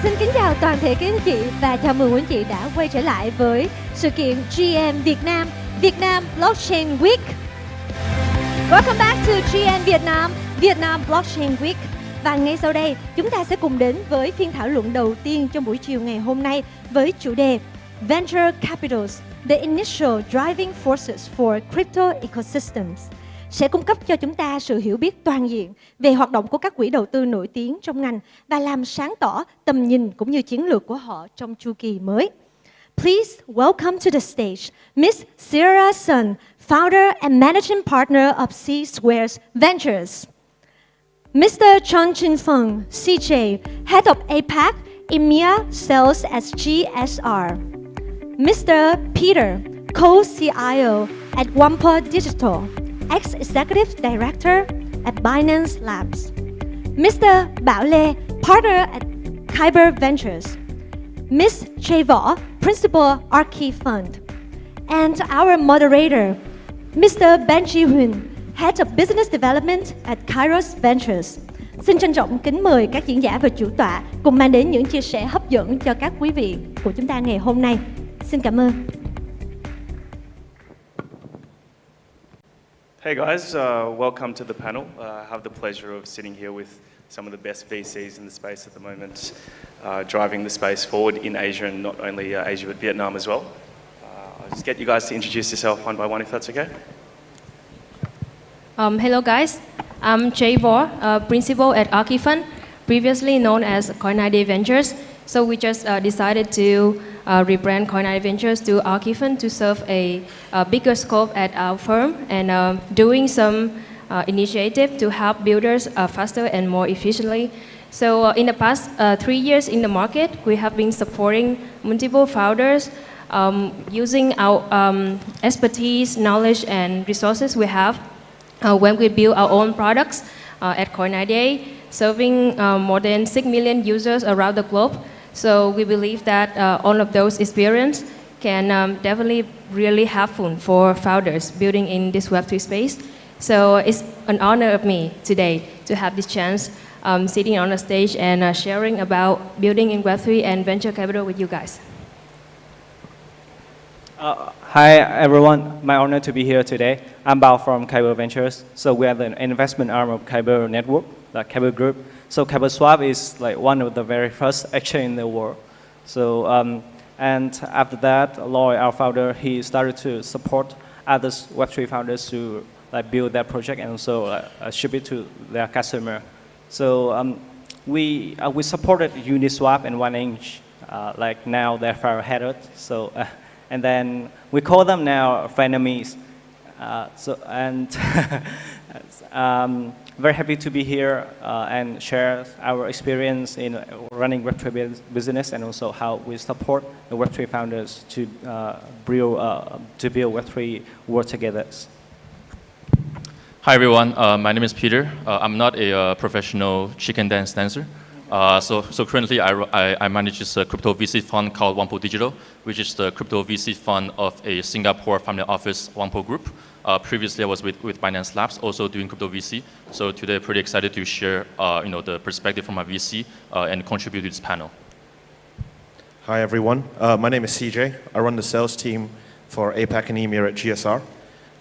Xin kính chào toàn thể các anh chị và chào mừng quý anh chị đã quay trở lại với sự kiện GM Việt Nam, Việt Nam Blockchain Week. Welcome back to GM Việt Nam Blockchain Week. Và ngay sau đây, chúng ta sẽ cùng đến với phiên thảo luận đầu tiên trong buổi chiều ngày hôm nay với chủ đề Venture Capitals, the initial driving forces for crypto ecosystems, sẽ cung cấp cho chúng ta sự hiểu biết toàn diện về hoạt động của các quỹ đầu tư nổi tiếng trong ngành và làm sáng tỏ tầm nhìn cũng như chiến lược của họ trong chu kỳ mới. Please welcome to the stage Miss Sierra Sun, founder and managing partner of C-Squares Ventures. Mr. Chun Chin Feng, CJ, head of APAC, EMEA Sales at GSR. Mr. Peter, co-CIO at Wampa Digital, ex-executive director at Binance Labs. Mr. Bảo Lê, partner at Kyber Ventures. Ms. Jay Võ, principal Archie Fund. And our moderator, Mr. Benji Huynh, Head of Business Development at Kairos Ventures. Xin trân trọng kính mời các diễn giả và chủ tọa cùng mang đến những chia sẻ hấp dẫn cho các quý vị của chúng ta ngày hôm nay. Xin cảm ơn. Hey guys, welcome to the panel. I have the pleasure of sitting here with some of the best VCs in the space at the moment, driving the space forward in Asia and not only Asia but Vietnam as well. I'll just get you guys to introduce yourself one by one if that's okay. Hello guys, I'm Jay Võ, principal at Archie Fund, previously known as Coin-ID Ventures. So we just decided to rebrand Coin-ID Ventures to Archie Fund to serve a bigger scope at our firm and doing some initiative to help builders faster and more efficiently. So in the past 3 years in the market, we have been supporting multiple founders using our expertise, knowledge and resources we have when we build our own products at Coin-ID, serving more than 6 million users around the globe. So we believe that all of those experience can definitely really helpful for founders building in this Web3 space. So it's an honor of me today to have this chance sitting on the stage and sharing about building in Web3 and venture capital with you guys. Hi everyone, my honor to be here today. I'm Bao from Kyber Ventures. So we are the investment arm of Kyber Network, the Kyber Group. So Kyber Swap is like one of the very first exchange in the world. So and after that, Lloyd, our founder, he started to support other Web3 founders to like build their project and also ship it to their customer. So we supported Uniswap and 1inch, like now they're far ahead. So and then we call them now frenemies. Very happy to be here and share our experience in running Web3 business and also how we support the Web3 founders to build Web3 world together. Hi everyone, my name is Peter. I'm not a professional chicken dance dancer. So currently I manage this crypto VC fund called Wampa Digital, which is the crypto VC fund of a Singapore family office Wampa Group. Previously I was with Binance Labs, also doing crypto VC. So today I'm pretty excited to share the perspective from my VC and contribute to this panel. Hi everyone, my name is CJ. I run the sales team for APAC and EMEA at GSR.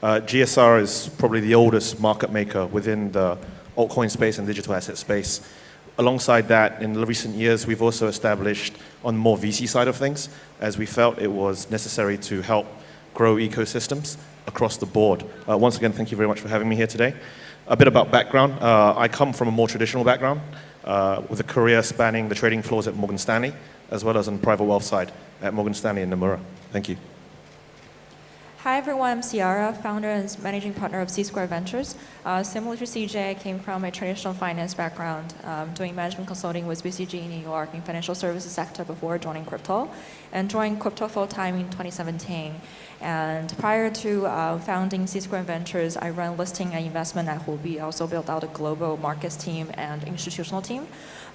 GSR is probably the oldest market maker within the altcoin space and digital asset space. Alongside that, in the recent years, we've also established on the more VC side of things, as we felt it was necessary to help grow ecosystems across the board. Once again, thank you very much for having me here today. A bit about background. I come from a more traditional background, with a career spanning the trading floors at Morgan Stanley, as well as on the private wealth side at Morgan Stanley in Nomura. Thank you. Hi everyone, I'm Ciara, founder and managing partner of C-Square Ventures. Similar to CJ, I came from a traditional finance background, doing management consulting with BCG in New York in financial services sector before joining crypto, and joined crypto full-time in 2017. And prior to founding C-Square Ventures, I ran listing and investment at Huobi, also built out a global markets team and institutional team.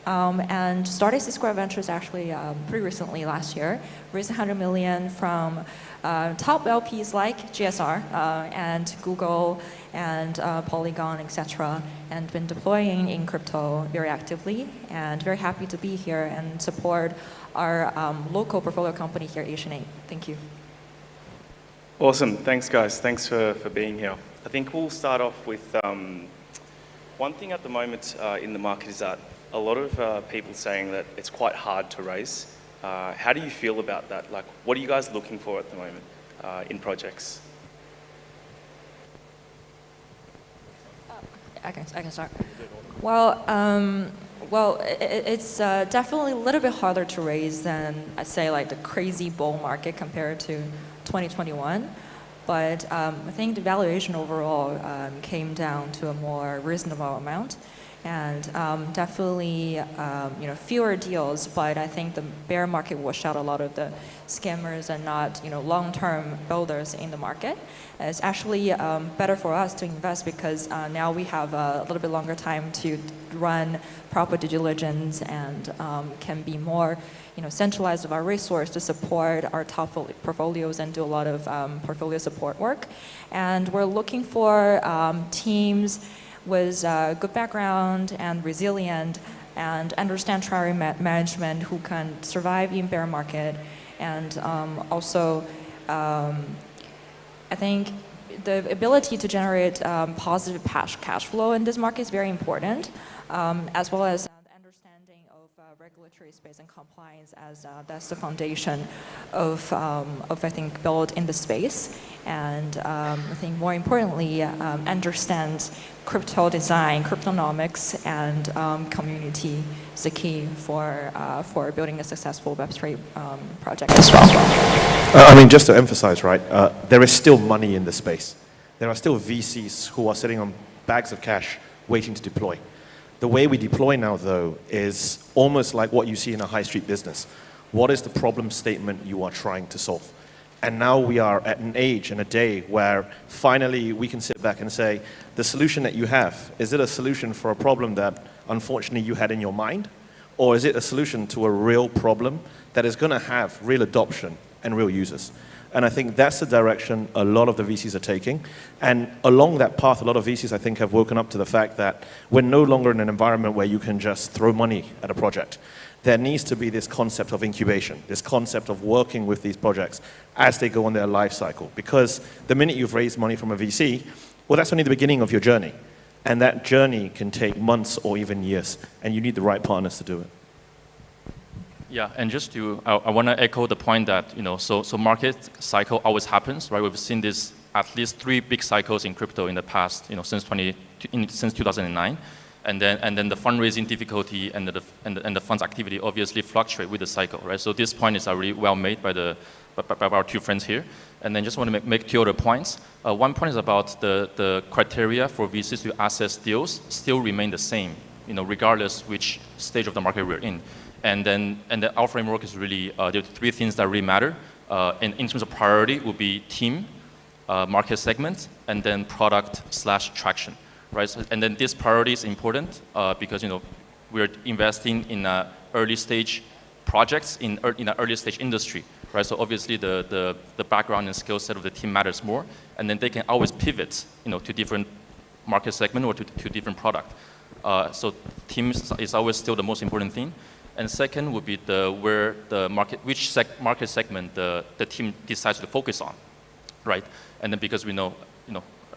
and started C Square Ventures actually pretty recently last year. Raised 100 million from top LPs like GSR and Google and Polygon, etc., and been deploying in crypto very actively, and very happy to be here and support our local portfolio company here, Asian8. Thank you. Awesome. Thanks, guys. Thanks for being here. I think we'll start off with one thing at the moment in the market is that a lot of people saying that it's quite hard to raise. How do you feel about that? Like, what are you guys looking for at the moment in projects? I can start. Well, it's definitely a little bit harder to raise than, I'd say, like the crazy bull market compared to 2021. But I think the valuation overall came down to a more reasonable amount. And definitely, fewer deals, but I think the bear market washed out a lot of the scammers and not, long-term builders in the market. It's actually better for us to invest because now we have a little bit longer time to run proper due diligence and can be more, centralized of our resource to support our top portfolios and do a lot of portfolio support work. And we're looking for teams with good background and resilient and understand treasury management who can survive in bear market. And also, I think the ability to generate positive cash flow in this market is very important, as well as the understanding of regulatory space and compliance, as that's the foundation of I think, build in the space. And I think more importantly, understand crypto design, cryptonomics, and community is the key for building a successful Web3 project as well. Just to emphasize, right, there is still money in the space. There are still VCs who are sitting on bags of cash waiting to deploy. The way we deploy now, though, is almost like what you see in a high street business. What is the problem statement you are trying to solve? And now we are at an age and a day where finally we can sit back and say, the solution that you have, is it a solution for a problem that unfortunately you had in your mind? Or is it a solution to a real problem that is going to have real adoption and real users? And I think that's the direction a lot of the VCs are taking. And along that path, a lot of VCs, I think, have woken up to the fact that we're no longer in an environment where you can just throw money at a project. There needs to be this concept of incubation, this concept of working with these projects as they go on their life cycle. Because the minute you've raised money from a VC, well, that's only the beginning of your journey. And that journey can take months or even years. And you need the right partners to do it. Yeah, and I want to echo the point that, so market cycle always happens, right? We've seen this at least 3 big cycles in crypto in the past, since 2009. And then the fundraising difficulty and the fund's activity obviously fluctuate with the cycle, right? So this point is already well made by our 2 friends here. And then just want to make 2 other points. One point is about the criteria for VCs to assess deals still remain the same, regardless which stage of the market we're in. And then our framework is really, there are 3 things that really matter. In terms of priority would be team, market segment, and then product/traction. Right? So, and then this priority is important because we're investing in early stage projects in an early stage industry, right? So obviously the background and skill set of the team matters more, and then they can always pivot, to different market segment or to different product. So team is always still the most important thing. And second would be which market segment the team decides to focus on, right? And then because we know,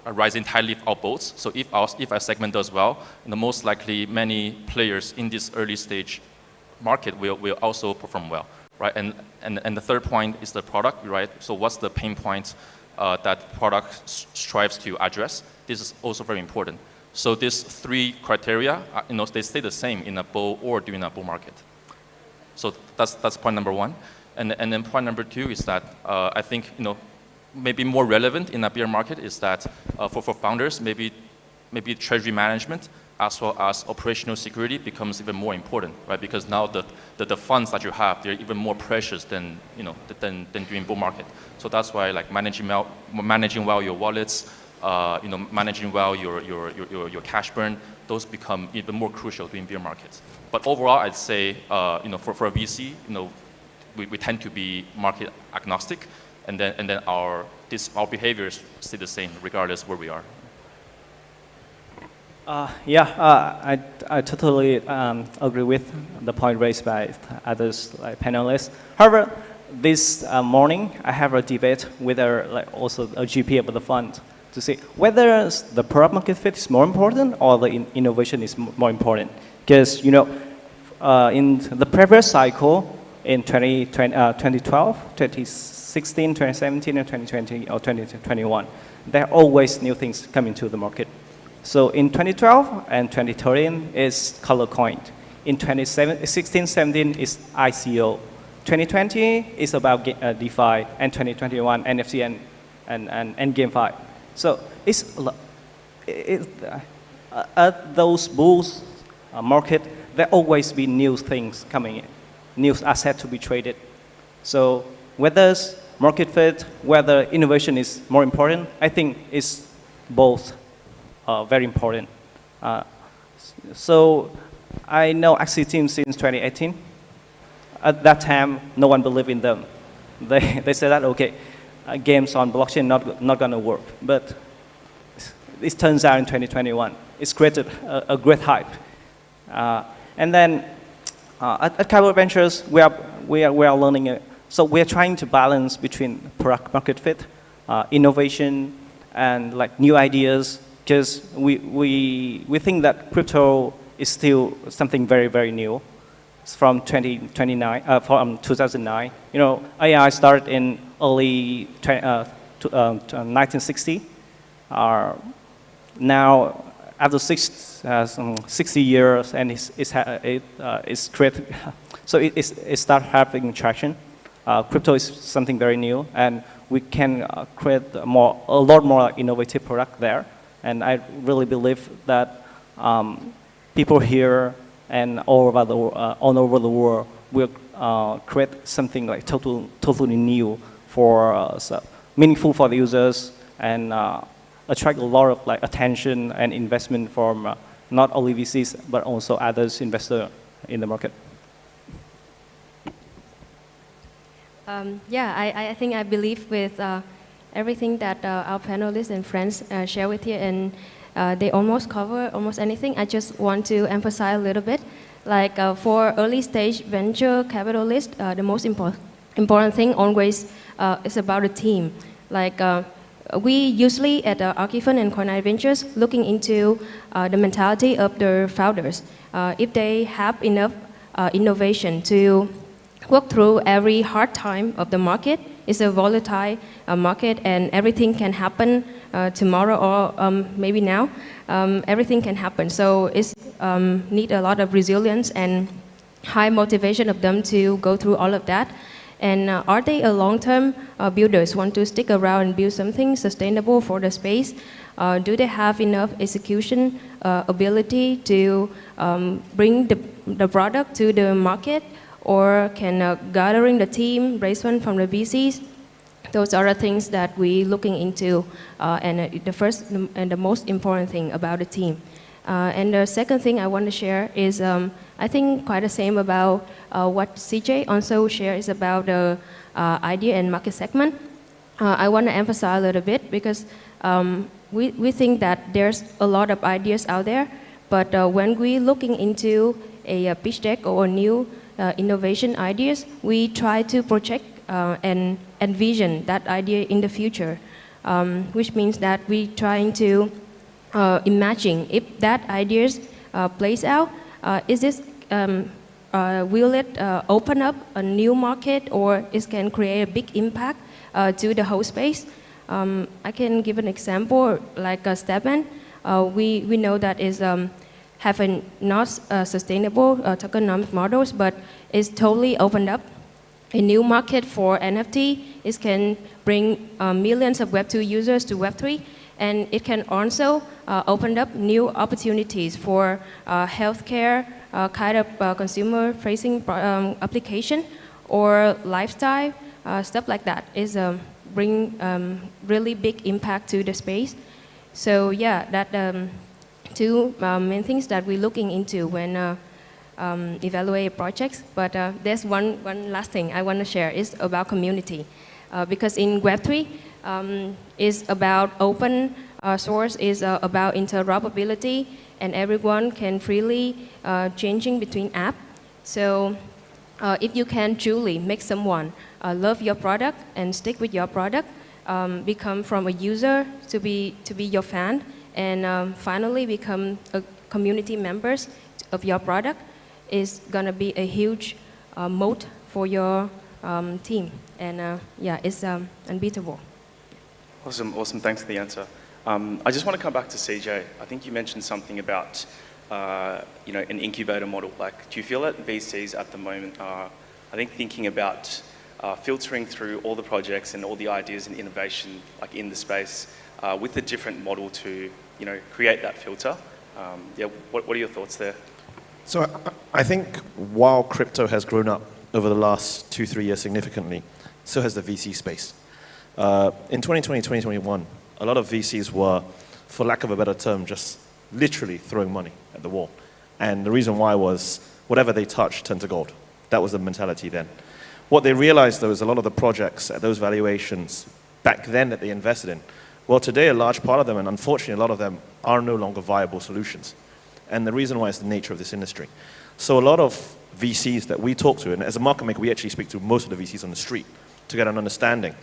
a rising tide lifts all boats. So if our segment does well, most likely many players in this early stage market will also perform well, right? And the third point is the product, right? So what's the pain point that product strives to address? This is also very important. So these 3 criteria, they stay the same in a bull or during a bull market. So that's point number 1. And then point number 2 is that I think, maybe more relevant in a bear market is that for founders, maybe treasury management as well as operational security becomes even more important, right? Because now the funds that you have, they're even more precious than during bull market. So that's why like managing well your wallets, managing well your cash burn, those become even more crucial during bear markets. But overall, I'd say, for a VC, we tend to be market agnostic, and then our behaviors stay the same regardless where we are. I totally agree with the point raised by others like panelists. However, this morning I have a debate with also a GP of the fund to see whether the product market fit is more important or the innovation is more important. Because in the previous cycle in 2012, 2016, 2017, and 2020 or 2021, there are always new things coming to the market. So in 2012 and 2013 is color coined. In 2016, 17 is ICO. 2020 is about DeFi, and 2021 NFC and GameFi. So at those bulls market, there always be new things coming in, new assets to be traded. So whether market fit, whether innovation is more important, I think it's both very important. So I know Axie team since 2018. At that time, no one believed in them. They said that, okay, games on blockchain not going to work. But it turns out in 2021, it's created a great hype. And then at Kyber Ventures, we are learning it. So we are trying to balance between product market fit, innovation, and like new ideas, because we think that crypto is still something very, very new. It's from 2009. AI started in early 1960. Now, after 60 years, and it's created, so it started having traction. Crypto is something very new, and we can create a lot more innovative product there. And I really believe that people here and all over the world will create something like totally new for meaningful for the users, and attract a lot of attention and investment from not only VCs but also others investors in the market. I think I believe with everything that our panelists and friends share with you, and they almost cover almost anything. I just want to emphasize a little bit. Like for early stage venture capitalists, the most important thing always is about a team. Like we usually at Archifund and Coinite Ventures looking into the mentality of the founders. If they have enough innovation to work through every hard time of the market. It's a volatile market, and everything can happen tomorrow or maybe now. Everything can happen. So it's need a lot of resilience and high motivation of them to go through all of that. And are they a long-term builders, want to stick around and build something sustainable for the space? Do they have enough execution ability to bring the product to the market? Or can gathering the team, raise fund from the VCs? Those are the things that we're looking into, and the first and the most important thing about the team. And the second thing I want to share is, I think quite the same about what CJ also shared is about the idea and market segment. I want to emphasize a little bit because we think that there's a lot of ideas out there, but when we're looking into a pitch deck or new innovation ideas, we try to project and envision that idea in the future, which means that we're trying to imagine if that ideas plays out, will it open up a new market, or it can create a big impact to the whole space. I can give an example like Stepan. We know that is have a not sustainable tokenomic models, but it's totally opened up a new market for NFT. It can bring millions of Web2 users to Web3, and it can also open up new opportunities for healthcare, kind of consumer-facing application, or lifestyle, stuff like that. Is bring really big impact to the space. So yeah, that two main things that we're looking into when evaluate projects. But there's one last thing I want to share is about community. Because in Web3, is about open source, is about interoperability, and everyone can freely changing between apps. So if you can truly make someone love your product and stick with your product, become from a user to be your fan, and finally become a community members of your product, is gonna be a huge moat for your team. And yeah, it's unbeatable. Awesome, awesome. Thanks for the answer. I just want to come back to CJ. I think you mentioned something about an incubator model. Like, do you feel that VCs at the moment are, I think, thinking about filtering through all the projects and all the ideas and innovation like in the space with a different model to create that filter? Yeah, what are your thoughts there? So I think while crypto has grown up over the last 2-3 years significantly, so has the VC space. In 2020, 2021, a lot of VCs were, for lack of a better term, just literally throwing money at the wall. And the reason why was whatever they touched turned to gold. That was the mentality then. What they realized, though, is a lot of the projects at those valuations back then that they invested in, well, today a large part of them, and unfortunately a lot of them, are no longer viable solutions. And the reason why is the nature of this industry. So a lot of VCs that we talk to, and as a market maker, we actually speak to most of the VCs on the street to get an understanding.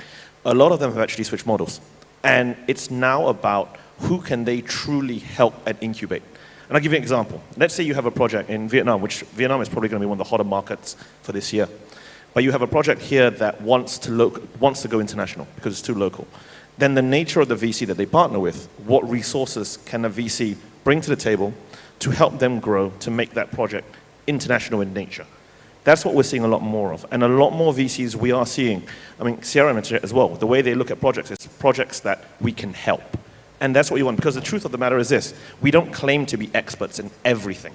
A lot of them have actually switched models. And it's now about who can they truly help and incubate. And I'll give you an example. Let's say you have a project in Vietnam, which Vietnam is probably going to be one of the hotter markets for this year. But you have a project here that wants to go international because it's too local. Then the nature of the VC that they partner with, what resources can a VC bring to the table to help them grow, to make that project international in nature? That's what we're seeing a lot more of. And a lot more VCs we are seeing, I mean, Sierra mentioned it as well, the way they look at projects is projects that we can help. And that's what we want, because the truth of the matter is this: we don't claim to be experts in everything.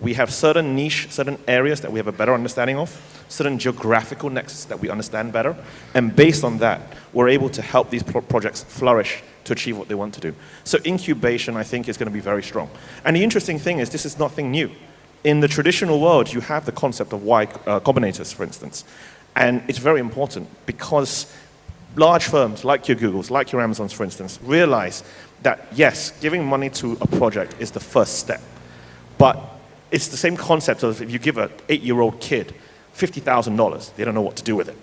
We have certain niche, certain areas that we have a better understanding of, certain geographical nexus that we understand better, and based on that, we're able to help these projects flourish to achieve what they want to do. So incubation, I think, is going to be very strong. And the interesting thing is, this is nothing new. In the traditional world, you have the concept of Y Combinators, for instance. And it's very important because large firms like your Googles, like your Amazons, for instance, realize that, yes, giving money to a project is the first step. But it's the same concept of if you give an 8-year-old kid $50,000, they don't know what to do with it.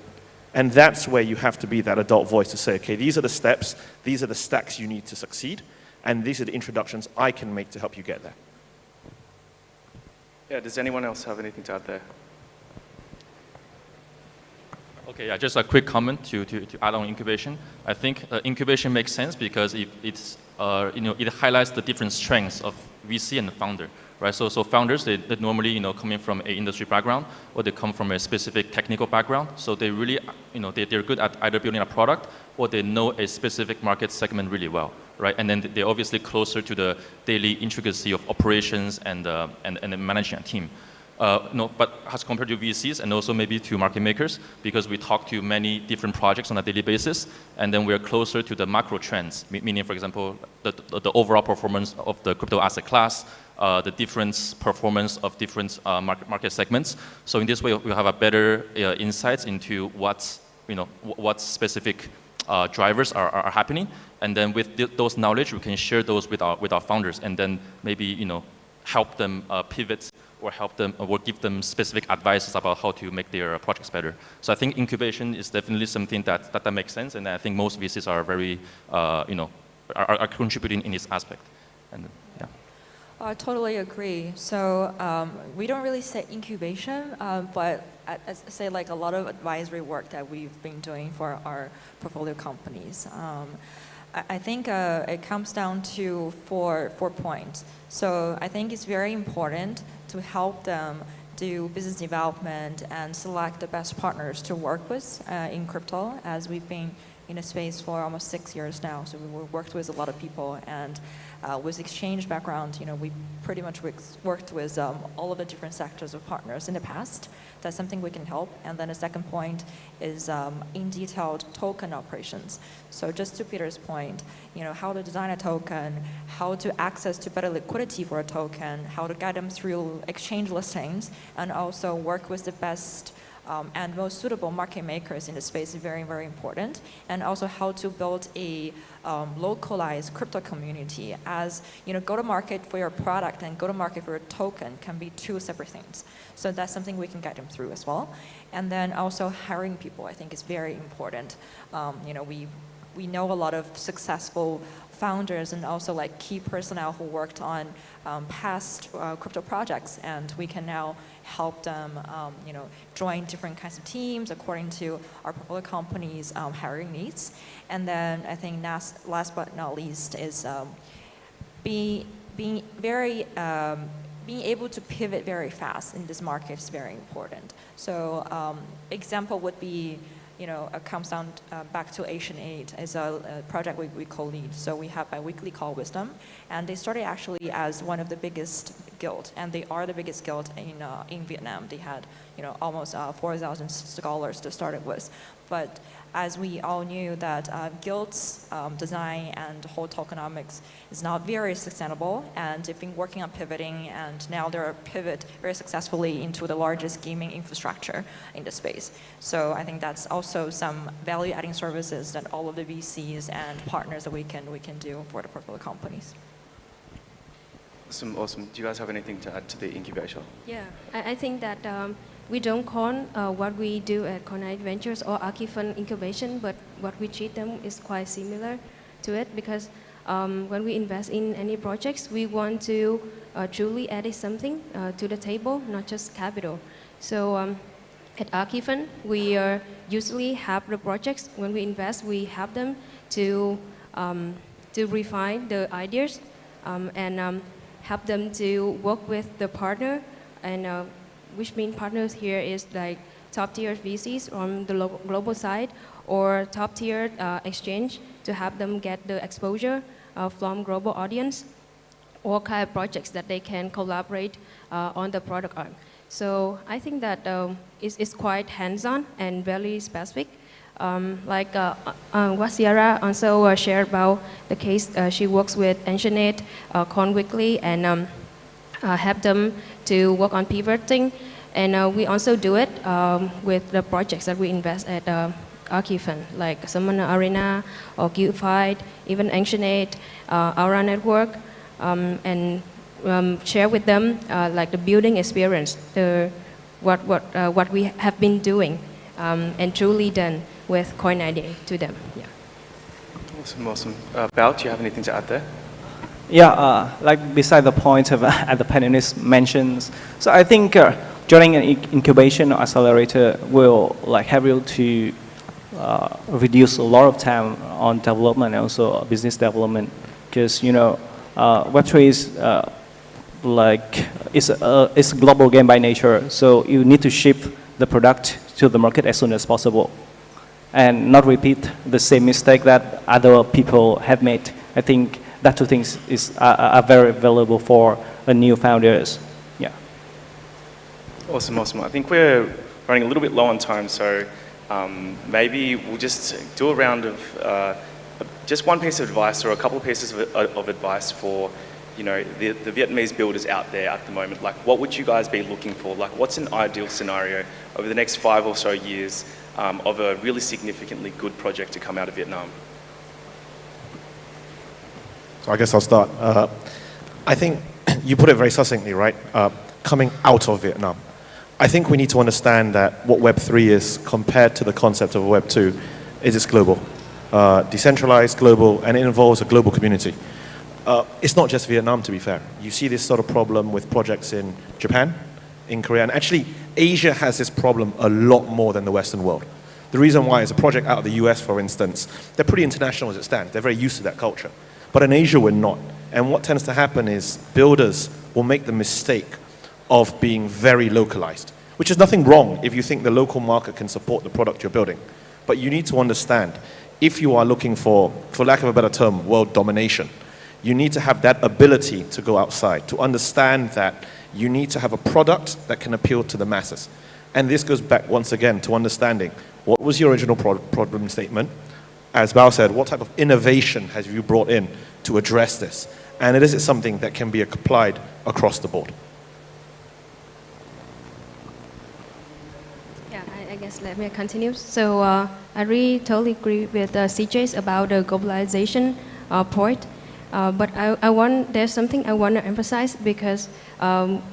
And that's where you have to be that adult voice to say, okay, these are the steps, these are the stacks you need to succeed, and these are the introductions I can make to help you get there. Yeah, does anyone else have anything to add there? Okay, yeah, just a quick comment to add on incubation. I think incubation makes sense because it highlights the different strengths of VC and the founder, right? So founders, they normally, coming from an industry background, or they come from a specific technical background. So they really, they're good at either building a product or they know a specific market segment really well, right? And then they're obviously closer to the daily intricacy of operations and managing a team. But as compared to VCs and also maybe to market makers, because we talk to many different projects on a daily basis, and then we're closer to the macro trends, meaning, for example, the overall performance of the crypto asset class, the different performance of different market segments. So in this way, we have a better insights into what specific drivers are happening, and then with those knowledge, we can share those with our founders, and then maybe help them pivot, or help them, or give them specific advices about how to make their projects better. So I think incubation is definitely something that makes sense, and I think most VCs are very, are contributing in this aspect. And yeah. I totally agree. So we don't really say incubation, but say like a lot of advisory work that we've been doing for our portfolio companies. I think it comes down to four points. So I think it's very important to help them do business development and select the best partners to work with in crypto, as we've been in the space for almost 6 years now. So we worked with a lot of people, and with exchange background, we pretty much worked with all of the different sectors of partners in the past. That's something we can help. And then the second point is in detailed token operations. So just to Peter's point, how to design a token, how to access to better liquidity for a token, how to guide them through exchange listings, and also work with the best and most suitable market makers in the space is very, very important. And also how to build a localized crypto community, as go to market for your product and go to market for your token can be two separate things. So that's something we can guide them through as well. And then also hiring people, I think, is very important. We know a lot of successful founders and also like key personnel who worked on past crypto projects, and we can now help them join different kinds of teams according to our portfolio companies' hiring needs. And then I think last but not least is being able to pivot very fast in this market is very important. So example would be, it comes down back to Asian Aid as a project we co-lead. So we have a weekly call with them, and they started actually as one of the biggest guild, and they are the biggest guild in Vietnam. They had almost 4,000 scholars to start it with. But as we all knew that guilds design and whole tokenomics is not very sustainable, and they've been working on pivoting, and now they're pivot very successfully into the largest gaming infrastructure in the space. So I think that's also some value-adding services that all of the VCs and partners that we can do for the portfolio companies. Awesome. Do you guys have anything to add to the incubation? Yeah, I think that we don't call what we do at Coin Ventures or Archifund incubation, but what we treat them is quite similar to it, because when we invest in any projects, we want to truly add something to the table, not just capital. So at Archifund, we usually have the projects. When we invest, we have them to refine the ideas and help them to work with the partner, and which means partners here is like top tier VCs on the global side or top tier exchange to help them get the exposure from global audience, or kind of projects that they can collaborate on the product on. So I think that it's quite hands-on and very specific. Like what Sierra also shared about the case, she works with Engineer Con Weekly and help them to work on pivoting. And we also do it with the projects that we invest at Archifund, like Summoner Arena or Guildfight, even Engineer, Aura Network, and share with them like the building experience, what we have been doing and truly done with CoinID to them. Yeah. Awesome. Bao, do you have anything to add there? Yeah, like beside the point of at the panelists mentions, so I think joining an incubation or accelerator will like help you to reduce a lot of time on development and also business development, because Web3 is like it's a global game by nature, so you need to ship the product to the market as soon as possible, and not repeat the same mistake that other people have made. I think that two things are very valuable for new founders. Yeah. Awesome. I think we're running a little bit low on time, so maybe we'll just do a round of just one piece of advice or a couple of pieces of advice for the Vietnamese builders out there at the moment. Like, what would you guys be looking for? Like, what's an ideal scenario over the next 5 or so years of a really significantly good project to come out of Vietnam? So I guess I'll start. I think you put it very succinctly, right? Coming out of Vietnam. I think we need to understand that what Web3 is compared to the concept of Web2 is it's global. Decentralized, global, and it involves a global community. It's not just Vietnam, to be fair. You see this sort of problem with projects in Japan, in Korea, and actually Asia has this problem a lot more than the Western world. The reason why is a project out of the US, for instance, they're pretty international as it stands. They're very used to that culture. But in Asia, we're not. And what tends to happen is builders will make the mistake of being very localized, which is nothing wrong if you think the local market can support the product you're building. But you need to understand, if you are looking for lack of a better term, world domination, you need to have that ability to go outside, to understand that you need to have a product that can appeal to the masses. And this goes back once again to understanding what was your original problem statement. As Bao said, what type of innovation have you brought in to address this? And is it something that can be applied across the board? Yeah, I guess let me continue. So I really totally agree with CJ's about the globalization point. But there's something I want to emphasize because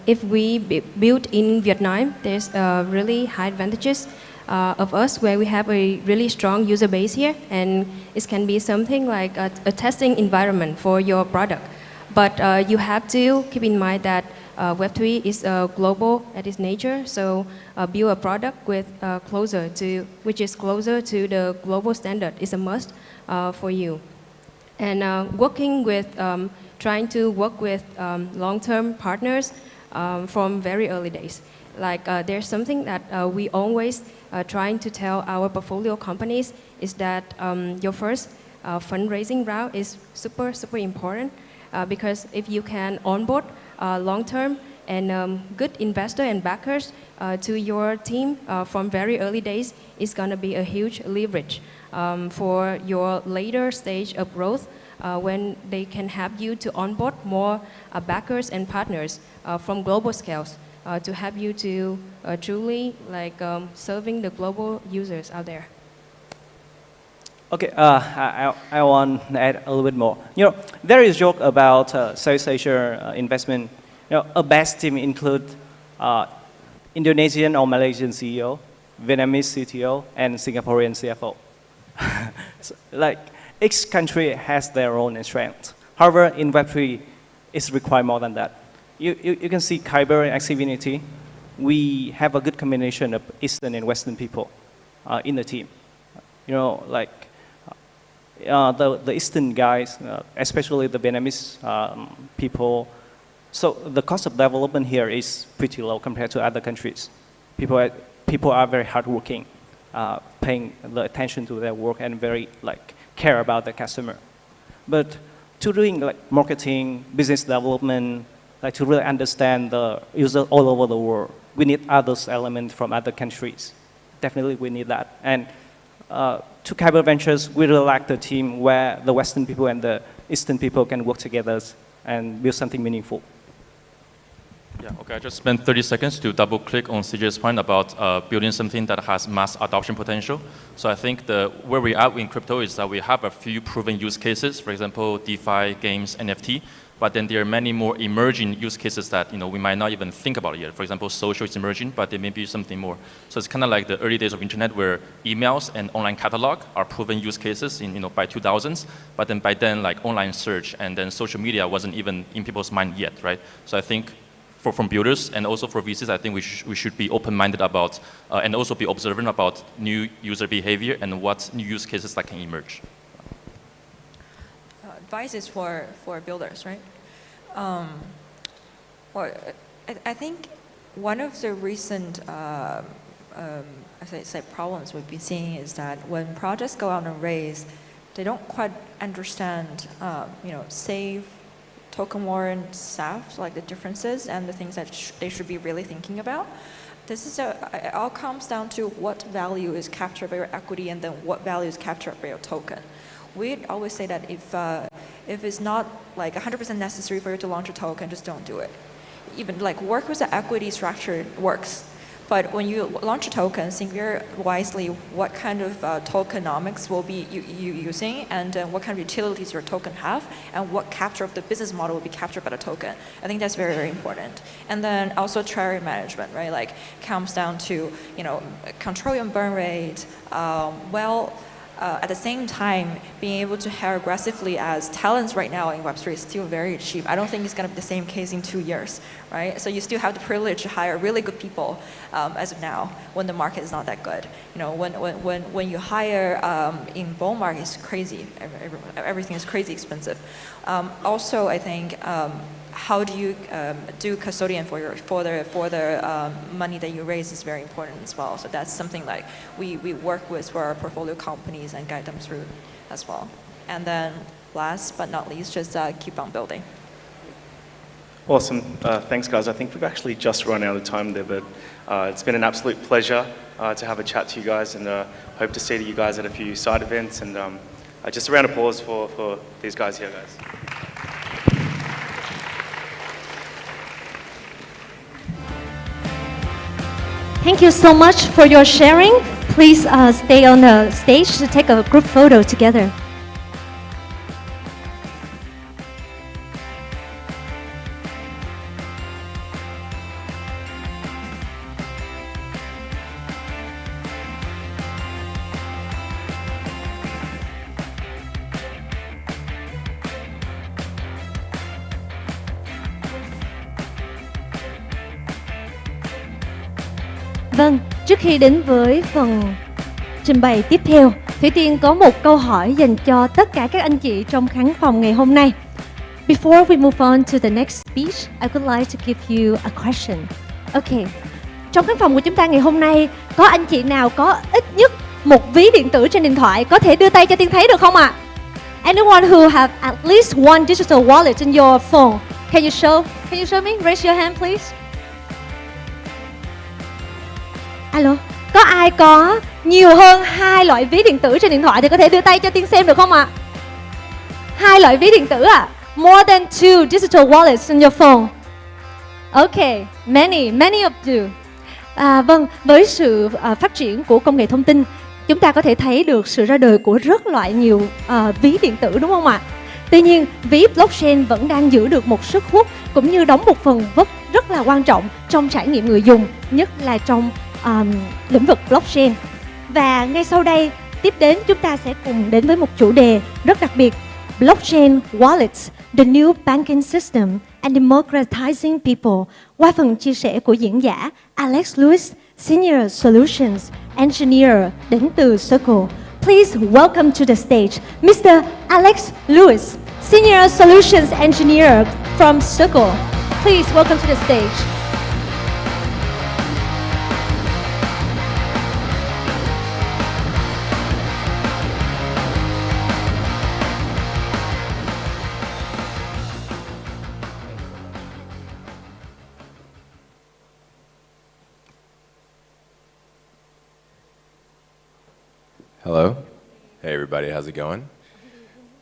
if we build in Vietnam, there's really high advantages of us where we have a really strong user base here, and it can be something like a testing environment for your product. But you have to keep in mind that Web3 is global at its nature, so build a product with which is closer to the global standard is a must for you. And trying to work with long-term partners from very early days. Like there's something that we always trying to tell our portfolio companies is that your first fundraising round is super important because if you can onboard long-term and good investor and backers to your team from very early days, it's going to be a huge leverage for your later stage of growth when they can help you to onboard more backers and partners from global scales to help you to truly serving the global users out there. Okay, I want to add a little bit more. There is joke about South Asia investment. A best team include Indonesian or Malaysian CEO, Vietnamese CTO, and Singaporean CFO. So, each country has their own strength. However, in Web3, it's required more than that. You can see Kyber and Activity. We have a good combination of Eastern and Western people in the team. The Eastern guys, especially the Vietnamese people. So the cost of development here is pretty low compared to other countries. People are very hardworking, paying the attention to their work and very care about the customer. But to doing marketing, business development, to really understand the user all over the world, we need other elements from other countries. Definitely we need that. And to Kyber Ventures, we really like the team where the Western people and the Eastern people can work together and build something meaningful. Yeah, okay, I just spent 30 seconds to double click on CJ's point about building something that has mass adoption potential. So I think where we are in crypto is that we have a few proven use cases, for example, DeFi, games, NFT, but then there are many more emerging use cases that we might not even think about yet. For example, social is emerging, but there may be something more. So it's kind of like the early days of internet where emails and online catalog are proven use cases in by 2000s, but then by then online search and then social media wasn't even in people's mind yet, right? So I think from builders and also for VCs, I think we should be open-minded about and also be observant about new user behavior and what new use cases that can emerge. Advice is for builders, right? I think one of the recent problems we've been seeing is that when projects go out and raise, they don't quite understand, save, token warrant, SAF, the differences and the things that they should be really thinking about. It all comes down to what value is captured by your equity and then what value is captured by your token. We always say that if it's not 100% necessary for you to launch a token, just don't do it. Even work with the equity structure works. But when you launch a token, think very wisely what kind of tokenomics will be you using and what kind of utilities your token have and what capture of the business model will be captured by the token. I think that's very, very important. And then also treasury management, right? Comes down to, control your burn rate, at the same time, being able to hire aggressively as talents right now in Web3 is still very cheap. I don't think it's going to be the same case in 2 years, right? So you still have the privilege to hire really good people as of now when the market is not that good. When you hire in bull market, it's crazy. Everything is crazy expensive. Also, I think how do you do custodian for the money that you raise is very important as well. So that's something like we work with for our portfolio companies and guide them through as well. And then last but not least, just keep on building. Awesome. Thanks, guys. I think we've actually just run out of time there, but it's been an absolute pleasure to have a chat to you guys, and hope to see you guys at a few side events. And just a round of applause for these guys here, guys. Thank you so much for your sharing. Please stay on the stage to take a group photo together. Vâng, trước khi đến với phần trình bày tiếp theo, Thủy Tiên có một câu hỏi dành cho tất cả các anh chị trong khán phòng ngày hôm nay. Before we move on to the next speech, I would like to give you a question. Okay. Trong khán phòng của chúng ta ngày hôm nay, có anh chị nào có ít nhất một ví điện tử trên điện thoại, có thể đưa tay cho Tiên thấy được không ạ? Anyone who have at least one digital wallet in your phone? Can you show me? Raise your hand, please. Alo, có ai có nhiều hơn 2 loại ví điện tử trên điện thoại thì có thể đưa tay cho Tiên xem được không ạ? 2 loại ví điện tử à? More than 2 digital wallets in your phone. Okay, many of you. Vâng, với sự phát triển của công nghệ thông tin, chúng ta có thể thấy được sự ra đời của rất loại nhiều ví điện tử, đúng không ạ? Tuy nhiên, ví blockchain vẫn đang giữ được một sức hút cũng như đóng một phần rất là quan trọng trong trải nghiệm người dùng, nhất là trong lĩnh vực blockchain. Và ngay sau đây, tiếp đến chúng ta sẽ cùng đến với một chủ đề rất đặc biệt: Blockchain Wallets, the new banking system and democratizing people, qua phần chia sẻ của diễn giả Alex Lewis, Senior Solutions Engineer đến từ Circle. Please welcome to the stage Mr. Alex Lewis, Senior Solutions Engineer from Circle. Please welcome to the stage. Hello. Hey everybody, how's it going?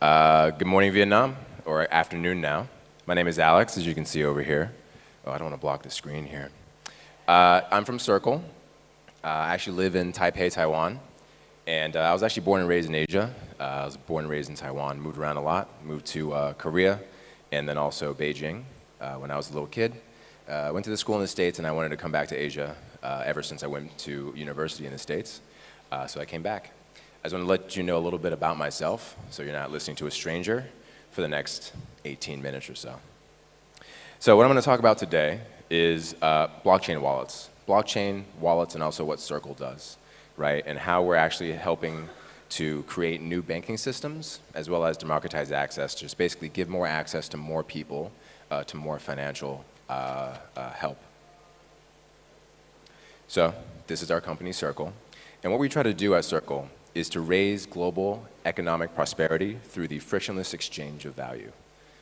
Good morning Vietnam, or afternoon now. My name is Alex, as you can see over here. Oh, I don't want to block the screen here. I'm from Circle. I actually live in Taipei, Taiwan. And I was actually born and raised in Asia. I was born and raised in Taiwan, moved around a lot, moved to Korea, and then also Beijing when I was a little kid. Went to the school in the States, and I wanted to come back to Asia ever since I went to university in the States. So I came back. I just want to let you know a little bit about myself, so you're not listening to a stranger for the next 18 minutes or so. So what I'm going to talk about today is blockchain wallets. Blockchain wallets and also what Circle does, right? And how we're actually helping to create new banking systems as well as democratize access, just basically give more access to more people, to more financial help. So this is our company, Circle. And what we try to do at Circle is to raise global economic prosperity through the frictionless exchange of value,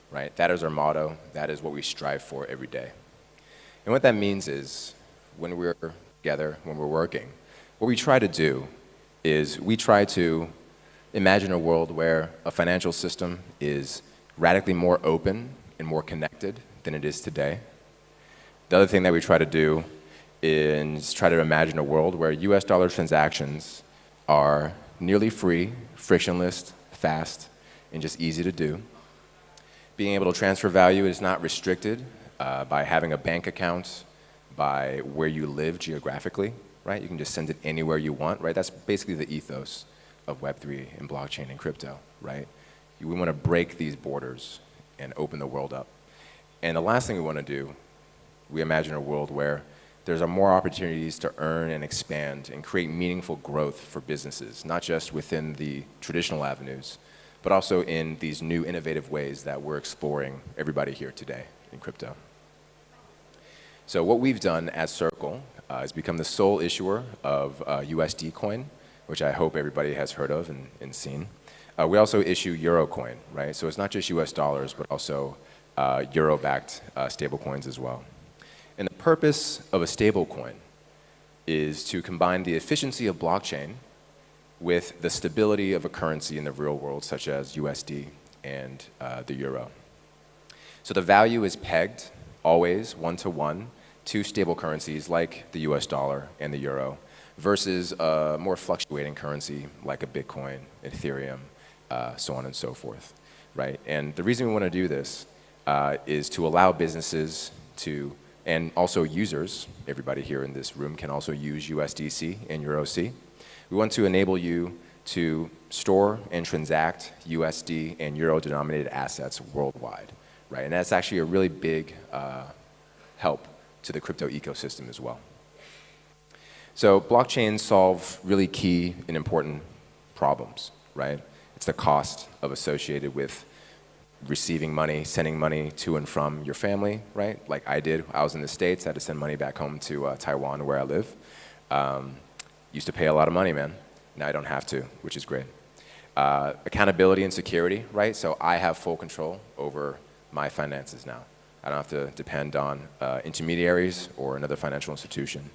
right? That is our motto. That is what we strive for every day. And what that means is when we're together, when we're working, what we try to do is we try to imagine a world where a financial system is radically more open and more connected than it is today. The other thing that we try to do is try to imagine a world where US dollar transactions are nearly free, frictionless, fast, and just easy to do. Being able to transfer value is not restricted by having a bank account, by where you live geographically, right? You can just send it anywhere you want, right? That's basically the ethos of Web3 and blockchain and crypto, right? We want to break these borders and open the world up. And the last thing we want to do, we imagine a world where there's more opportunities to earn and expand and create meaningful growth for businesses, not just within the traditional avenues, but also in these new innovative ways that we're exploring everybody here today in crypto. So what we've done at Circle is become the sole issuer of USD coin, which I hope everybody has heard of and seen. We also issue Euro coin, right? So it's not just US dollars, but also Euro-backed stable coins as well. And the purpose of a stable coin is to combine the efficiency of blockchain with the stability of a currency in the real world, such as USD and the Euro. So the value is pegged always one-to-one to stable currencies like the US dollar and the Euro versus a more fluctuating currency like a Bitcoin, Ethereum, so on and so forth, right? And the reason we want to do this is to allow businesses to, and also users, everybody here in this room can also use USDC and EuroC. We want to enable you to store and transact USD and Euro-denominated assets worldwide, right? And that's actually a really big help to the crypto ecosystem as well. So blockchains solve really key and important problems, right? It's the cost associated with receiving money, sending money to and from your family, right? Like I did. I was in the States. I had to send money back home to Taiwan, where I live. Used to pay a lot of money, man. Now I don't have to, which is great. Accountability and security, right? So I have full control over my finances now. I don't have to depend on intermediaries or another financial institution,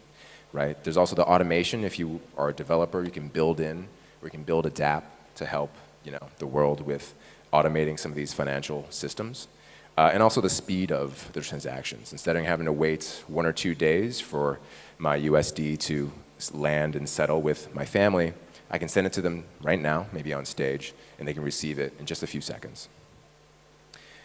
right? There's also the automation. If you are a developer, you can build in, or you can build a dApp to help, the world with automating some of these financial systems. And also the speed of the transactions. Instead of having to wait 1 or 2 days for my USD to land and settle with my family, I can send it to them right now, maybe on stage, and they can receive it in just a few seconds.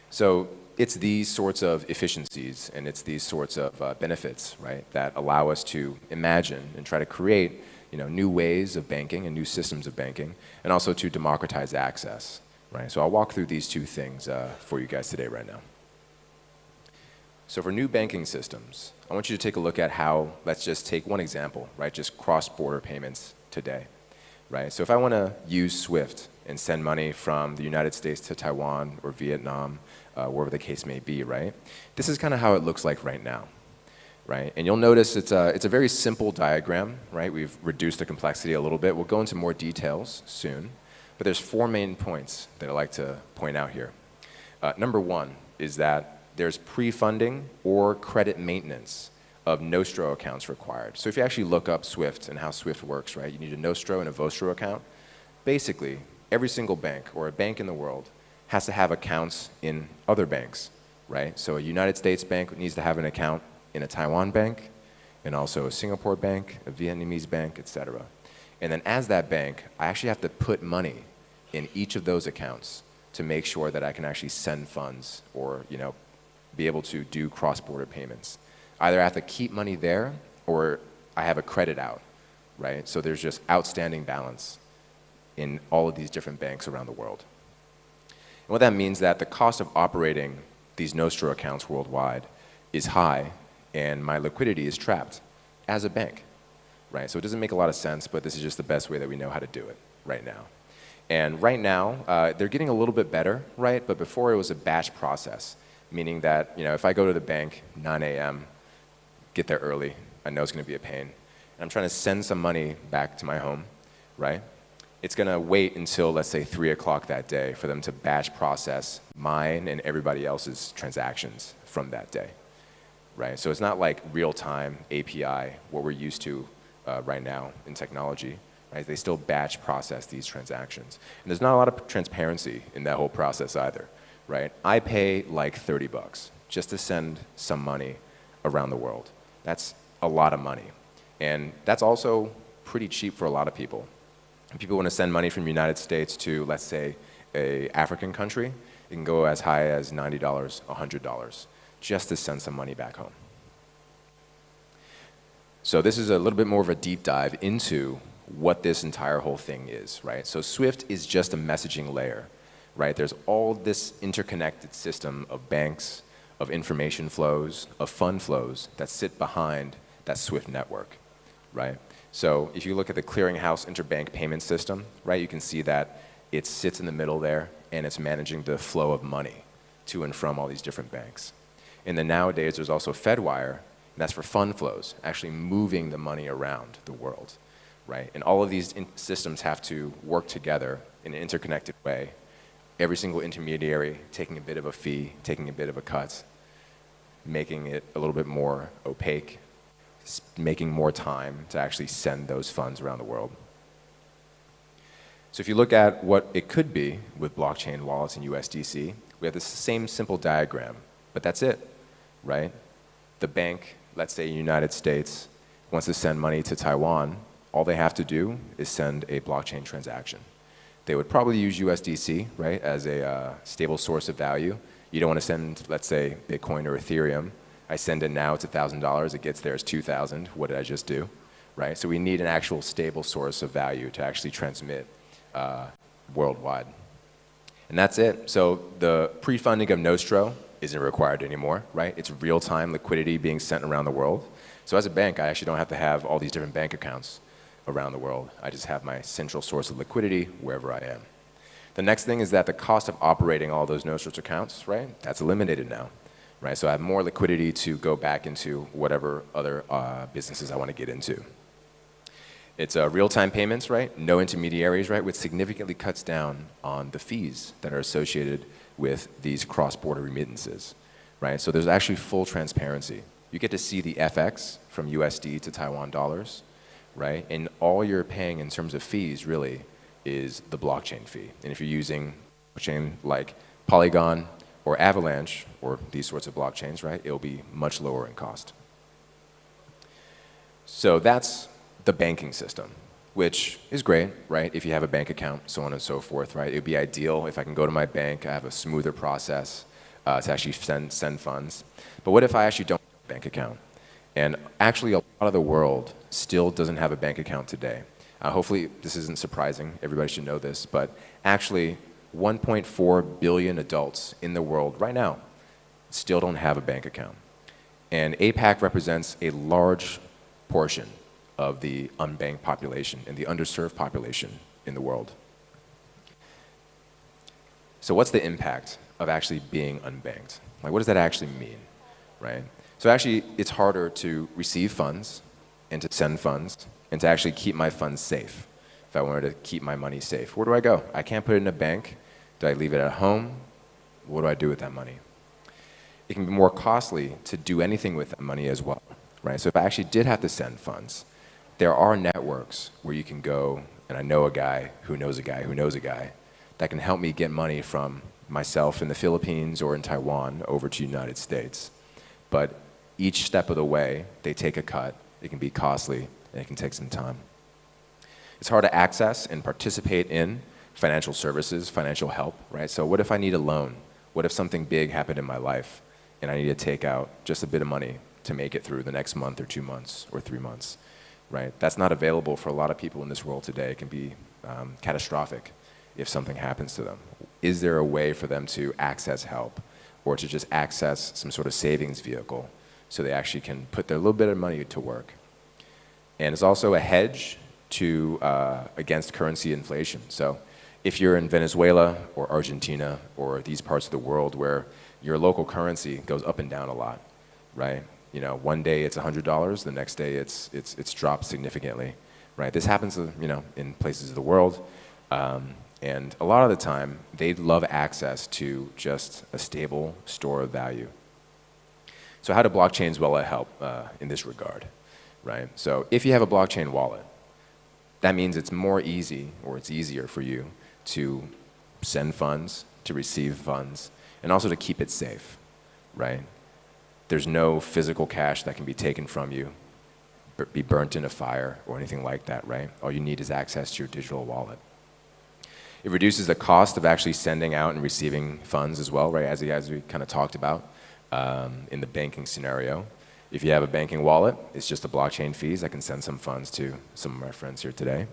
So it's these sorts of efficiencies and it's these sorts of benefits, right, that allow us to imagine and try to create, new ways of banking and new systems of banking, and also to democratize access, right? So I'll walk through these two things for you guys today right now. So for new banking systems, I want you to take a look at how, let's just take one example, right, just cross-border payments today, right? So if I want to use SWIFT and send money from the United States to Taiwan or Vietnam, wherever the case may be, right? This is kind of how it looks like right now, right? And you'll notice it's a very simple diagram, right? We've reduced the complexity a little bit. We'll go into more details soon, but there's 4 main points that I'd like to point out here. Number 1 is that there's pre-funding or credit maintenance of Nostro accounts required. So if you actually look up SWIFT and how SWIFT works, right? You need a Nostro and a Vostro account. Basically, every single bank or a bank in the world has to have accounts in other banks, right? So a United States bank needs to have an account in a Taiwan bank, and also a Singapore bank, a Vietnamese bank, etc. And then as that bank, I actually have to put money in each of those accounts to make sure that I can actually send funds or, be able to do cross-border payments. Either I have to keep money there or I have a credit out, right? So there's just outstanding balance in all of these different banks around the world. And what that means is that the cost of operating these Nostro accounts worldwide is high, and my liquidity is trapped as a bank, right? So it doesn't make a lot of sense, but this is just the best way that we know how to do it right now. And right now, they're getting a little bit better, right? But before it was a batch process, meaning that, if I go to the bank 9 a.m., get there early, I know it's going to be a pain, and I'm trying to send some money back to my home, right? It's going to wait until, let's say, 3 o'clock that day for them to batch process mine and everybody else's transactions from that day, right? So it's not like real-time API, what we're used to right now in technology, right? They still batch process these transactions. And there's not a lot of transparency in that whole process either, right? I pay like $30 just to send some money around the world. That's a lot of money. And that's also pretty cheap for a lot of people. If people want to send money from the United States to, let's say, an African country, it can go as high as $90, $100, just to send some money back home. So this is a little bit more of a deep dive into what this entire whole thing is, right? So SWIFT is just a messaging layer, right? There's all this interconnected system of banks, of information flows, of fund flows that sit behind that SWIFT network, right? So if you look at the clearinghouse interbank payment system, right, you can see that it sits in the middle there and it's managing the flow of money to and from all these different banks. And then nowadays there's also FedWire, and that's for fund flows, actually moving the money around the world, right? And all of these systems have to work together in an interconnected way. Every single intermediary taking a bit of a fee, taking a bit of a cut, making it a little bit more opaque, making more time to actually send those funds around the world. So if you look at what it could be with blockchain wallets and USDC, we have this same simple diagram, but that's it, right? The bank, let's say United States, wants to send money to Taiwan. All they have to do is send a blockchain transaction. They would probably use USDC, right, as a stable source of value. You don't want to send, let's say, Bitcoin or Ethereum. I send it now, it's $1,000. It gets there, it's $2,000. What did I just do, right? So we need an actual stable source of value to actually transmit worldwide. And that's it. So the pre-funding of Nostro isn't required anymore, right? It's real-time liquidity being sent around the world. So as a bank, I actually don't have to have all these different bank accounts around the world. I just have my central source of liquidity wherever I am. The next thing is that the cost of operating all those Nostro accounts, right? That's eliminated now, right? So I have more liquidity to go back into whatever other businesses I want to get into. It's real-time payments, right? No intermediaries, right? Which significantly cuts down on the fees that are associated with these cross-border remittances, right? So there's actually full transparency. You get to see the FX from USD to Taiwan dollars, right? And all you're paying in terms of fees really is the blockchain fee. And if you're using blockchain like Polygon or Avalanche or these sorts of blockchains, right, it'll be much lower in cost. So that's the banking system, which is great, right? If you have a bank account, so on and so forth, right? It would be ideal if I can go to my bank, I have a smoother process to actually send funds. But what if I actually don't have a bank account? And actually a lot of the world still doesn't have a bank account today. Hopefully this isn't surprising, everybody should know this, but actually 1.4 billion adults in the world right now still don't have a bank account. And APAC represents a large portion of the unbanked population and the underserved population in the world. So what's the impact of actually being unbanked? Like, what does that actually mean, right? So actually, it's harder to receive funds and to send funds and to actually keep my funds safe. If I wanted to keep my money safe, where do I go? I can't put it in a bank. Do I leave it at home? What do I do with that money? It can be more costly to do anything with that money as well, right? So if I actually did have to send funds, there are networks where you can go, and I know a guy who knows a guy who knows a guy that can help me get money from myself in the Philippines or in Taiwan over to the United States. But each step of the way, they take a cut. It can be costly, and it can take some time. It's hard to access and participate in financial services, financial help, right? So what if I need a loan? What if something big happened in my life, and I need to take out just a bit of money to make it through the next month or 2 months or 3 months? Right? That's not available for a lot of people in this world today. It can be catastrophic if something happens to them. Is there a way for them to access help or to just access some sort of savings vehicle so they actually can put their little bit of money to work? And it's also a hedge to against currency inflation. So if you're in Venezuela or Argentina or these parts of the world where your local currency goes up and down a lot, right? You know, one day it's $100, the next day it's dropped significantly, right? This happens, you know, in places of the world, and a lot of the time they'd love access to just a stable store of value. So how do blockchains help in this regard, right? So if you have a blockchain wallet, that means it's more easy, or it's easier for you to send funds, to receive funds, and also to keep it safe, right? There's no physical cash that can be taken from you, be burnt in a fire or anything like that, right? All you need is access to your digital wallet. It reduces the cost of actually sending out and receiving funds as well, right? As we kind of talked about in the banking scenario. If you have a banking wallet, it's just the blockchain fees. I can send some funds to some of my friends here today.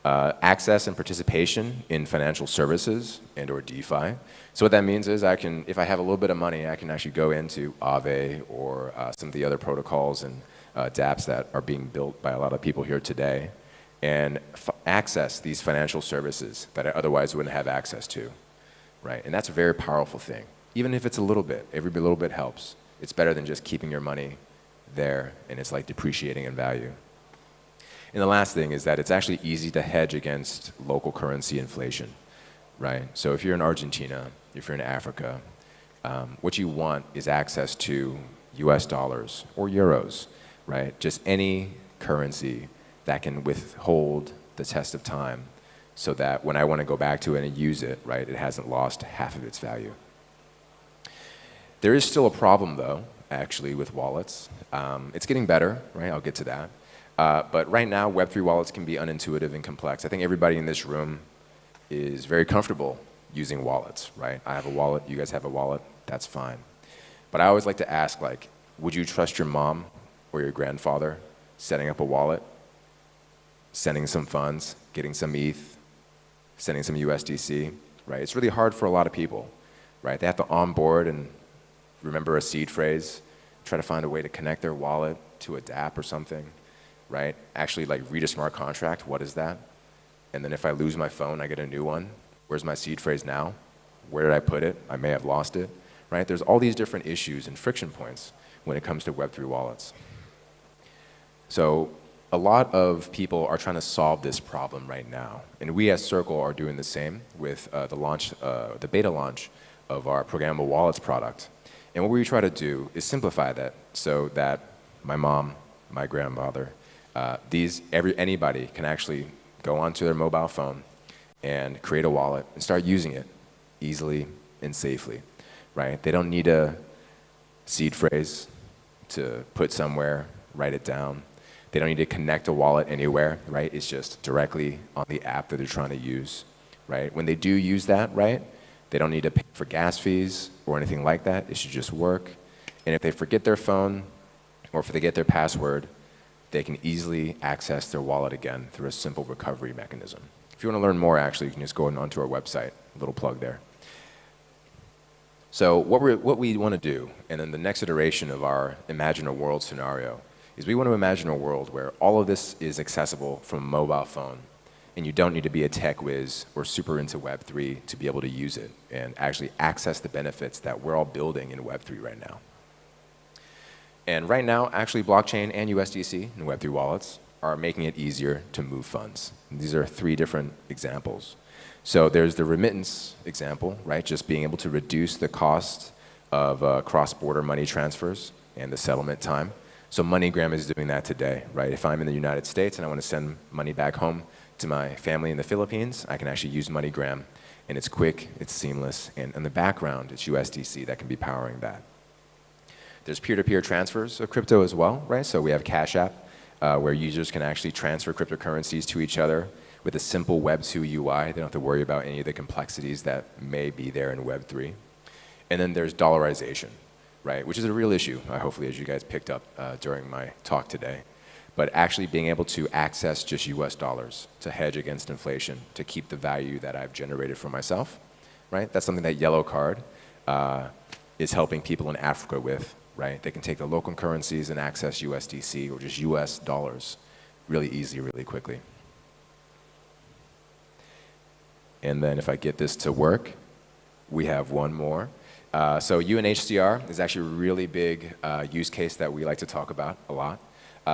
Access and participation in financial services and or DeFi. So what that means is I can, if I have a little bit of money, I can actually go into Aave or some of the other protocols and dApps that are being built by a lot of people here today and access these financial services that I otherwise wouldn't have access to, right? And that's a very powerful thing. Even if it's a little bit, every little bit helps. It's better than just keeping your money there and it's like depreciating in value. And the last thing is that it's actually easy to hedge against local currency inflation, right? So if you're in Argentina, if you're in Africa, what you want is access to US dollars or euros, right? Just any currency that can withhold the test of time so that when I want to go back to it and use it, right, it hasn't lost half of its value. There is still a problem, though, actually, with wallets. It's getting better, right? I'll get to that. But right now, Web3 wallets can be unintuitive and complex. I think everybody in this room is very comfortable using wallets, right? I have a wallet, you guys have a wallet, that's fine. But I always like to ask, like, would you trust your mom or your grandfather setting up a wallet, sending some funds, getting some ETH, sending some USDC, right? It's really hard for a lot of people, right? They have to onboard and remember a seed phrase, try to find a way to connect their wallet to a dApp or something, right? Actually, like, read a smart contract, what is that? And then if I lose my phone, I get a new one. Where's my seed phrase now? Where did I put it? I may have lost it, right? There's all these different issues and friction points when it comes to Web3 wallets. So a lot of people are trying to solve this problem right now. And we as Circle are doing the same with the beta launch of our programmable wallets product. And what we try to do is simplify that so that my mom, my grandfather, anybody can actually go onto their mobile phone and create a wallet and start using it easily and safely, right? They don't need a seed phrase to put somewhere, write it down. They don't need to connect a wallet anywhere, right? It's just directly on the app that they're trying to use, right? When they do use that, right, they don't need to pay for gas fees or anything like that. It should just work. And if they forget their phone or if they get their password, they can easily access their wallet again through a simple recovery mechanism. If you want to learn more, actually, you can just go onto our website. A little plug there. So what we want to do, and then the next iteration of our Imagine a World scenario, is we want to imagine a world where all of this is accessible from a mobile phone, and you don't need to be a tech whiz or super into Web3 to be able to use it and actually access the benefits that we're all building in Web3 right now. And right now, actually, blockchain and USDC and Web3 wallets are making it easier to move funds. And these are 3 different examples. So there's the remittance example, right? Just being able to reduce the cost of cross-border money transfers and the settlement time. So MoneyGram is doing that today, right? If I'm in the United States and I want to send money back home to my family in the Philippines, I can actually use MoneyGram, and it's quick, it's seamless, and in the background, it's USDC that can be powering that. There's peer-to-peer transfers of crypto as well, right? So we have Cash App, where users can actually transfer cryptocurrencies to each other with a simple Web2 UI. They don't have to worry about any of the complexities that may be there in Web3. And then there's dollarization, right? Which is a real issue, hopefully, as you guys picked up during my talk today. But actually being able to access just US dollars to hedge against inflation, to keep the value that I've generated for myself, right? That's something that Yellow Card is helping people in Africa with, right? They can take the local currencies and access USDC or just US dollars really easy, really quickly. And then if I get this to work, we have one more. So UNHCR is actually a really big use case that we like to talk about a lot.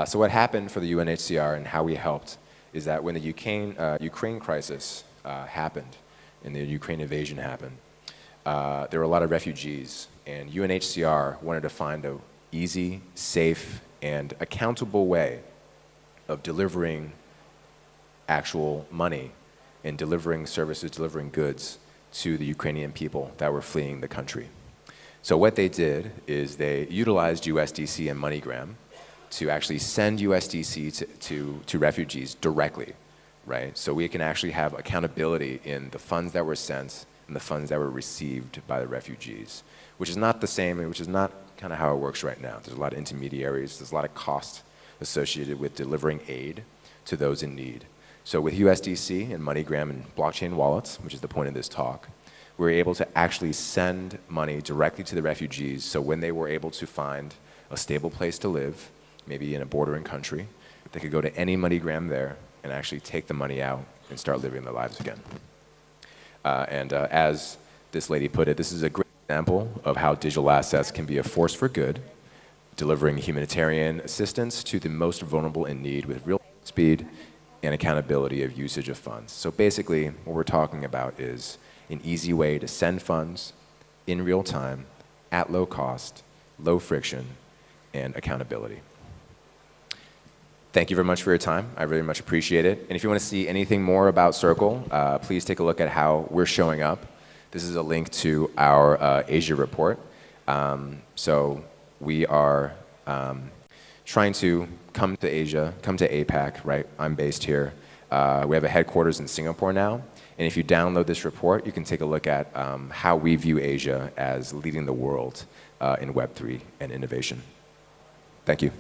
So what happened for the UNHCR and how we helped is that when the Ukraine crisis happened and the Ukraine invasion happened, there were a lot of refugees, and UNHCR wanted to find an easy, safe, and accountable way of delivering actual money and delivering services, delivering goods to the Ukrainian people that were fleeing the country. So what they did is they utilized USDC and MoneyGram to actually send USDC to refugees directly, right? So we can actually have accountability in the funds that were sent and the funds that were received by the refugees, which is not the same, which is not kind of how it works right now. There's a lot of intermediaries, there's a lot of cost associated with delivering aid to those in need. So with USDC and MoneyGram and blockchain wallets, which is the point of this talk, we were able to actually send money directly to the refugees, so when they were able to find a stable place to live, maybe in a bordering country, they could go to any MoneyGram there and actually take the money out and start living their lives again. As this lady put it, this is a great example of how digital assets can be a force for good, delivering humanitarian assistance to the most vulnerable in need with real speed and accountability of usage of funds. So basically, what we're talking about is an easy way to send funds in real time, at low cost, low friction, and accountability. Thank you very much for your time. I really much appreciate it. And if you want to see anything more about Circle, please take a look at how we're showing up. This is a link to our Asia report. So we are trying to come to Asia, come to APAC, right? I'm based here. We have a headquarters in Singapore now. And if you download this report, you can take a look at how we view Asia as leading the world in Web3 and innovation. Thank you.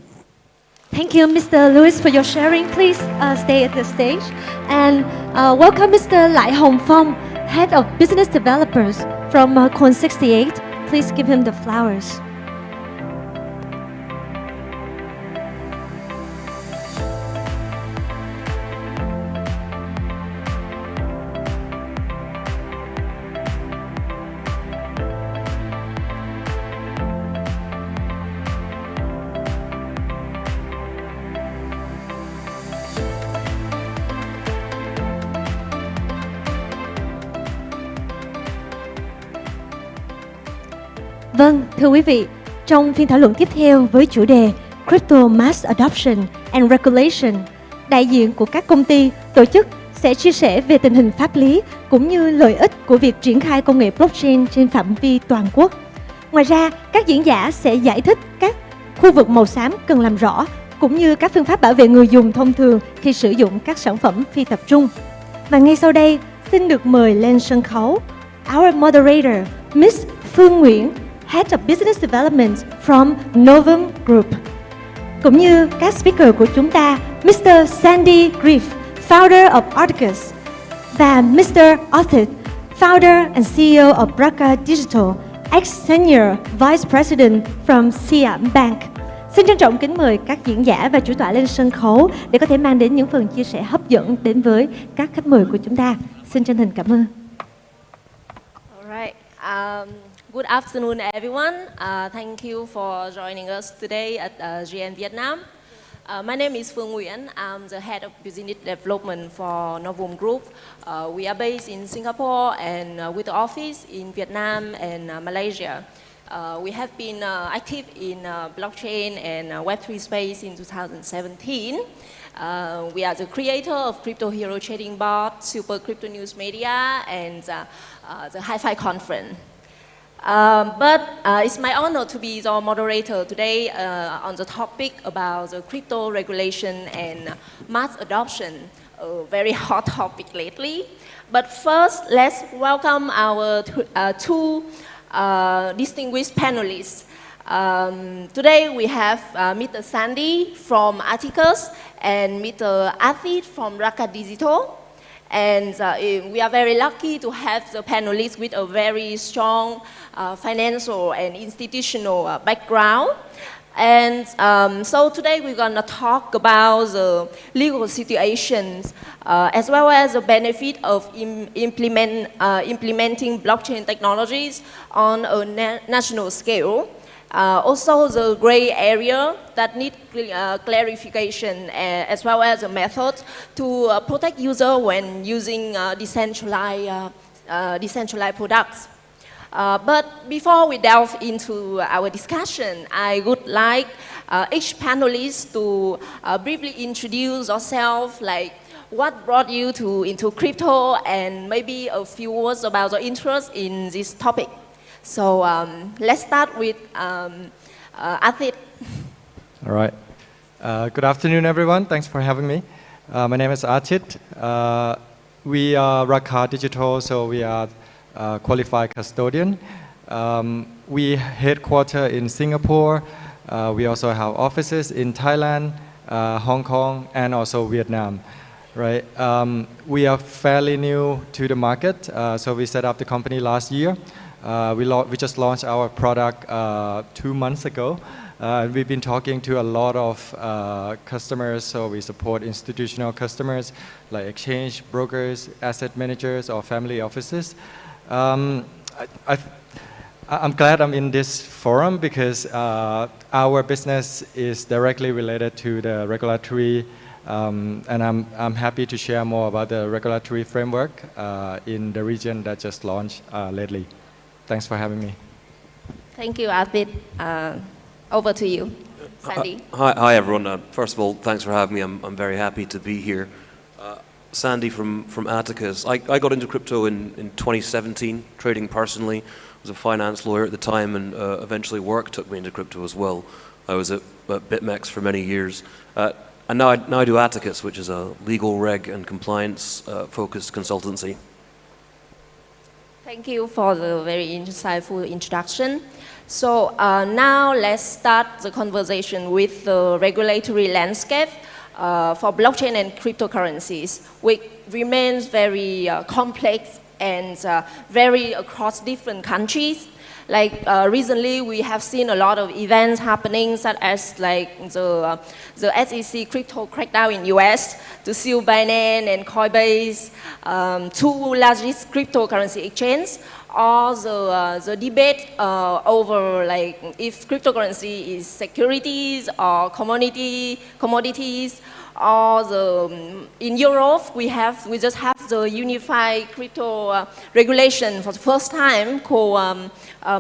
Thank you, Mr. Lewis, for your sharing. Please stay at the stage. And welcome Mr. Lại Hồng Phong, Head of Business Developers from Coin 68. Please give him the flowers. Vâng, thưa quý vị, trong phiên thảo luận tiếp theo với chủ đề Crypto Mass Adoption and Regulation, đại diện của các công ty, tổ chức sẽ chia sẻ về tình hình pháp lý cũng như lợi ích của việc triển khai công nghệ blockchain trên phạm vi toàn quốc. Ngoài ra, các diễn giả sẽ giải thích các khu vực màu xám cần làm rõ cũng như các phương pháp bảo vệ người dùng thông thường khi sử dụng các sản phẩm phi tập trung. Và ngay sau đây, xin được mời lên sân khấu our moderator, Miss Phương Nguyễn, Head of Business Development from Novum Group. Cũng như các speaker của chúng ta, Mr. Sandy Griff, Founder of Articus, và Mr. Arthur, Founder and CEO of Braca Digital, ex-Senior Vice President from Siam Bank. Xin trân trọng kính mời các diễn giả và chủ tọa lên sân khấu để có thể mang đến những phần chia sẻ hấp dẫn đến với các khách mời của chúng ta. Xin chân thành cảm ơn. Alright. Good afternoon, everyone. Thank you for joining us today at GM Vietnam. My name is Phương Nguyễn. I'm the head of business development for Novum Group. We are based in Singapore and with the office in Vietnam and Malaysia. We have been active in blockchain and Web3 space in 2017. We are the creator of Crypto Hero Trading Bot, Super Crypto News Media, and the Hi-Fi Conference. But it's my honor to be the moderator today on the topic about the crypto regulation and mass adoption, a very hot topic lately. But first, let's welcome our two distinguished panelists. Today we have Mr. Sandy from Articus and Mr. Athit from Braca Digital. And we are very lucky to have the panelists with a very strong financial and institutional background. And so today we're going to talk about the legal situations as well as the benefit of implementing blockchain technologies on a national scale. Also the gray area that need clarification as well as a method to protect user when using decentralized products. But before we delve into our discussion, I would like each panelist to briefly introduce yourself, like what brought you into crypto and maybe a few words about the interest in this topic. So let's start with Athit. All right. Good afternoon, everyone. Thanks for having me. My name is Athit. We are Braca Digital, so we are qualified custodian. We headquarter in Singapore. We also have offices in Thailand, Hong Kong, and also Vietnam. Right. We are fairly new to the market, so we set up the company last year. We just launched our product 2 months ago. We've been talking to a lot of customers, so we support institutional customers like exchange I'm glad I'm in this forum because our business is directly related to the regulatory, and I'm happy to share more about the regulatory framework in the region that just launched lately. Thanks for having me. Thank you, Arvid. Over to you, Sandy. Hi everyone. First of all, thanks for having me. I'm very happy to be here. Sandy from Atticus. I got into crypto in 2017, trading personally. I was a finance lawyer at the time, and eventually work took me into crypto as well. I was at BitMEX for many years. And now I do Atticus, which is a legal reg and compliance focused consultancy. Thank you for the very insightful introduction. So now let's start the conversation with the regulatory landscape for blockchain and cryptocurrencies, which remains very complex and vary across different countries. Like recently, we have seen a lot of events happening, such as like the SEC crypto crackdown in US, to seal Binance and Coinbase, two largest cryptocurrency exchanges, or the debate over like if cryptocurrency is securities or commodities, or in Europe we just have the unified crypto regulation for the first time called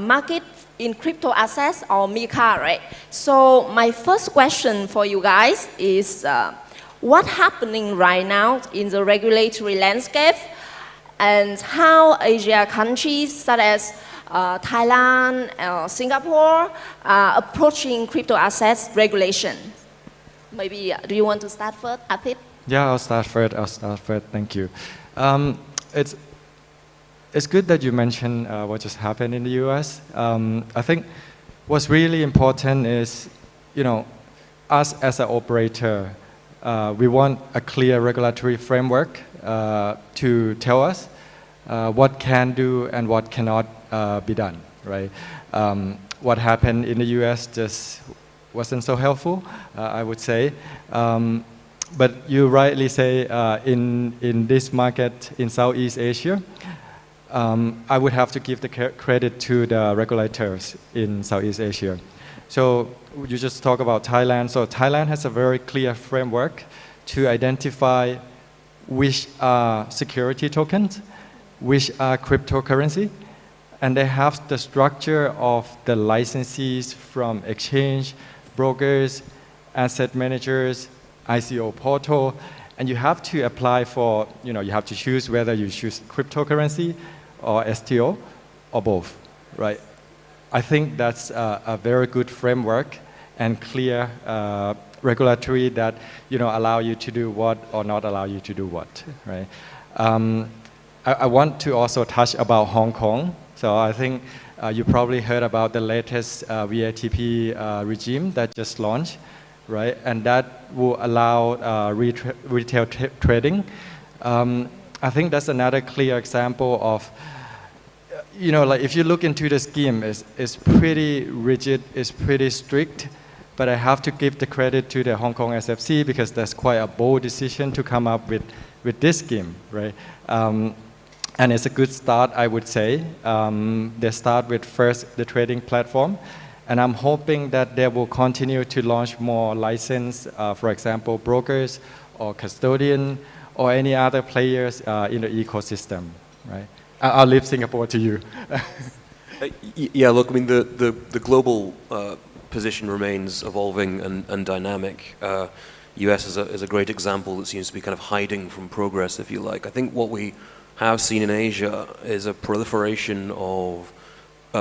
market in crypto assets, or MiCA, right? So my first question for you guys is what's happening right now in the regulatory landscape, and how Asia countries such as Thailand, Singapore are approaching crypto assets regulation? Maybe, do you want to start first, Atit? Yeah, I'll start first. Thank you. It's good that you mentioned what just happened in the US. I think what's really important is, us as an operator, we want a clear regulatory framework to tell us what can do and what cannot be done, right? What happened in the US just wasn't so helpful, I would say. But you rightly say in this market in Southeast Asia, I would have to give the credit to the regulators in Southeast Asia. So you just talk about Thailand. So Thailand has a very clear framework to identify which are security tokens, which are cryptocurrency, and they have the structure of the licensees from exchange, brokers, asset managers, ICO portal, and you have to apply for, you have to choose whether you choose cryptocurrency or STO or both, right? I think that's a very good framework and clear regulatory that, allow you to do what or not allow you to do what, right? I want to also touch about Hong Kong. So I think you probably heard about the latest VATP regime that just launched, right? And that will allow retail trading. I think that's another clear example of, like if you look into the scheme, it's pretty rigid, it's pretty strict, but I have to give the credit to the Hong Kong SFC because that's quite a bold decision to come up with this scheme, right? And it's a good start, I would say. They start with first the trading platform, and I'm hoping that they will continue to launch more license, for example, brokers or custodian or any other players in the ecosystem, right? I'll leave Singapore to you. Yeah, look, I mean, the global position remains evolving and dynamic. US is a great example that seems to be kind of hiding from progress, if you like. I think what we have seen in Asia is a proliferation of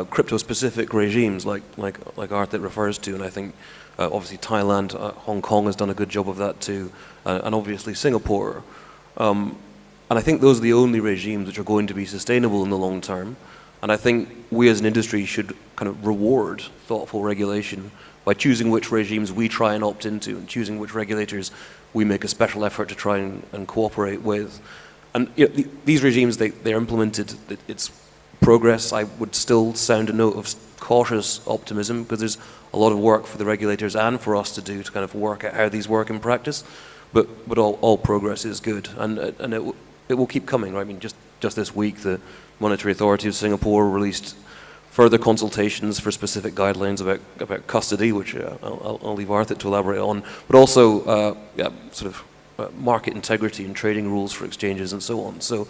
crypto-specific regimes like Arthit refers to, and I think obviously Thailand, Hong Kong has done a good job of that too, and obviously Singapore. And I think those are the only regimes which are going to be sustainable in the long term. And I think we as an industry should kind of reward thoughtful regulation by choosing which regimes we try and opt into and choosing which regulators we make a special effort to try and cooperate with. And these regimes, they're implemented, it's progress. I would still sound a note of cautious optimism because there's a lot of work for the regulators and for us to do to kind of work out how these work in practice. But all progress is good, and it will keep coming, right? I mean, just this week, the Monetary Authority of Singapore released further consultations for specific guidelines about custody, which I'll leave Arthur to elaborate on, but also sort of market integrity and trading rules for exchanges and so on. So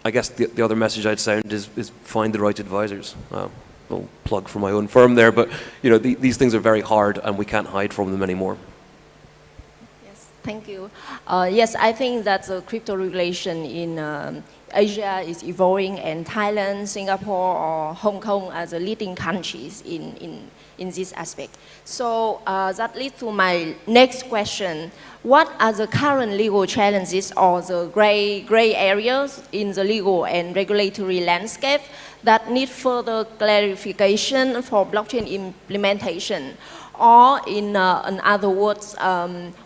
I guess the other message I'd sound is find the right advisors. Little plug for my own firm there, but these things are very hard and we can't hide from them anymore. Yes, thank you. Yes, I think that the crypto regulation in Asia is evolving, and Thailand, Singapore, or Hong Kong are the leading countries in this aspect. So that leads to my next question. What are the current legal challenges or the gray areas in the legal and regulatory landscape that need further clarification for blockchain implementation? Or in other words,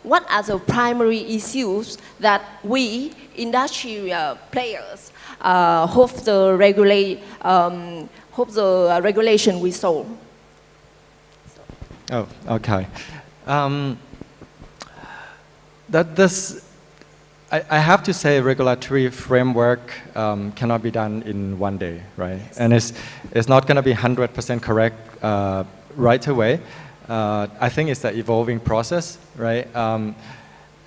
what are the primary issues that we, industry players, hope the regulation will solve? Oh, okay. I have to say regulatory framework cannot be done in one day, right? Yes. And it's not going to be 100% correct right away. I think it's an evolving process, right?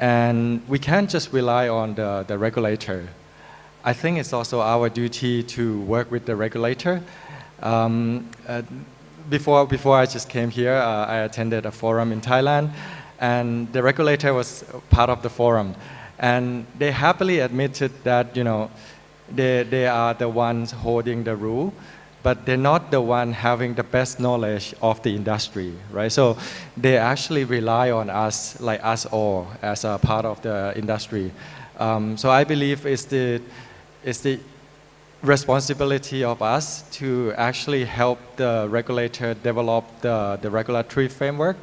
And we can't just rely on the regulator. I think it's also our duty to work with the regulator. Before I just came here, I attended a forum in Thailand, and the regulator was part of the forum. And they happily admitted that, they are the ones holding the rule, but they're not the one having the best knowledge of the industry, right? So they actually rely on us, like us all, as a part of the industry. So I believe it's the responsibility of us to actually help the regulator develop the regulatory framework.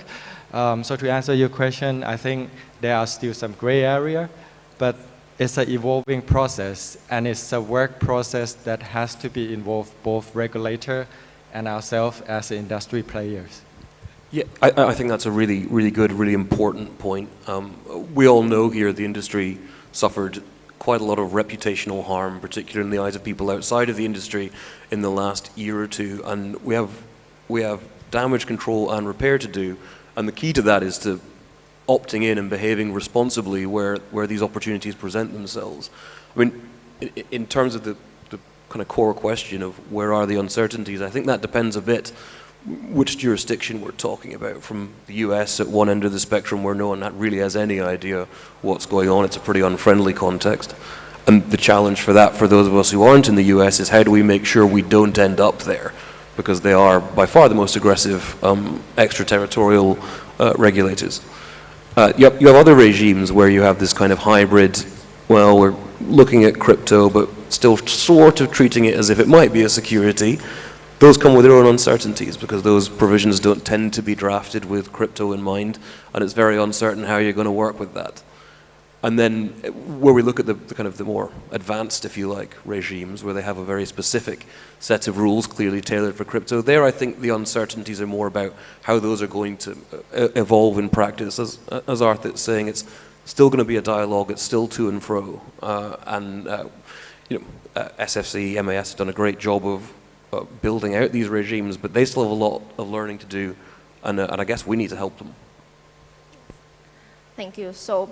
So to answer your question, I think there are still some gray area, but it's an evolving process, and it's a work process that has to be involved both regulator and ourselves as industry players. Yeah, I think that's a really, really good, really important point. We all know here the industry suffered quite a lot of reputational harm, particularly in the eyes of people outside of the industry in the last year or two, and we have damage control and repair to do, and the key to that is to opting in and behaving responsibly where these opportunities present themselves. I mean, in terms of the kind of core question of where are the uncertainties, I think that depends a bit which jurisdiction we're talking about. From the US at one end of the spectrum where no one really has any idea what's going on, it's a pretty unfriendly context. And the challenge for that, for those of us who aren't in the US, is how do we make sure we don't end up there? Because they are by far the most aggressive extraterritorial regulators. You have other regimes where you have this kind of hybrid, well, we're looking at crypto, but still sort of treating it as if it might be a security. Those come with their own uncertainties because those provisions don't tend to be drafted with crypto in mind, and it's very uncertain how you're going to work with that. And then where we look at the kind of the more advanced, if you like, regimes where they have a very specific set of rules clearly tailored for crypto, there I think the uncertainties are more about how those are going to evolve in practice. As Arthur is saying, it's still going to be a dialogue, it's still to and fro. SFC, MAS have done a great job of building out these regimes, but they still have a lot of learning to do, and I guess we need to help them. Thank you. So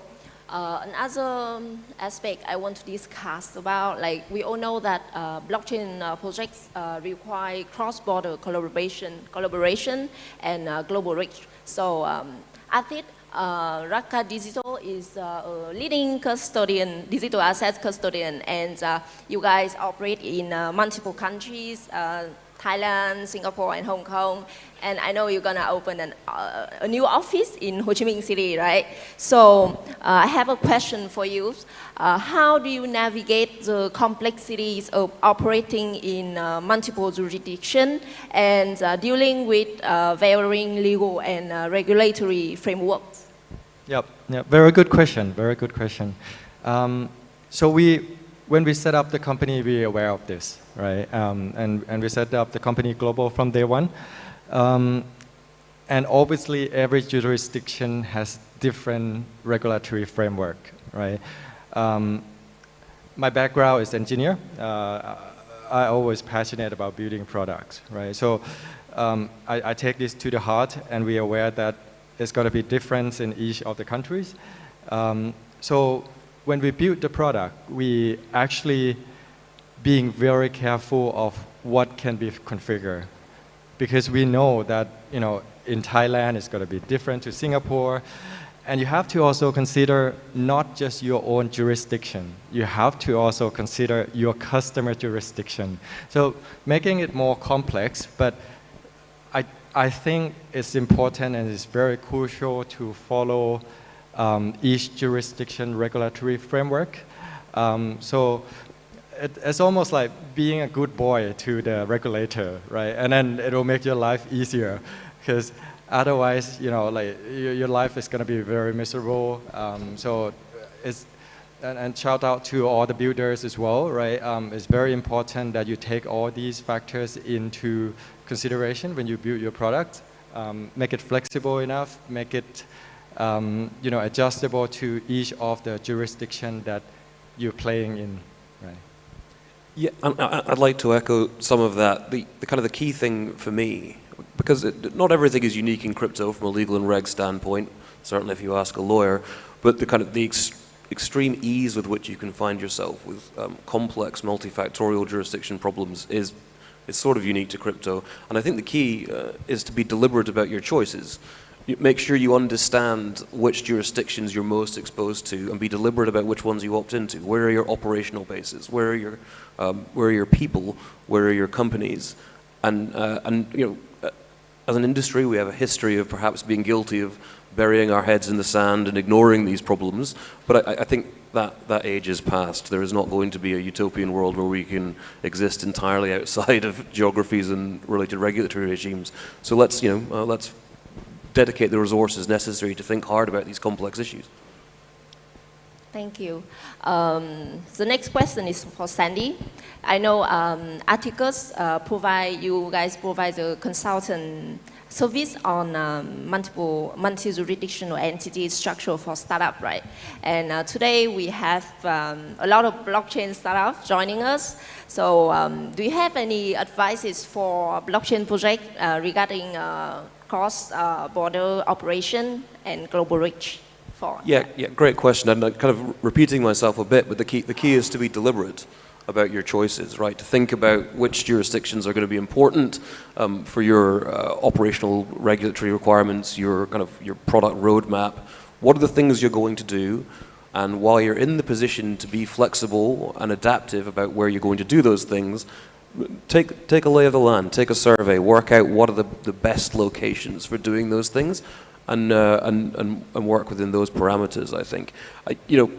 another aspect I want to discuss about, like we all know that blockchain projects require cross-border collaboration and global reach. So I think Rakka Digital is a leading custodian, digital assets custodian, and you guys operate in multiple countries, Thailand, Singapore, and Hong Kong. And I know you're gonna open a new office in Ho Chi Minh City, right? So I have a question for you. How do you navigate the complexities of operating in multiple jurisdictions and dealing with varying legal and regulatory frameworks? Yep, very good question, very good question. So when we set up the company, we were aware of this, right? And we set up the company global from day one. And obviously, every jurisdiction has different regulatory framework, right? My background is engineer. I always passionate about building products, right? So I take this to the heart, and we are aware that it's going to be different in each of the countries. So when we build the product, we actually being very careful of what can be configured, because we know that in Thailand it's going to be different to Singapore, and you have to also consider not just your own jurisdiction. You have to also consider your customer jurisdiction. So making it more complex, but I think it's important and it's very crucial to follow each jurisdiction regulatory framework. So it's almost like being a good boy to the regulator, right? And then it will make your life easier, because otherwise, your life is going to be very miserable. So it's, and shout out to all the builders as well, right? It's very important that you take all these factors into consideration when you build your product. Make it flexible enough, make it adjustable to each of the jurisdiction that you're playing in, right? Yeah, I'd like to echo some of that. The kind of the key thing for me, because not everything is unique in crypto from a legal and reg standpoint, certainly if you ask a lawyer, but the kind of the extreme ease with which you can find yourself with complex multifactorial jurisdiction problems is sort of unique to crypto. And I think the key is to be deliberate about your choices. Make sure you understand which jurisdictions you're most exposed to, and be deliberate about which ones you opt into. Where are your operational bases? Where are your people? Where are your companies? And as an industry, we have a history of perhaps being guilty of burying our heads in the sand and ignoring these problems. But I think that age is past. There is not going to be a utopian world where we can exist entirely outside of geographies and related regulatory regimes. So let's dedicate the resources necessary to think hard about these complex issues. Thank you. The next question is for Sandy. I know articles you guys provide a consultant service on multi-jurisdictional entity structure for startup, right? And today we have a lot of blockchain startups joining us. So do you have any advices for blockchain project regarding cross-border operation and global reach? Yeah, great question. I'm kind of repeating myself a bit, but the key is to be deliberate about your choices, right? To think about which jurisdictions are going to be important for your operational regulatory requirements, your product roadmap. What are the things you're going to do? And while you're in the position to be flexible and adaptive about where you're going to do those things, take a lay of the land, take a survey, work out what are the best locations for doing those things, and work within those parameters. I think,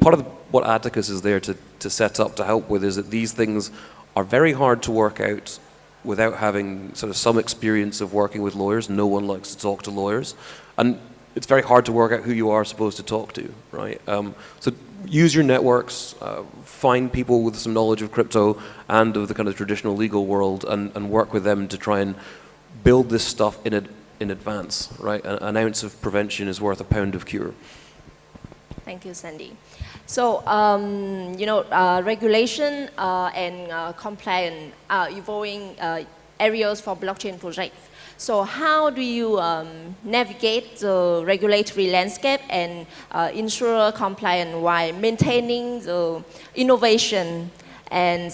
part of what Atticus is there to set up to help with is that these things are very hard to work out without having sort of some experience of working with lawyers. No one likes to talk to lawyers, and it's very hard to work out who you are supposed to talk to, right? So use your networks, find people with some knowledge of crypto and of the kind of traditional legal world, and work with them to try and build this stuff in advance, right? An ounce of prevention is worth a pound of cure. Thank you, Sandy. So, regulation and compliance are evolving areas for blockchain projects. So how do you navigate the regulatory landscape and ensure compliance while maintaining the innovation? And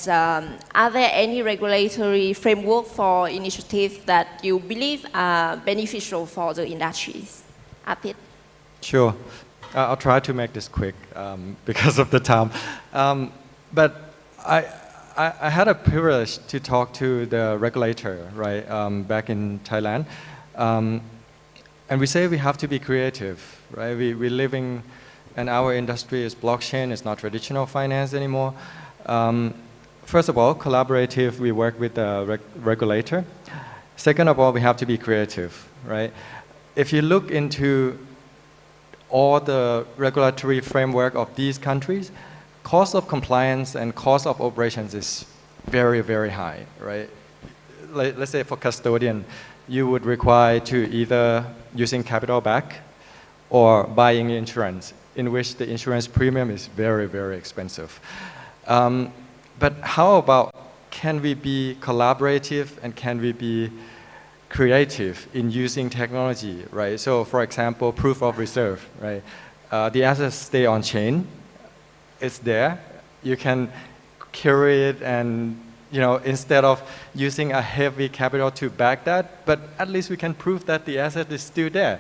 are there any regulatory framework for initiatives that you believe are beneficial for the industries? Apit? Sure. I'll try to make this quick because of the time. But I had a privilege to talk to the regulator, right, back in Thailand. And we say we have to be creative, right? We're living, and our industry is blockchain, it's not traditional finance anymore. First of all, collaborative, we work with the regulator. Second of all, we have to be creative, right? If you look into all the regulatory framework of these countries, cost of compliance and cost of operations is very, very high, right? Let's say for custodian, you would require to either using capital back or buying insurance, in which the insurance premium is very, very expensive. But how about can we be collaborative and can we be creative in using technology, right? So for example, proof of reserve, right? The assets stay on chain, it's there. You can carry it and, instead of using a heavy capital to back that, but at least we can prove that the asset is still there.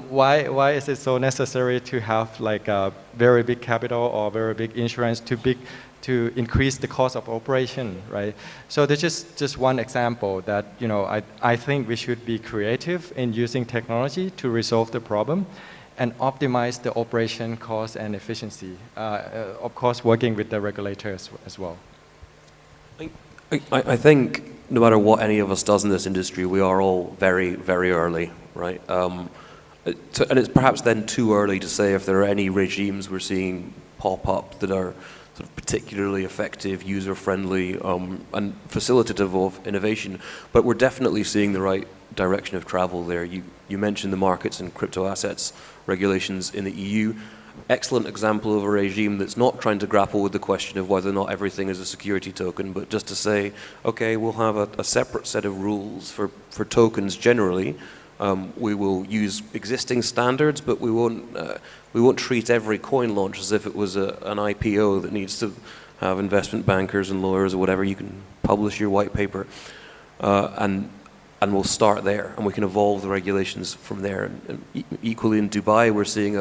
Why is it so necessary to have like a very big capital or very big insurance to increase the cost of operation, right? So this is just one example that, I think we should be creative in using technology to resolve the problem and optimize the operation cost and efficiency. Of course, working with the regulators as well. I think no matter what any of us does in this industry, we are all very, very early, right? And it's perhaps then too early to say if there are any regimes we're seeing pop up that are sort of particularly effective, user-friendly, and facilitative of innovation. But we're definitely seeing the right direction of travel there. You mentioned the markets and crypto assets regulations in the EU. Excellent example of a regime that's not trying to grapple with the question of whether or not everything is a security token, but just to say, okay, we'll have a separate set of rules for tokens generally. We will use existing standards, but we won't treat every coin launch as if it was an IPO that needs to have investment bankers and lawyers or whatever. You can publish your white paper, and we'll start there, and we can evolve the regulations from there. And equally in Dubai, we're seeing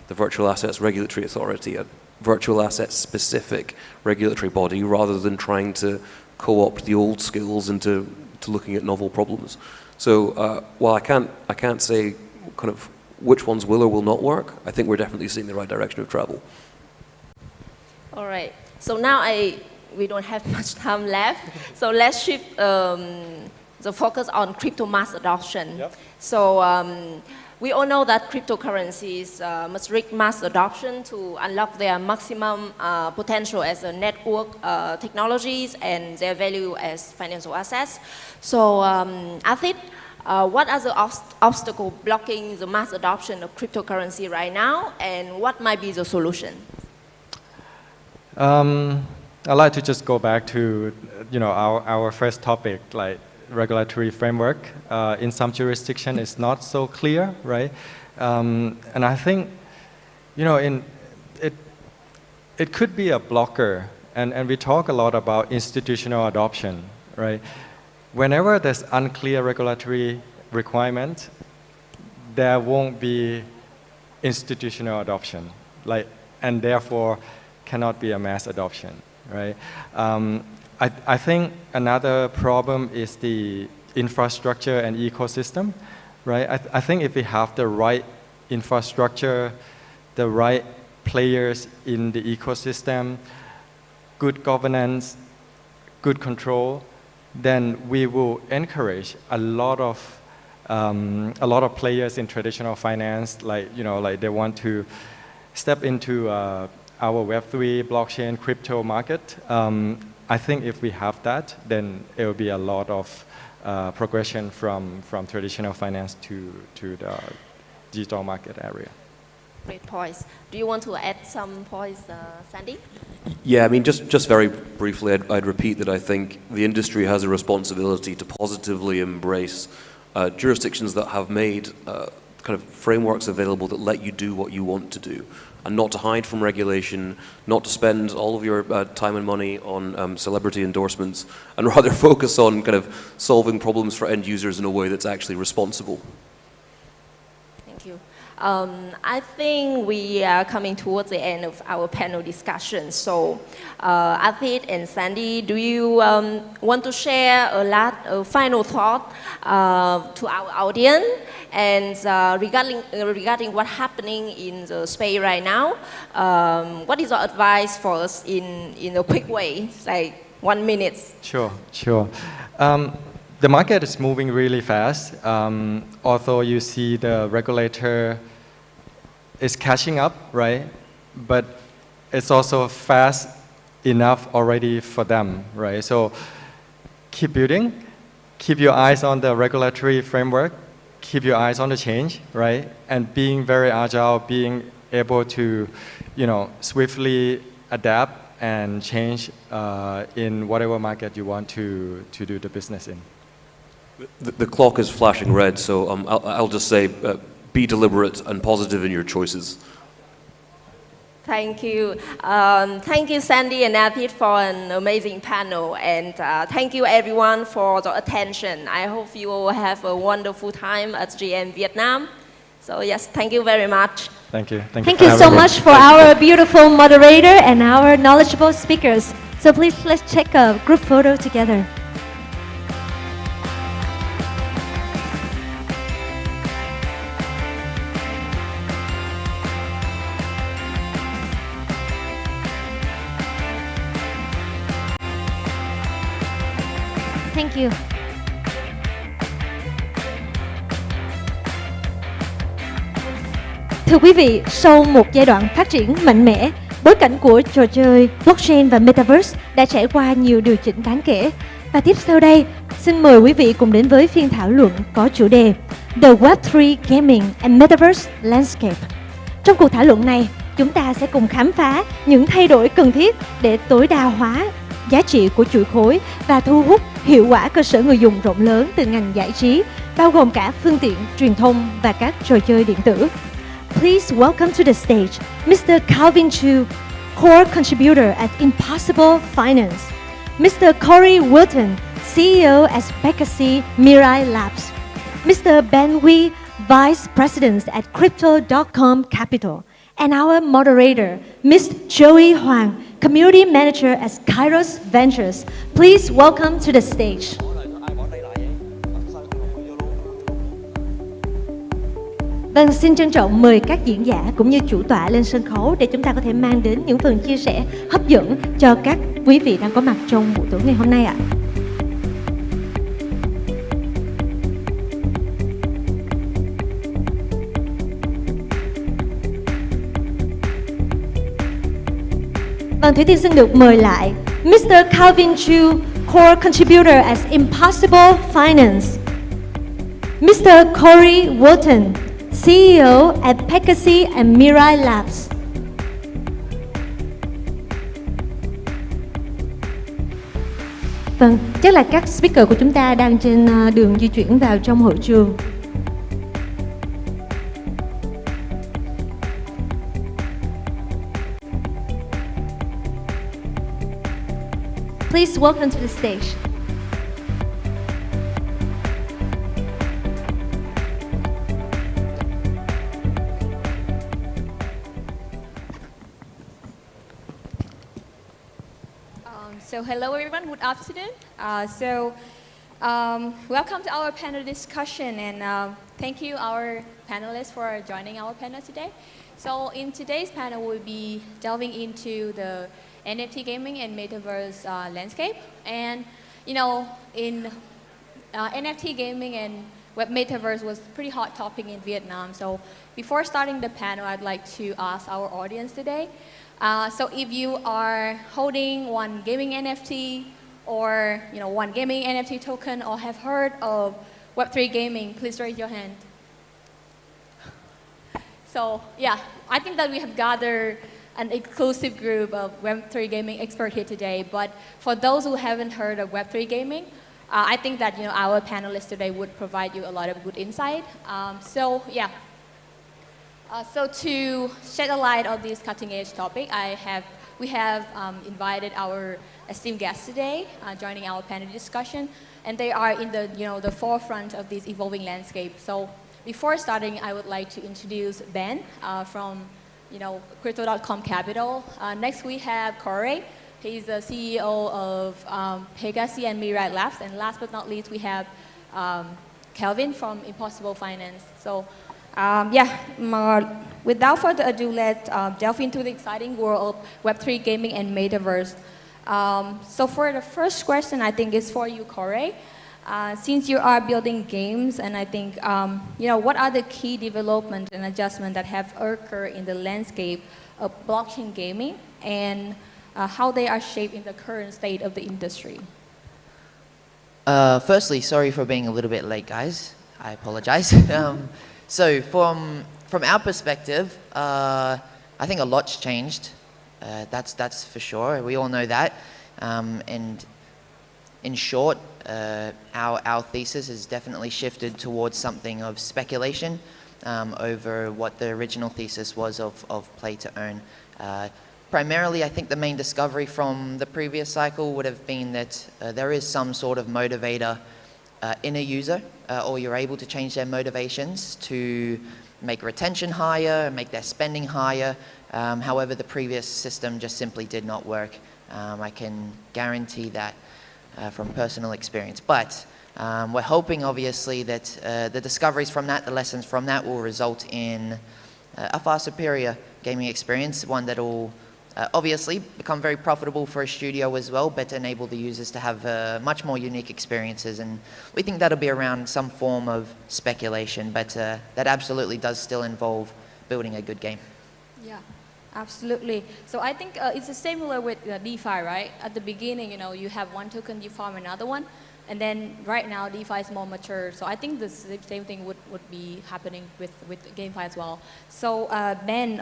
the Virtual Assets Regulatory Authority, a virtual assets specific regulatory body, rather than trying to co-opt the old skills into looking at novel problems. So while I can't say kind of which ones will or will not work, I think we're definitely seeing the right direction of travel. All right. So now we don't have much time left. So let's shift the focus on crypto mass adoption. Yep. So we all know that cryptocurrencies must reach mass adoption to unlock their maximum potential as a network technologies and their value as financial assets. So I think what are the obstacles blocking the mass adoption of cryptocurrency right now, and what might be the solution? I'd like to just go back to our first topic, like regulatory framework. In some jurisdiction is not so clear, right? And I think it could be a blocker, and we talk a lot about institutional adoption, right? Whenever there's unclear regulatory requirement, there won't be institutional adoption, and therefore cannot be a mass adoption, right? I think another problem is the infrastructure and ecosystem, right? I think if we have the right infrastructure, the right players in the ecosystem, good governance, good control, then we will encourage a lot of players in traditional finance, like they want to step into our Web3 blockchain crypto market. I think if we have that, then it will be a lot of progression from traditional finance to the digital market area. Great points. Do you want to add some points, Sandy? Yeah, I mean, just very briefly, I'd repeat that I think the industry has a responsibility to positively embrace jurisdictions that have made kind of frameworks available that let you do what you want to do, and not to hide from regulation, not to spend all of your time and money on celebrity endorsements, and rather focus on kind of solving problems for end users in a way that's actually responsible. Thank you. I think we are coming towards the end of our panel discussion. So, Athit and Sandy, do you want to share a final thought to our audience? And regarding what's happening in the space right now, what is your advice for us in a quick way, like 1 minute? Sure. The market is moving really fast. Although you see the regulator is catching up, right? But it's also fast enough already for them, right? So keep building, keep your eyes on the regulatory framework, keep your eyes on the change, right? And being very agile, being able to, swiftly adapt and change in whatever market you want to do the business in. The clock is flashing red, so I'll just say be deliberate and positive in your choices. Thank you. Thank you, Sandy and Apit, for an amazing panel. And thank you, everyone, for the attention. I hope you will have a wonderful time at GM Vietnam. So, yes, thank you very much. Thank you. Thank you so much for our beautiful moderator and our knowledgeable speakers. So please, let's take a group photo together. Thank you. Thưa quý vị, sau một giai đoạn phát triển mạnh mẽ, bối cảnh của trò chơi blockchain và metaverse đã trải qua nhiều điều chỉnh đáng kể. Và tiếp sau đây, xin mời quý vị cùng đến với phiên thảo luận có chủ đề The Web3 Gaming and Metaverse Landscape. Trong cuộc thảo luận này, chúng ta sẽ cùng khám phá những thay đổi cần thiết để tối đa hóa giá trị của chuỗi khối và thu hút hiệu quả cơ sở người dùng rộng lớn từ ngành giải trí, bao gồm cả phương tiện, truyền thông và các trò chơi điện tử. Please welcome to the stage Mr. Calvin Chu, core contributor at Impossible Finance, Mr. Corey Wilton, CEO at Pegasus Mirai Labs, Mr. Ben Wee, Vice President at Crypto.com Capital, and our moderator, Ms. Joey Huang, Community Manager at Kairos Ventures. Please welcome to the stage. Vâng, xin trân trọng mời các diễn giả cũng như chủ tọa lên sân khấu để chúng ta có thể mang đến những phần chia sẻ hấp dẫn cho các quý vị đang có mặt trong buổi tối ngày hôm nay ạ. Vâng, Thủy Tiên xin được mời lại Mr. Calvin Chu, core contributor at Impossible Finance, Mr. Corey Wilton, CEO at Pegasus and Mirai Labs. Vâng, chắc là các speaker của chúng ta đang trên đường di chuyển vào trong hội trường. Please welcome to the stage. So hello everyone, good afternoon. Welcome to our panel discussion, and thank you our panelists for joining our panel today. So in today's panel we'll be delving into the NFT gaming and metaverse landscape. And you know, in NFT gaming and web metaverse was a pretty hot topic in Vietnam. So before starting the panel, I'd like to ask our audience today. So if you are holding one gaming NFT or one gaming NFT token or have heard of Web3 gaming, please raise your hand. So yeah, I think that we have gathered an exclusive group of Web3 gaming experts here today. But for those who haven't heard of Web3 gaming, I think that our panelists today would provide you a lot of good insight. So to shed a light on this cutting-edge topic, we have invited our esteemed guests today, joining our panel discussion, and they are in the forefront of this evolving landscape. So before starting, I would like to introduce Ben from Crypto.com Capital. Next we have Corey. He's the CEO of Pegasus and Mirai Labs, and last but not least we have Calvin from Impossible Finance. So without further ado, let's delve into the exciting world of Web3 gaming and metaverse. So for the first question, I think is for you, Corey. Since you are building games, and I think, what are the key developments and adjustments that have occurred in the landscape of blockchain gaming, and how they are shaping the current state of the industry? Firstly, sorry for being a little bit late, guys. I apologize. So from our perspective, I think a lot's changed That's for sure. We all know that. And in short, our thesis has definitely shifted towards something of speculation over what the original thesis was of play to earn. Primarily, I think the main discovery from the previous cycle would have been that there is some sort of motivator in a user, or you're able to change their motivations to make retention higher, make their spending higher. However, the previous system just simply did not work. I can guarantee that from personal experience. But we're hoping, obviously, that the discoveries from that, the lessons from that, will result in a far superior gaming experience, one that will obviously become very profitable for a studio as well, but enable the users to have much more unique experiences. And we think that'll be around some form of speculation, but that absolutely does still involve building a good game. Yeah, absolutely. So I think it's similar with DeFi, right? At the beginning, you have one token, you farm another one. And then right now, DeFi is more mature. So I think the same thing would be happening with GameFi as well. So Ben,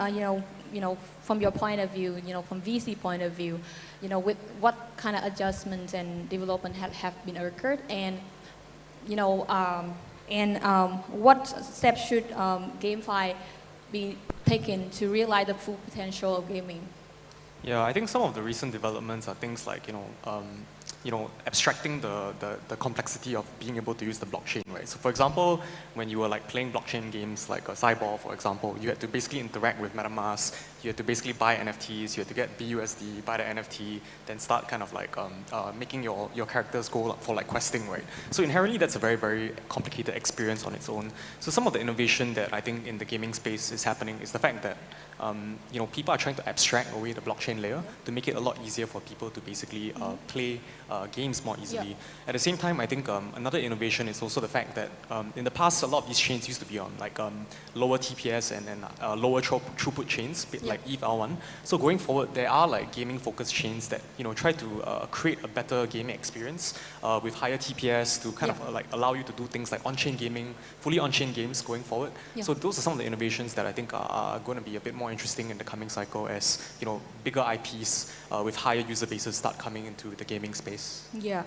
from your point of view, from VC point of view, with what kind of adjustments and development have been occurred, and what steps should GameFi be taken to realize the full potential of gaming? Yeah, I think some of the recent developments are things like abstracting the complexity of being able to use the blockchain, right? So for example, when you were like playing blockchain games like Cyborg, for example, you had to basically interact with MetaMask, you had to basically buy NFTs, you had to get BUSD, buy the NFT, then start kind of like making your characters go for like questing, right? So inherently that's a very, very complicated experience on its own. So some of the innovation that I think in the gaming space is happening is the fact that people are trying to abstract away the blockchain layer to make it a lot easier for people to basically play games more easily. Yeah. At the same time, I think another innovation is also the fact that in the past, a lot of these chains used to be on like lower TPS and lower throughput chains, like ETH R1. So going forward, there are like gaming-focused chains that try to create a better gaming experience with higher TPS to kind of like allow you to do things like on-chain gaming, fully on-chain games going forward. Yeah. So those are some of the innovations that I think are going to be a bit more interesting in the coming cycle as bigger IPs with higher user bases start coming into the gaming space. Yeah.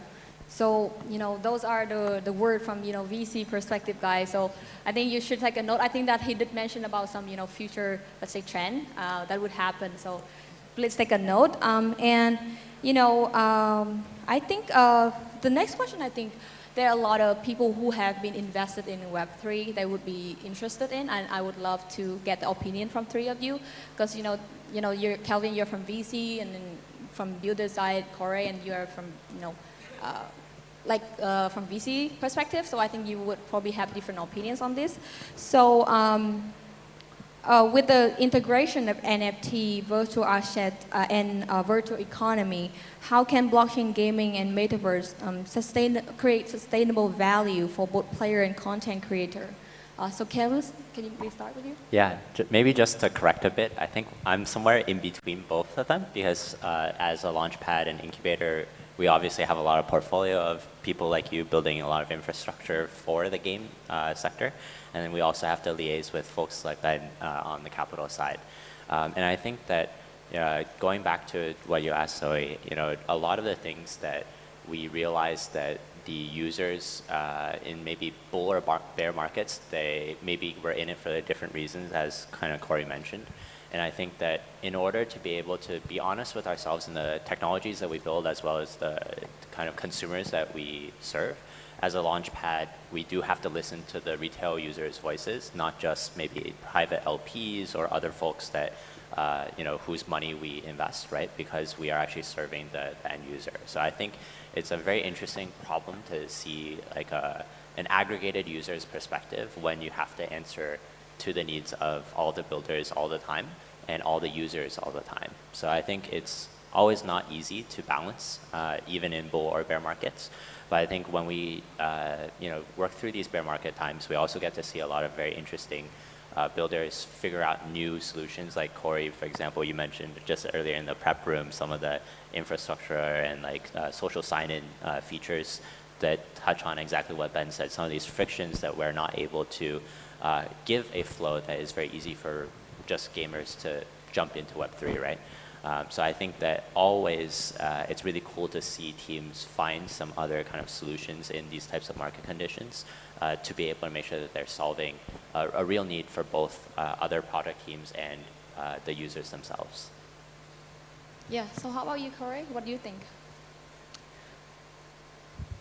So, those are the word from, VC perspective, guys. So I think you should take a note. I think that he did mention about some, future, let's say, trend that would happen. So please take a note. I think the next question, I think there are a lot of people who have been invested in Web3 they would be interested in, and I would love to get the opinion from three of you, because you're Kelvin, you're from VC, and then from builder side, Corey, and you're from from VC perspective. So I think you would probably have different opinions on this. So with the integration of NFT, virtual asset, and virtual economy, how can blockchain gaming and metaverse create sustainable value for both player and content creator? So Kevin, can you please start with you? Yeah, maybe just to correct a bit, I think I'm somewhere in between both of them, because as a launchpad and incubator, we obviously have a lot of portfolio of people like you building a lot of infrastructure for the game sector. And then we also have to liaise with folks like that on the capital side. And I think that going back to what you asked, Zoe, a lot of the things that we realized that the users in maybe bull or bear markets, they maybe were in it for different reasons, as kind of Corey mentioned. And I think that in order to be able to be honest with ourselves in the technologies that we build, as well as the kind of consumers that we serve, as a launchpad, we do have to listen to the retail users' voices, not just maybe private LPs or other folks that, whose money we invest, right? Because we are actually serving the end user. So I think it's a very interesting problem to see like an aggregated user's perspective when you have to answer to the needs of all the builders all the time and all the users all the time. So I think it's always not easy to balance, even in bull or bear markets. But I think when we work through these bear market times, we also get to see a lot of very interesting builders figure out new solutions. Like Corey, for example, you mentioned just earlier in the prep room, some of the infrastructure and like social sign-in features that touch on exactly what Ben said, some of these frictions that we're not able to give a flow that is very easy for just gamers to jump into Web3, right? So I think that always it's really cool to see teams find some other kind of solutions in these types of market conditions to be able to make sure that they're solving a real need for both other product teams and the users themselves. Yeah, so how about you, Corey? What do you think?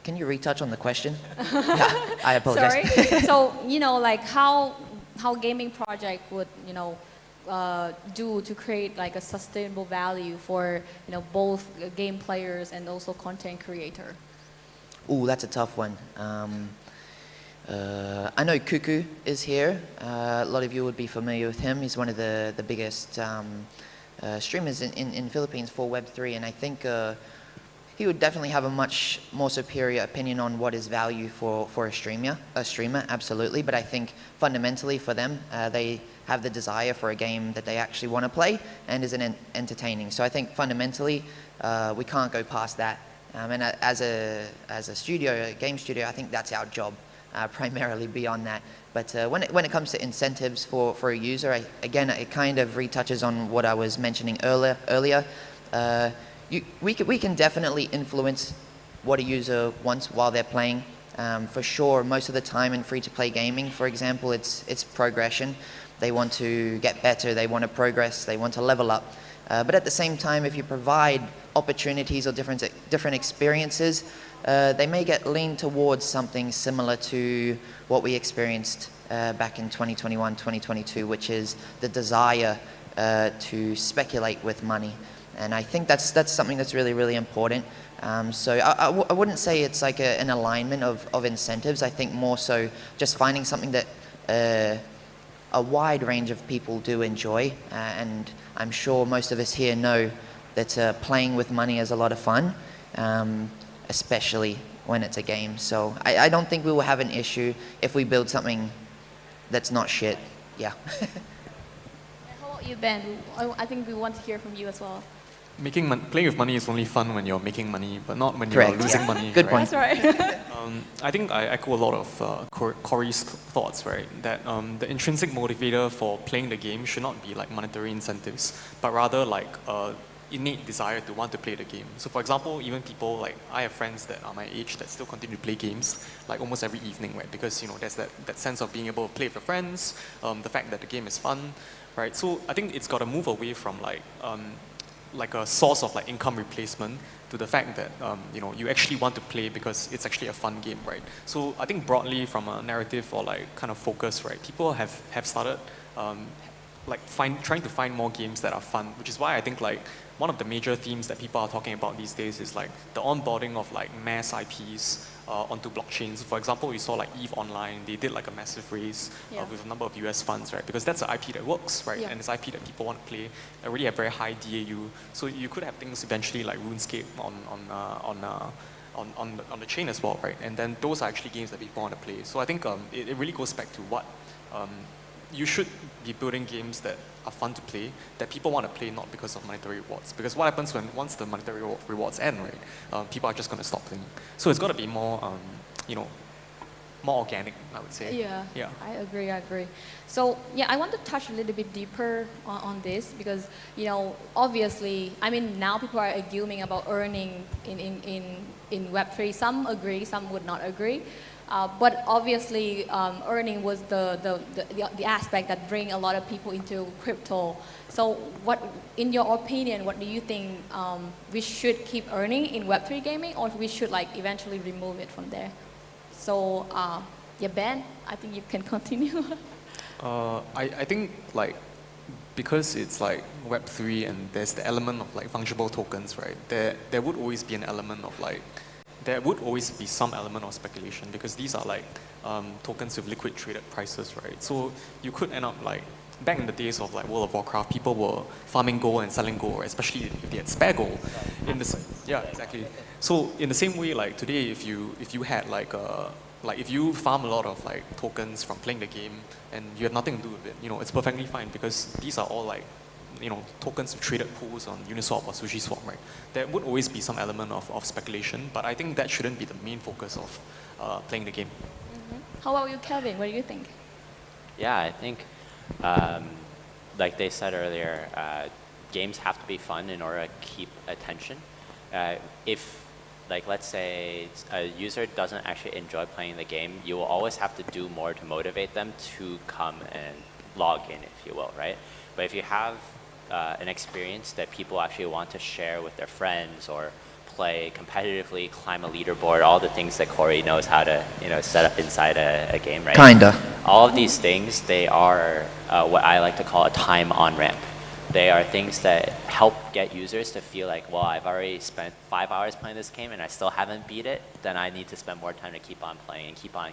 Can you retouch on the question? Yeah, I apologize. Sorry. So, like how gaming project would, do to create like a sustainable value for, both game players and also content creator? Ooh, that's a tough one. I know Cuckoo is here. A lot of you would be familiar with him. He's one of the biggest streamers in Philippines for Web3, and I think he would definitely have a much more superior opinion on what is value for a streamer, absolutely. But I think fundamentally for them, they have the desire for a game that they actually want to play and is entertaining. So I think fundamentally, we can't go past that. And as a studio, a game studio, I think that's our job, primarily beyond that. But when it comes to incentives for a user, again, it kind of retouches on what I was mentioning earlier. We can definitely influence what a user wants while they're playing. For sure, most of the time in free-to-play gaming, for example, it's progression. They want to get better, they want to progress, they want to level up. But at the same time, if you provide opportunities or different experiences, they may get leaned towards something similar to what we experienced back in 2021, 2022, which is the desire to speculate with money. And I think that's something that's really, really important. So I wouldn't say it's like an alignment of incentives. I think more so just finding something that a wide range of people do enjoy. And I'm sure most of us here know that playing with money is a lot of fun, especially when it's a game. So I don't think we will have an issue if we build something that's not shit. Yeah. How about you, Ben? I think we want to hear from you as well. Playing with money is only fun when you're making money, but not when you're losing money. Good point. That's right. I think I echo a lot of Corey's thoughts, right? That the intrinsic motivator for playing the game should not be like monetary incentives, but rather like innate desire to want to play the game. So for example, even people like, I have friends that are my age that still continue to play games like almost every evening, right? Because there's that sense of being able to play with your friends, the fact that the game is fun, right? So I think it's got to move away from like a source of like income replacement to the fact that you actually want to play because it's actually a fun game, right? So I think broadly from a narrative or like kind of focus, right, people have started trying to find more games that are fun, which is why I think like one of the major themes that people are talking about these days is like the onboarding of like mass IPs onto blockchains. For example, we saw like EVE Online, they did like a massive raise with a number of US funds, right? Because that's an IP that works, right? And it's IP that people want to play, already have very high DAU. So you could have things eventually like RuneScape on the chain as well, right? And then those are actually games that people want to play. So I think it really goes back to what you should be building games that are fun to play, that people want to play not because of monetary rewards. Because what happens once the monetary rewards end, right? People are just going to stop playing. So it's got to be more, more organic, I would say. Yeah. I agree. So yeah, I want to touch a little bit deeper on this because obviously, I mean now people are arguing about earning in Web3. Some agree, some would not agree. But obviously, earning was the aspect that bring a lot of people into crypto. So, what, in your opinion, what do you think we should keep earning in Web3 gaming, or we should like eventually remove it from there? So, yeah, Ben, I think you can continue. I think like because it's like Web3 and there's the element of like fungible tokens, right? There would always be an element of like. There would always be some element of speculation because these are like tokens with liquid traded prices, right? So you could end up like, back in the days of like World of Warcraft, people were farming gold and selling gold, especially if they had spare gold. Yeah, exactly. So in the same way, like today, if you had like if you farm a lot of like tokens from playing the game and you have nothing to do with it, it's perfectly fine because these are all like tokens of traded pools on Uniswap or SushiSwap, right? There would always be some element of speculation, but I think that shouldn't be the main focus of playing the game. How about you, Kelvin? What do you think? Yeah, I think, like they said earlier, games have to be fun in order to keep attention. If, like, let's say a user doesn't actually enjoy playing the game, you will always have to do more to motivate them to come and log in, if you will, right? But if you have an experience that people actually want to share with their friends or play competitively, climb a leaderboard, all the things that Corey knows how to, set up inside a game, right? Kinda. All of these things, they are what I like to call a time on-ramp. They are things that help get users to feel like, well, I've already spent 5 hours playing this game and I still haven't beat it, then I need to spend more time to keep on playing and keep on,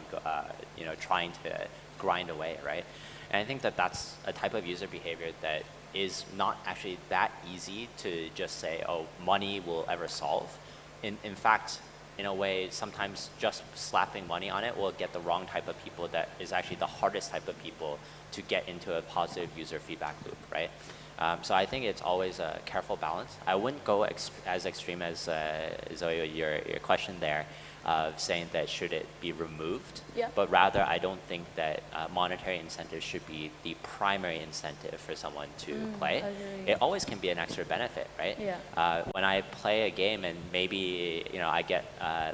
trying to grind away, right? And I think that that's a type of user behavior that is not actually that easy to just say, oh, money will ever solve. In fact, in a way, sometimes just slapping money on it will get the wrong type of people that is actually the hardest type of people to get into a positive user feedback loop, right? So I think it's always a careful balance. I wouldn't go as extreme as Zoe, your question there, of saying that should it be removed, but rather I don't think that monetary incentives should be the primary incentive for someone to play. It always can be an extra benefit, right? When I play a game and maybe I get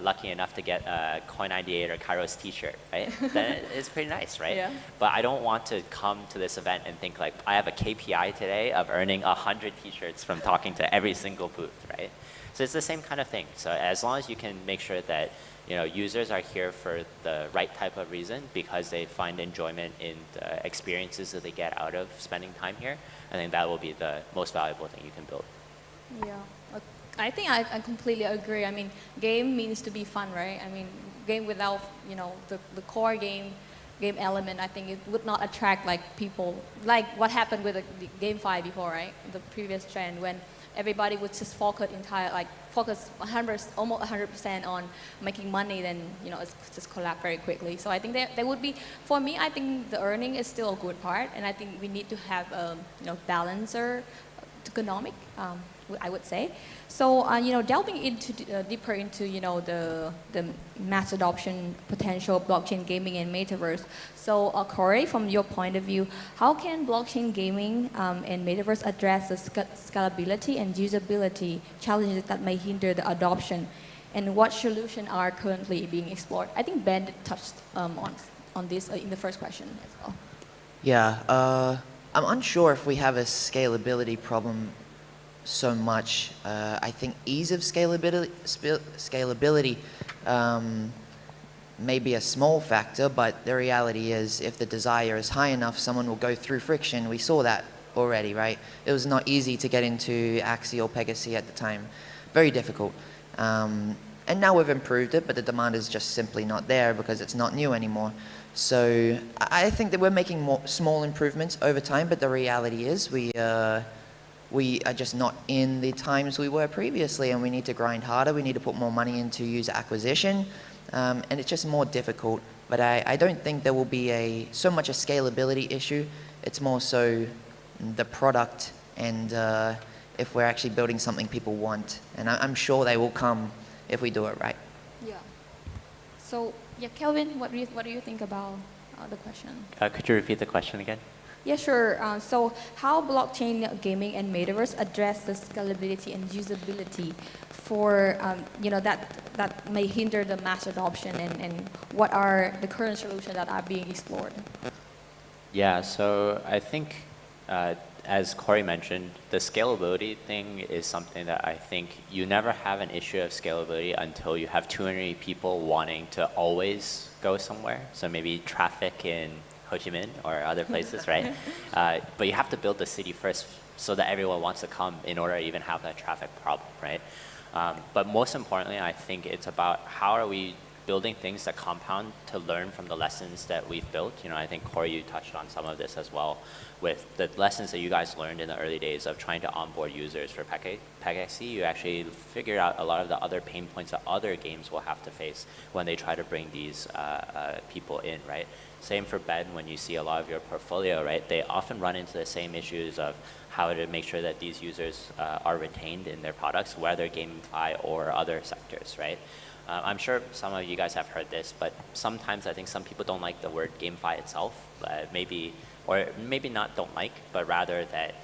lucky enough to get a Coin98 or Kairos t-shirt, right? Then it's pretty nice, right? But I don't want to come to this event and think like I have a KPI today of earning 100 t-shirts from talking to every single booth, right? So it's the same kind of thing. So as long as you can make sure that users are here for the right type of reason because they find enjoyment in the experiences that they get out of spending time here, I think that will be the most valuable thing you can build. Yeah, I think I completely agree. I mean, game means to be fun, right? I mean, game without the core game element, I think it would not attract like people, like what happened with the GameFi before, right? The previous trend when everybody would just focus almost 100% on making money, then it's just collapse very quickly. So I think there would be, for me, I think the earning is still a good part, and I think we need to have balancer economic, I would say. So delving into deeper into the mass adoption potential of blockchain gaming and metaverse. So Corey, from your point of view, how can blockchain gaming and metaverse address the scalability and usability challenges that may hinder the adoption, and what solutions are currently being explored? I think Ben touched on this in the first question as well. Yeah, I'm unsure if we have a scalability problem so much. I think ease of scalability may be a small factor, but the reality is if the desire is high enough, someone will go through friction. We saw that already, right? It was not easy to get into Axie or Pegasus at the time. Very difficult. And now we've improved it, but the demand is just simply not there because it's not new anymore. So I think that we're making more small improvements over time, but the reality is we are just not in the times we were previously, and we need to grind harder. We need to put more money into user acquisition, and it's just more difficult. But I don't think there will be so much a scalability issue. It's more so the product and if we're actually building something people want. And I'm sure they will come if we do it right. Yeah. So, Kelvin, what do you think about the question? Could you repeat the question again? Yeah, sure. So how blockchain gaming and metaverse address the scalability and usability for that may hinder the mass adoption, and what are the current solutions that are being explored? Yeah, so I think as Corey mentioned, the scalability thing is something that I think you never have an issue of scalability until you have too many people wanting to always go somewhere. So maybe traffic in Ho Chi Minh or other places, right? But you have to build the city first so that everyone wants to come in order to even have that traffic problem, right? But most importantly, I think it's about how are we building things that compound to learn from the lessons that we've built. I think Corey, you touched on some of this as well with the lessons that you guys learned in the early days of trying to onboard users for Pegasus. You actually figured out a lot of the other pain points that other games will have to face when they try to bring these people in, right? Same for Ben, when you see a lot of your portfolio, right? They often run into the same issues of how to make sure that these users are retained in their products, whether GameFi or other sectors, right? I'm sure some of you guys have heard this, but sometimes I think some people don't like the word GameFi itself, maybe not don't like, but rather that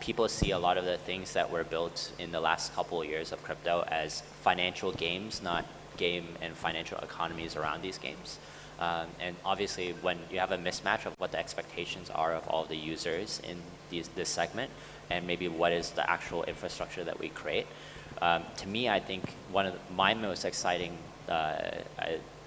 people see a lot of the things that were built in the last couple of years of crypto as financial games, not game and financial economies around these games. And obviously, when you have a mismatch of what the expectations are of all the users in this segment, and maybe what is the actual infrastructure that we create, to me, I think one of my most exciting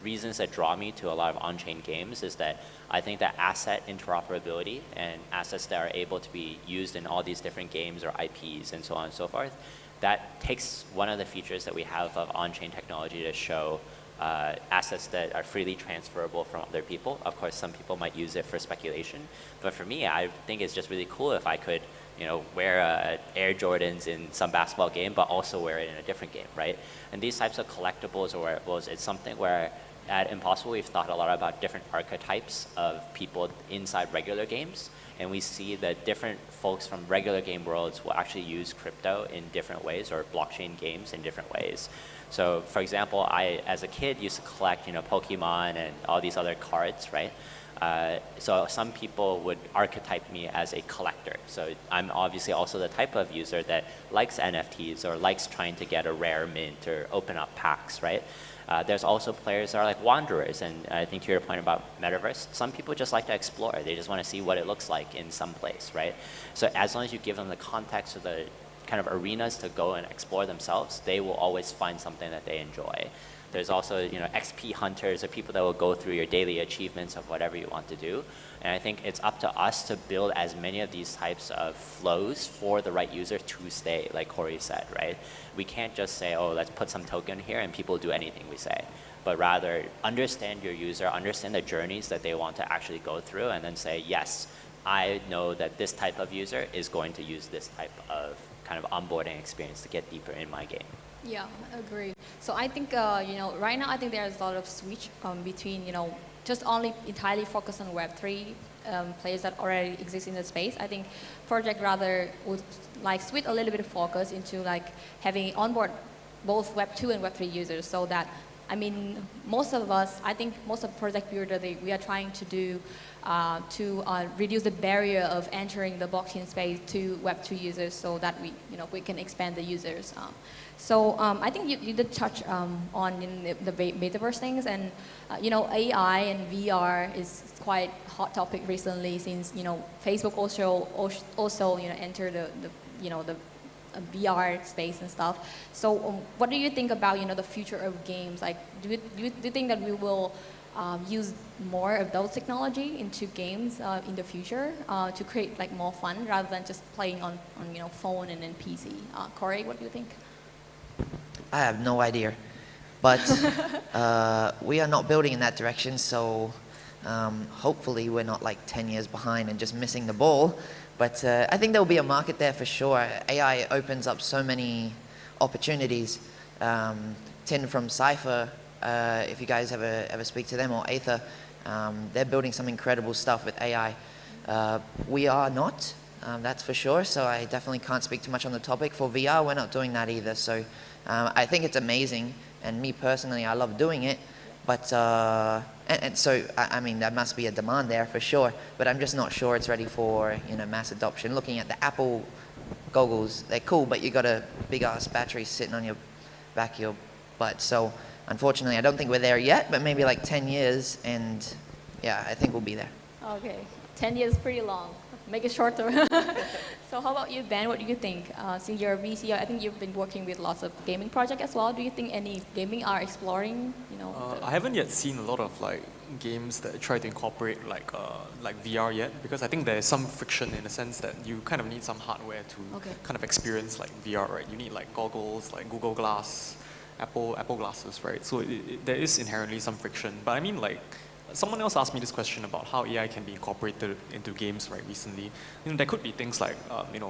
reasons that draw me to a lot of on-chain games is that I think that asset interoperability and assets that are able to be used in all these different games or IPs and so on and so forth, that takes one of the features that we have of on-chain technology to show assets that are freely transferable from other people. Of course, some people might use it for speculation, but for me, I think it's just really cool if I could, wear Air Jordans in some basketball game, but also wear it in a different game, right? And these types of collectibles or wearables, it's something where at Impossible, we've thought a lot about different archetypes of people inside regular games, and we see that different folks from regular game worlds will actually use crypto in different ways, or blockchain games in different ways. So, for example, I, as a kid, used to collect, Pokemon and all these other cards, right? So some people would archetype me as a collector. So I'm obviously also the type of user that likes NFTs or likes trying to get a rare mint or open up packs, right? There's also players that are like wanderers, and I think to your point about metaverse, some people just like to explore. They just want to see what it looks like in some place, right? So as long as you give them the context or the kind of arenas to go and explore themselves, they will always find something that they enjoy. There's also, XP hunters or people that will go through your daily achievements of whatever you want to do. And I think it's up to us to build as many of these types of flows for the right user to stay, like Corey said, right? We can't just say, oh, let's put some token here and people do anything we say. But rather, understand your user, understand the journeys that they want to actually go through, and then say, yes, I know that this type of user is going to use this type of kind of onboarding experience to get deeper in my game. Yeah, agree. So I think, right now I think there's a lot of switch between, just only entirely focus on Web3 players that already exist in the space. I think project rather would like switch a little bit of focus into like having onboard both Web2 and Web3 users, so that, I mean, most of us, I think most of project builder, we are trying to do to reduce the barrier of entering the blockchain space to Web2 users, so that we can expand the users. So I think you did touch on the metaverse things, and AI and VR is quite hot topic recently, since Facebook also entered the VR space and stuff. So what do you think about the future of games? Like, do you think that we will use more of those technology into games in the future to create like more fun rather than just playing on phone and then PC? Corey, what do you think? I have no idea, but we are not building in that direction, so hopefully we're not like 10 years behind and just missing the ball. But I think there will be a market there for sure. AI opens up so many opportunities. Tin from Cypher, if you guys ever speak to them, or Aether, they're building some incredible stuff with AI. We are not, that's for sure, so I definitely can't speak too much on the topic. For VR, we're not doing that either, so I think it's amazing, and me personally, I love doing it, but, and so, I mean, there must be a demand there for sure, but I'm just not sure it's ready for, mass adoption. Looking at the Apple goggles, they're cool, but you got a big-ass battery sitting on your back of your butt, so unfortunately, I don't think we're there yet, but maybe like 10 years, and yeah, I think we'll be there. Okay, 10 years is pretty long. Make it shorter. So how about you, Ben? What do you think? Since you're a VC, I think you've been working with lots of gaming projects as well. Do you think any gaming are exploring, I haven't yet seen a lot of like games that try to incorporate like VR yet, because I think there's some friction in the sense that you kind of need some hardware to kind of experience like VR, right? You need like goggles, like Google Glass, Apple glasses, right? So there is inherently some friction. But I mean, like, someone else asked me this question about how AI can be incorporated into games, right, recently. There could be things like,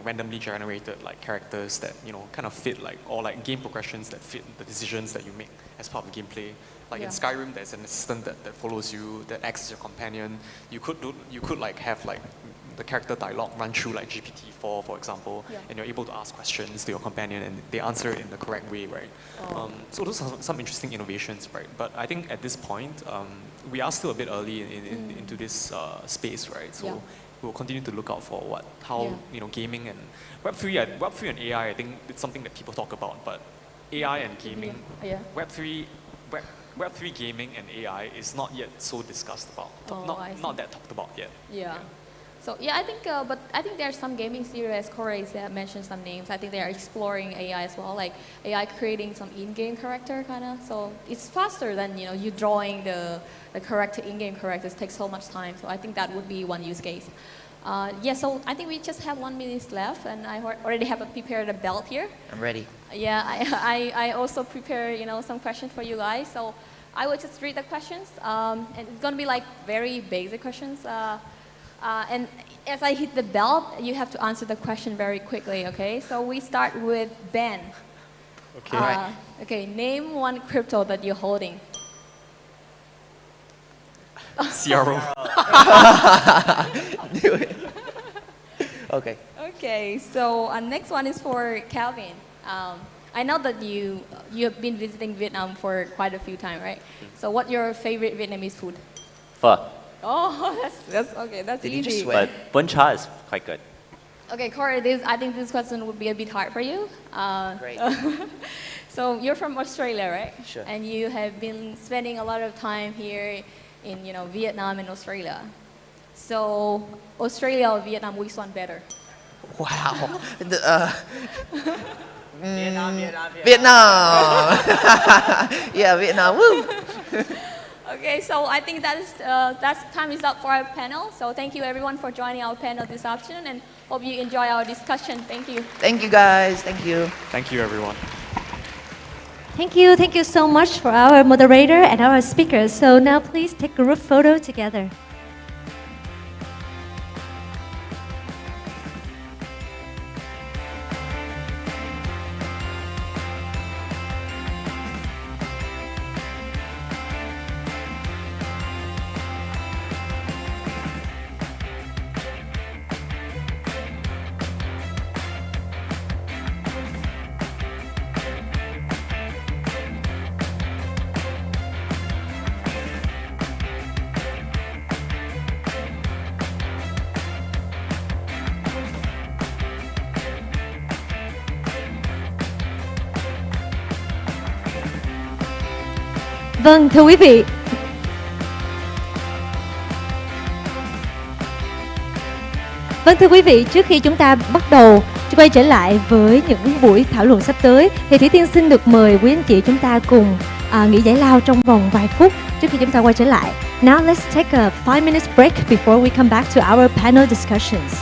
randomly generated like characters that, kind of fit like, or like game progressions that fit the decisions that you make as part of the gameplay. Like in Skyrim, there's an assistant that follows you, that acts as your companion. You could like have like the character dialogue run through like GPT-4, for example, and you're able to ask questions to your companion and they answer it in the correct way, right? So those are some interesting innovations, right? But I think at this point, we are still a bit early into this space, right? So we'll continue to look out for how gaming and Web3 and AI. I think it's something that people talk about, but AI and gaming, Web3 gaming and AI is not yet so discussed about. Not that talked about yet. Yeah. So yeah, I think, but I think there are some gaming studios, Corey mentioned some names. I think they are exploring AI as well, like AI creating some in-game character kind of. So it's faster than you drawing the character in-game characters. Takes so much time. So I think that would be one use case. Yeah. So I think we just have 1 minute left, and I already have prepared a belt here. I'm ready. Yeah. I also prepare some questions for you guys. So I will just read the questions, and it's gonna be like very basic questions. And as I hit the bell, you have to answer the question very quickly, okay? So we start with Ben. Okay. Okay, name one crypto that you're holding. CRO. Do it. Okay. Okay, so next one is for Calvin. I know that you have been visiting Vietnam for quite a few times, right? So what's your favorite Vietnamese food? Pho. Oh, that's okay. That's Did easy. you just swear? But bún cha is quite good. Okay, Corey, I think this question would be a bit hard for you. Great. So you're from Australia, right? Sure. And you have been spending a lot of time here in Vietnam and Australia. So Australia or Vietnam, which one better? Wow. Vietnam. Vietnam. Yeah, Vietnam. Woo. Okay, so I think that's time is up for our panel. So thank you everyone for joining our panel this afternoon, and hope you enjoy our discussion. Thank you. Thank you, guys. Thank you. Thank you, everyone. Thank you so much for our moderator and our speakers. So now please take a group photo together. Vâng, thưa quý vị. Vâng, thưa quý vị, trước khi chúng ta bắt đầu quay trở lại với những buổi thảo luận sắp tới, thì Thủy Tiên xin được mời quý anh chị chúng ta cùng nghỉ giải lao trong vòng vài phút trước khi chúng ta quay trở lại. Now let's take a 5 minutes break before we come back to our panel discussions.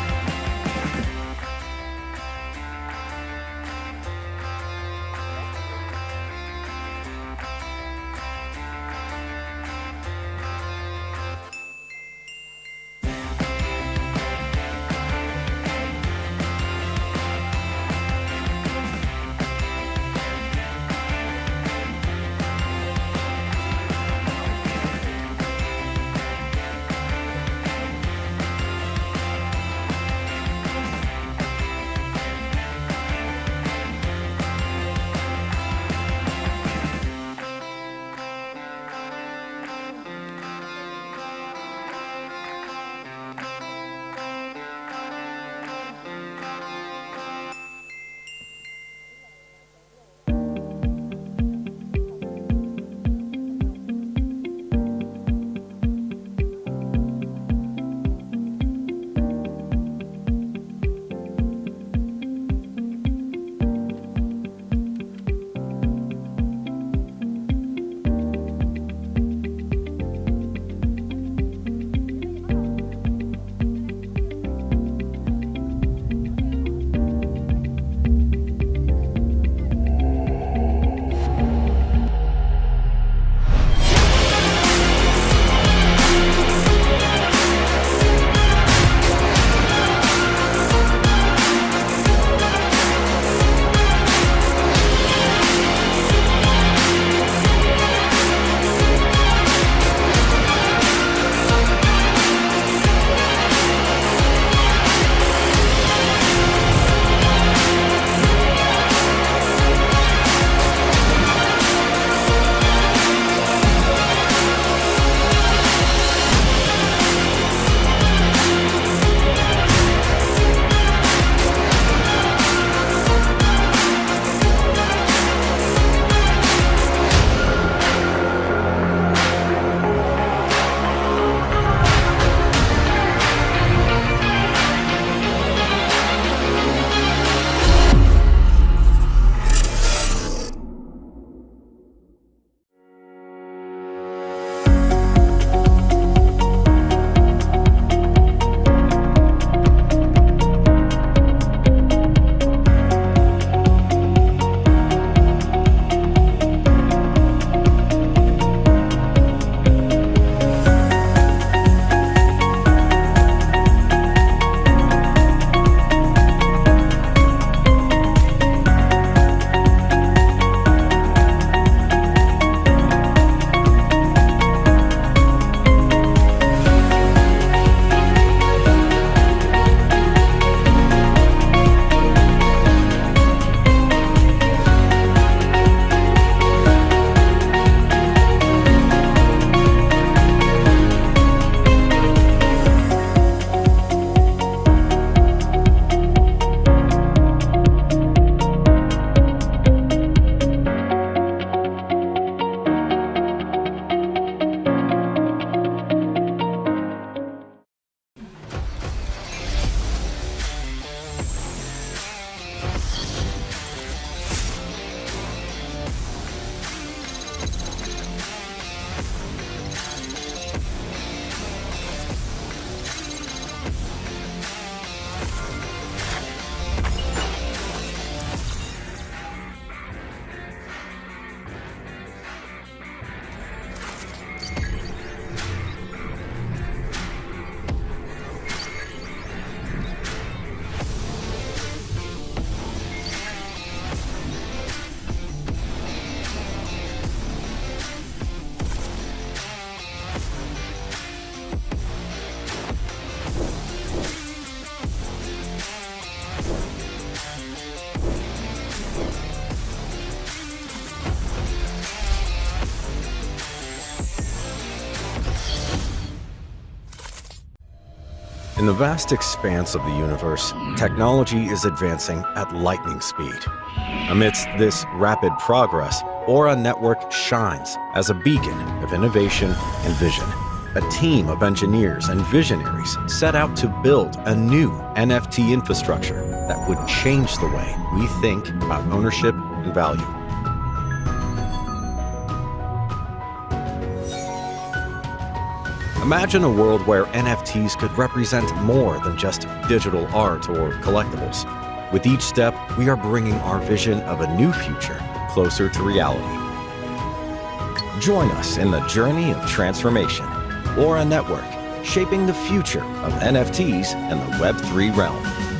In the vast expanse of the universe, technology is advancing at lightning speed. Amidst this rapid progress, Aura Network shines as a beacon of innovation and vision. A team of engineers and visionaries set out to build a new NFT infrastructure that would change the way we think about ownership and value. Imagine a world where NFTs could represent more than just digital art or collectibles. With each step, we are bringing our vision of a new future closer to reality. Join us in the journey of transformation. Aura Network, shaping the future of NFTs and the Web3 realm.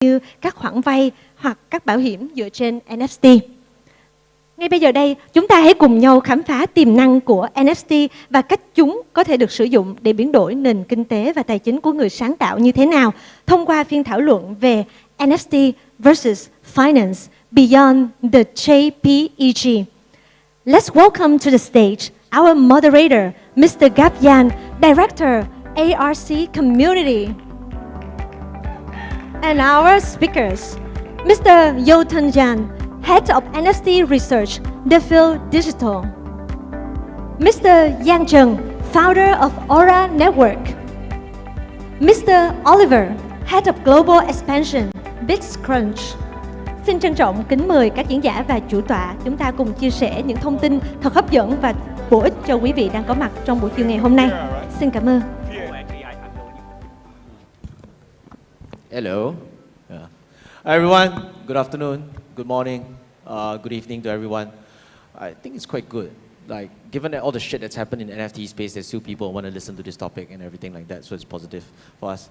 như các khoản vay hoặc các bảo hiểm dựa trên NFT. Ngay bây giờ đây, chúng ta hãy cùng nhau khám phá tiềm năng của NFT và cách chúng có thể được sử dụng để biến đổi nền kinh tế và tài chính của người sáng tạo như thế nào thông qua phiên thảo luận về NFT versus Finance Beyond the JPEG. Let's welcome to the stage our moderator, Mr. Gapyan, Director, ARC Community. And our speakers, Mr. Yotan Jan, Head of NFT Research, Defield Digital. Mr. Yang Cheng, Founder of Aura Network. Mr. Oliver, Head of Global Expansion, BitCrunch. Xin trân trọng kính mời các diễn giả và chủ tọa chúng ta cùng chia sẻ những thông tin thật hấp dẫn và bổ ích cho quý vị đang có mặt trong buổi chiều ngày hôm nay. Xin cảm ơn. Hello. Everyone, good afternoon, good morning, good evening to everyone. I think it's quite good. Like, given that all the shit that's happened in NFT space, there's still people who want to listen to this topic and everything like that, so it's positive for us.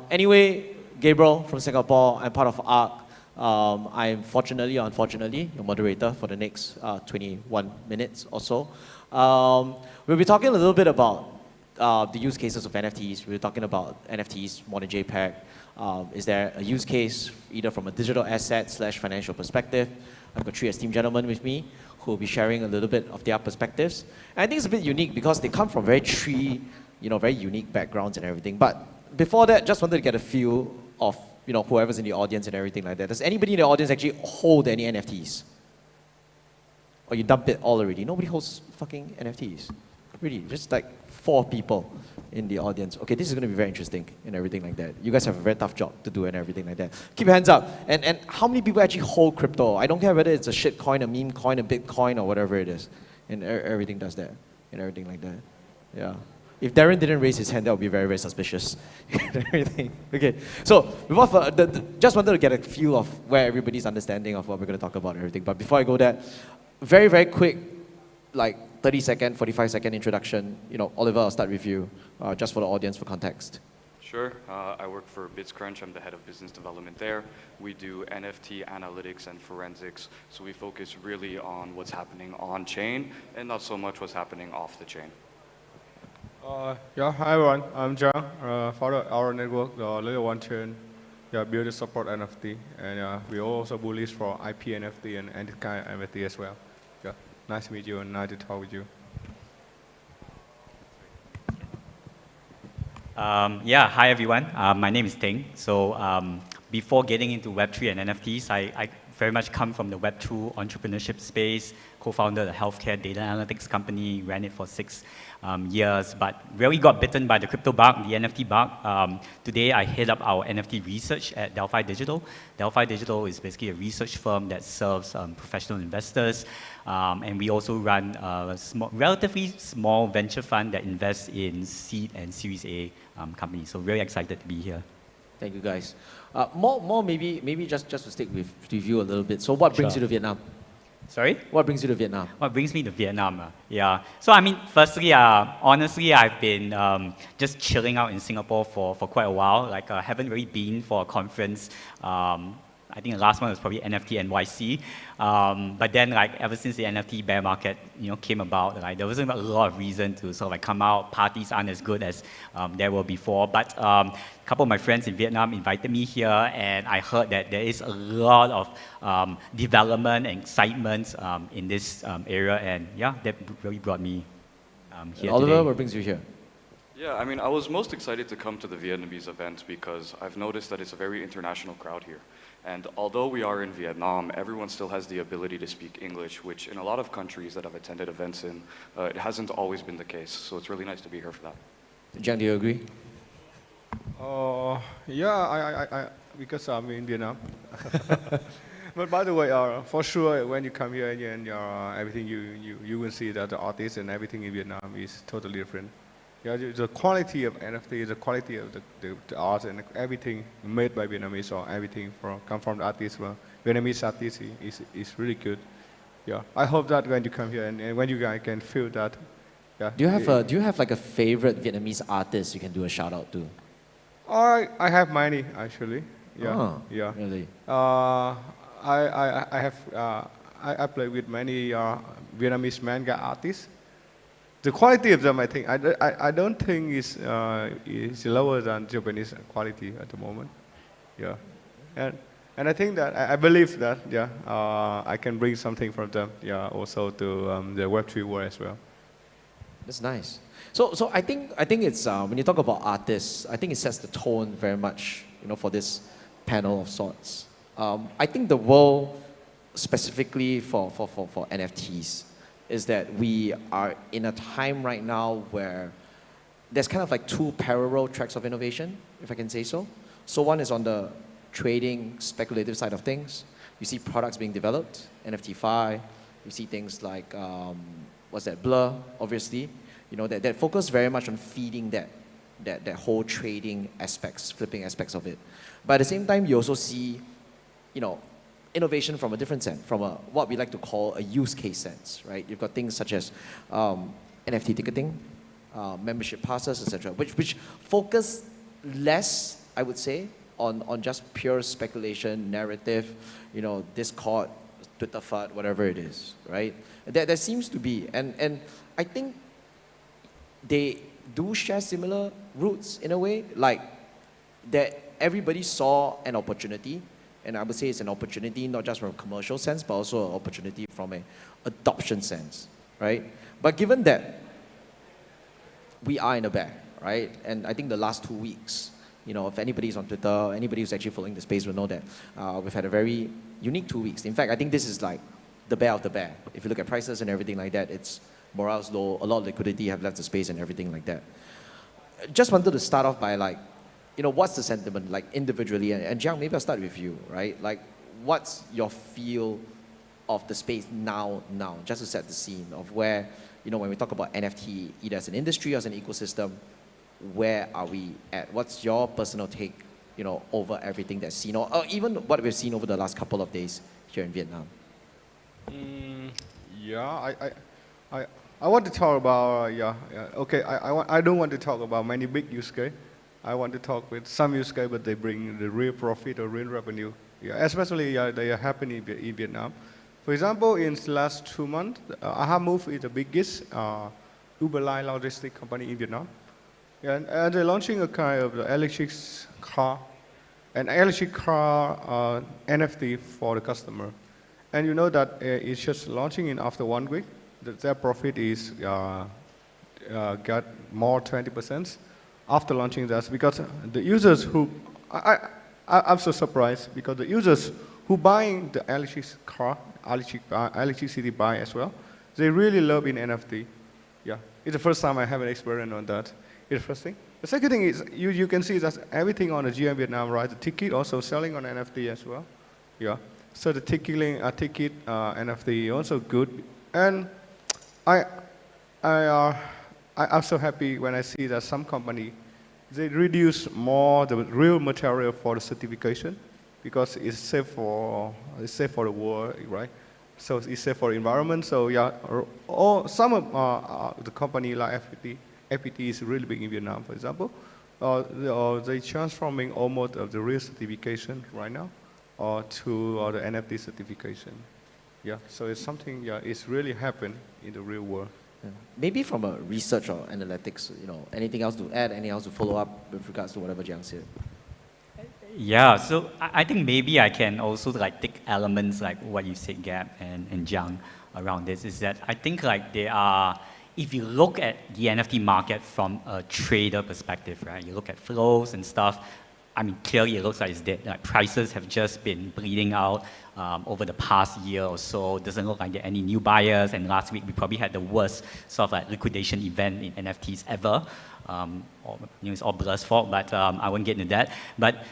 Anyway, Gabriel from Singapore, I'm part of ARC. I'm fortunately or unfortunately your moderator for the next 21 minutes or so. We'll be talking a little bit about the use cases of NFTs. We're talking about NFTs more than JPEG. Is there a use case either from a digital asset / financial perspective? I've got three esteemed gentlemen with me who will be sharing a little bit of their perspectives. And I think it's a bit unique because they come from very unique backgrounds and everything. But before that, just wanted to get a feel of whoever's in the audience and everything like that. Does anybody in the audience actually hold any NFTs? Or you dump it all already? Nobody holds fucking NFTs. really, just like 4 people in the audience. Okay, this is going to be very interesting and everything like that. You guys have a very tough job to do and everything like that. Keep your hands up. And how many people actually hold crypto? I don't care whether it's a shit coin, a meme coin, a Bitcoin, or whatever it is. And everything does that and everything like that. Yeah. If Darren didn't raise his hand, that would be very, very suspicious. Everything. Okay. So before just wanted to get a feel of where everybody's understanding of what we're going to talk about and everything. But before I go there, very, very quick, like 30-second, 45-second introduction. You know, Oliver, I'll start with you, just for the audience, for context. Sure. I work for BitsCrunch. I'm the head of business development there. We do NFT analytics and forensics. So we focus really on what's happening on chain and not so much what's happening off the chain. Yeah, hi everyone. I'm John, founder of our network, the Layer 1 chain. Yeah, build and support NFT, and we also bullish for IP NFT and any kind of NFT as well. Yeah, nice to meet you and nice to talk with you. Yeah, hi everyone. My name is Ding. So before getting into Web3 and NFTs, I very much come from the Web2 entrepreneurship space, co-founded a healthcare data analytics company, ran it for 6 years, but really got bitten by the crypto bug, the NFT bug. Today I head up our NFT research at Delphi Digital. Delphi Digital is basically a research firm that serves professional investors, and we also run a relatively small venture fund that invests in seed and Series A companies. So really excited to be here. Thank you, guys. More maybe just to stick with you a little bit. So what brings you to Vietnam? Sorry? What brings you to Vietnam? What brings me to Vietnam? Yeah. So I mean, firstly, honestly, I've been just chilling out in Singapore for quite a while. Like, I haven't really been for a conference. I think the last one was probably NFT NYC. But then, like, ever since the NFT bear market, came about, like, there wasn't a lot of reason to sort of like come out. Parties aren't as good as there were before. But a couple of my friends in Vietnam invited me here, and I heard that there is a lot of development and excitement in this area, and yeah, that really brought me here Oliver, today. what brings you here? Yeah, I mean, I was most excited to come to the Vietnamese event because I've noticed that it's a very international crowd here. And although we are in Vietnam, everyone still has the ability to speak English, which in a lot of countries that I've attended events in, it hasn't always been the case. So it's really nice to be here for that. Jiang, do you agree? Yeah, I because I'm in Vietnam. But by the way, for sure, when you come here and everything, you will see that the artists and everything in Vietnam is totally different. Yeah, the quality of NFT, the quality of the art and everything made by Vietnamese, or everything come from the artists, Vietnamese artists is really good. Yeah, I hope that when you come here and when you guys can feel that. Yeah. Do you have like a favorite Vietnamese artist you can do a shout out to? I have many actually. Yeah. Oh, yeah. Really? I play with many Vietnamese manga artists. The quality of them, I think, I don't think is lower than Japanese quality at the moment. Yeah, and I think that I believe that I can bring something from them. Yeah, also to the Web3 world as well. That's nice. So I think it's when you talk about artists, I think it sets the tone very much, for this panel of sorts. I think the world specifically for NFTs is that we are in a time right now where there's kind of like 2 parallel tracks of innovation, if I can say so. So one is on the trading, speculative side of things. You see products being developed, NFT-Fi. You see things like, Blur, obviously. That focus very much on feeding that whole trading aspects, flipping aspects of it. But at the same time, you also see, innovation from a different sense, from what we like to call a use case sense, right? You've got things such as NFT ticketing, membership passes, etc., which focus less, I would say, on just pure speculation, narrative, Discord, Twitter FUD, whatever it is, right? There seems to be, and I think they do share similar roots in a way, like that everybody saw an opportunity. And I would say it's an opportunity not just from a commercial sense, but also an opportunity from an adoption sense, right? But given that we are in a bear, right? And I think the last 2 weeks, if anybody's on Twitter, anybody who's actually following the space will know that we've had a very unique 2 weeks. In fact, I think this is like the bear of the bear. If you look at prices and everything like that, it's morale's low, a lot of liquidity have left the space and everything like that. Just wanted to start off by like, what's the sentiment like individually? And Jiang, maybe I'll start with you, right? Like, what's your feel of the space now, just to set the scene of where, when we talk about NFT, either as an industry or as an ecosystem, where are we at? What's your personal take, over everything that's seen, or even what we've seen over the last couple of days here in Vietnam? Yeah, I want to talk about, okay, I don't want to talk about many big use case. I want to talk with some use case, but they bring the real profit or real revenue. Yeah, especially they are happening in Vietnam. For example, in the last 2 months, Ahamove is the biggest Uber line logistics company in Vietnam. Yeah, and they're launching a kind of electric car, an electric car NFT for the customer. And you know that it's just launching in after 1 week. Their profit is got more 20% after launching that, because the users who, I'm so surprised, because the users who buying the electric car, electricity buy as well, they really love in NFT. Yeah, it's the first time I have an experience on that. It's the first thing. The second thing is you can see that everything on the GM Vietnam, right? The ticket also selling on NFT as well. Yeah, so the ticket NFT also good. And I'm so happy when I see that some company, they reduce more the real material for the certification, because it's safe for the world, right? So it's safe for the environment. So yeah, some of the company like FPT is really big in Vietnam, for example. They transforming almost of the real certification right now to the NFT certification. Yeah, so it's something, it's really happened in the real world. Yeah. Maybe from a research or analytics, anything else to add, anything else to follow up with regards to whatever Jiang said? Yeah, so I think maybe I can also take elements like what you said, Gab and Jiang, around this, is that I think they are, if you look at the NFT market from a trader perspective, right, you look at flows and stuff, I mean, clearly it looks like it's dead. Like prices have just been bleeding out over the past year or so. It doesn't look like there are any new buyers. And last week we probably had the worst sort of liquidation event in NFTs ever. It's all Blur's fault, but I won't get into that. But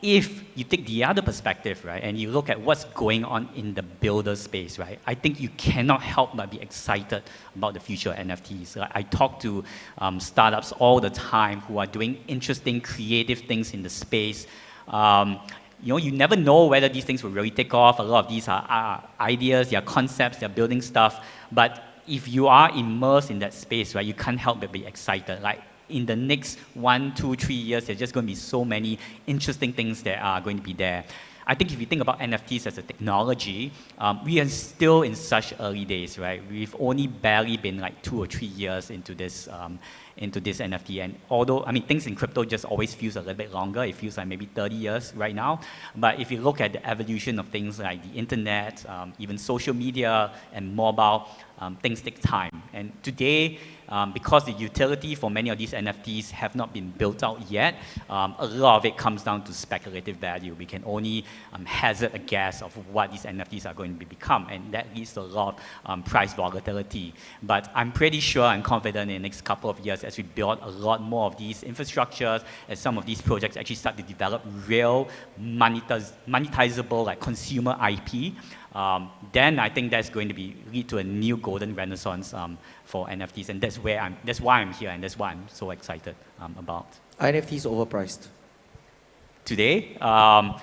if you take the other perspective, right, and you look at what's going on in the builder space, right, I think you cannot help but be excited about the future of NFTs. I talk to startups all the time who are doing interesting, creative things in the space. You never know whether these things will really take off. A lot of these are ideas, they are concepts, they are building stuff. But if you are immersed in that space, right, you can't help but be excited. Like in the next 1, 2, 3 years, there's just going to be so many interesting things that are going to be there. I think if you think about NFTs as a technology, we are still in such early days, right? We've only barely been 2 or 3 years into this NFT. And although, I mean, things in crypto just always feels a little bit longer. It feels like maybe 30 years right now. But if you look at the evolution of things like the internet, even social media and mobile, things take time. And today, because the utility for many of these NFTs have not been built out yet, a lot of it comes down to speculative value. We can only hazard a guess of what these NFTs are going to become, and that leads to a lot of price volatility. But I'm pretty sure, I'm confident in the next couple of years, as we build a lot more of these infrastructures, as some of these projects actually start to develop real monetizable consumer IP, then I think that's going to lead to a new golden renaissance for NFTs, and that's why I'm here, and that's why I'm so excited about. Are NFTs overpriced? Today, a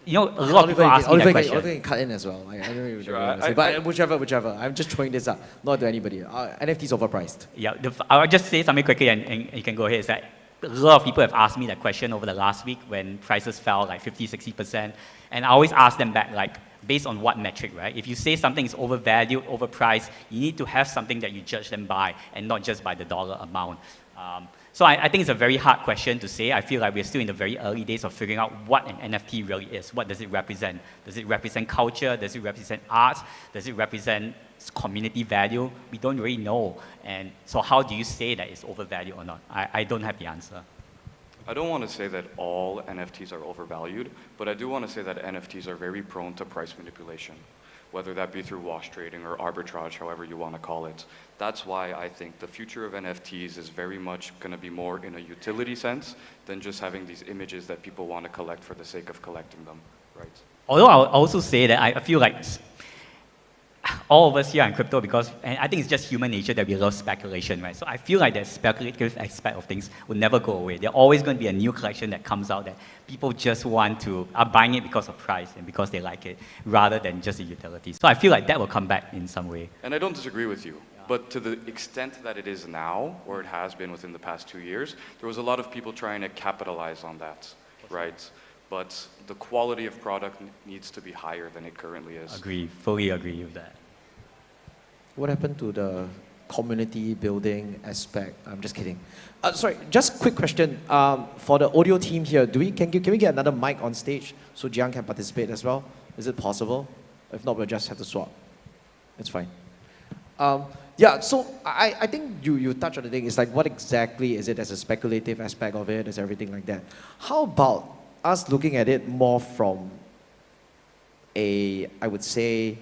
lot of people ask me that question. Oliver can cut in as well. I don't really know say, but whichever. I'm just throwing this up, not to anybody. NFTs overpriced. Yeah, I'll just say something quickly, and you can go ahead. Is that a lot of people have asked me that question over the last week when prices fell 50, 60%, and I always ask them back based on what metric, right? If you say something is overvalued, overpriced, you need to have something that you judge them by, and not just by the dollar amount. So I think it's a very hard question to say. I feel like we're still in the very early days of figuring out what an NFT really is. What does it represent? Does it represent culture? Does it represent art? Does it represent community value? We don't really know. And so how do you say that it's overvalued or not? I don't have the answer. I don't want to say that all NFTs are overvalued, but I do want to say that NFTs are very prone to price manipulation. whether that be through wash trading or arbitrage, however you want to call it. That's why I think the future of NFTs is very much going to be more in a utility sense than just having these images that people want to collect for the sake of collecting them, right? Although I'll also say that I feel like all of us here in crypto, because and I think it's just human nature that we love speculation, right? So I feel like the speculative aspect of things will never go away. There's always going to be a new collection that comes out that people just are buying it because of price and because they like it, rather than just the utility. So I feel like that will come back in some way. And I don't disagree with you. But to the extent that it is now, or it has been within the past 2 years, there was a lot of people trying to capitalize on that, right? But the quality of product needs to be higher than it currently is. Agree, fully agree with that. What happened to the community building aspect? I'm just kidding. Sorry, just quick question. For the audio team here, can we get another mic on stage so Jiang can participate as well? Is it possible? If not, we'll just have to swap. It's fine. Yeah, so I think you touched on the thing. It's like, what exactly is it as a speculative aspect of it, as everything like that? How about us looking at it more from I would say,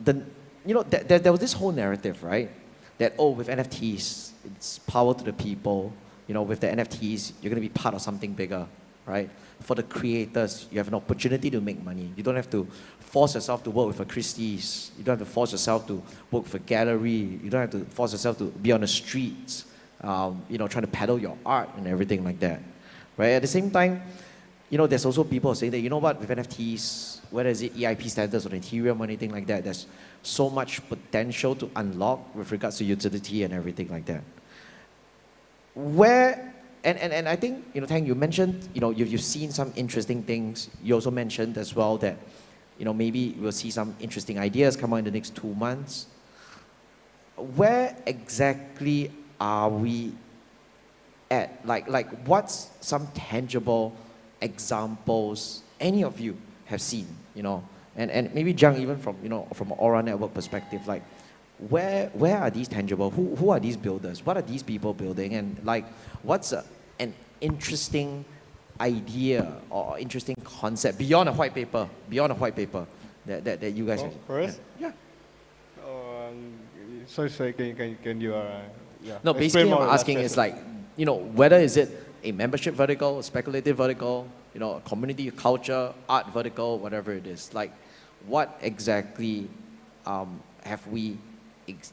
there was this whole narrative, right? That, oh, with NFTs, it's power to the people. With the NFTs, you're going to be part of something bigger, right? For the creators, you have an opportunity to make money. You don't have to force yourself to work with a Christie's. You don't have to force yourself to work for a gallery. You don't have to force yourself to be on the streets, trying to peddle your art and everything like that, right? At the same time, there's also people saying that, you know what, with NFTs, whether it's EIP standards or Ethereum or anything like that, there's so much potential to unlock with regards to utility and everything like that. And I think, Tang, you mentioned, you've seen some interesting things. You also mentioned as well that, maybe we'll see some interesting ideas come out in the next 2 months. Where exactly are we at? Like what's some tangible examples any of you have seen, And maybe Jiang, even from an Aura Network perspective, like, where are these tangible? Who are these builders? What are these people building? And like, what's an interesting idea or interesting concept beyond a white paper that you guys have? First? Yeah. Sorry, can you yeah. No, basically I'm asking is like, whether is it a membership vertical, a speculative vertical, a community, culture, art vertical, whatever it is. Like, what exactly have we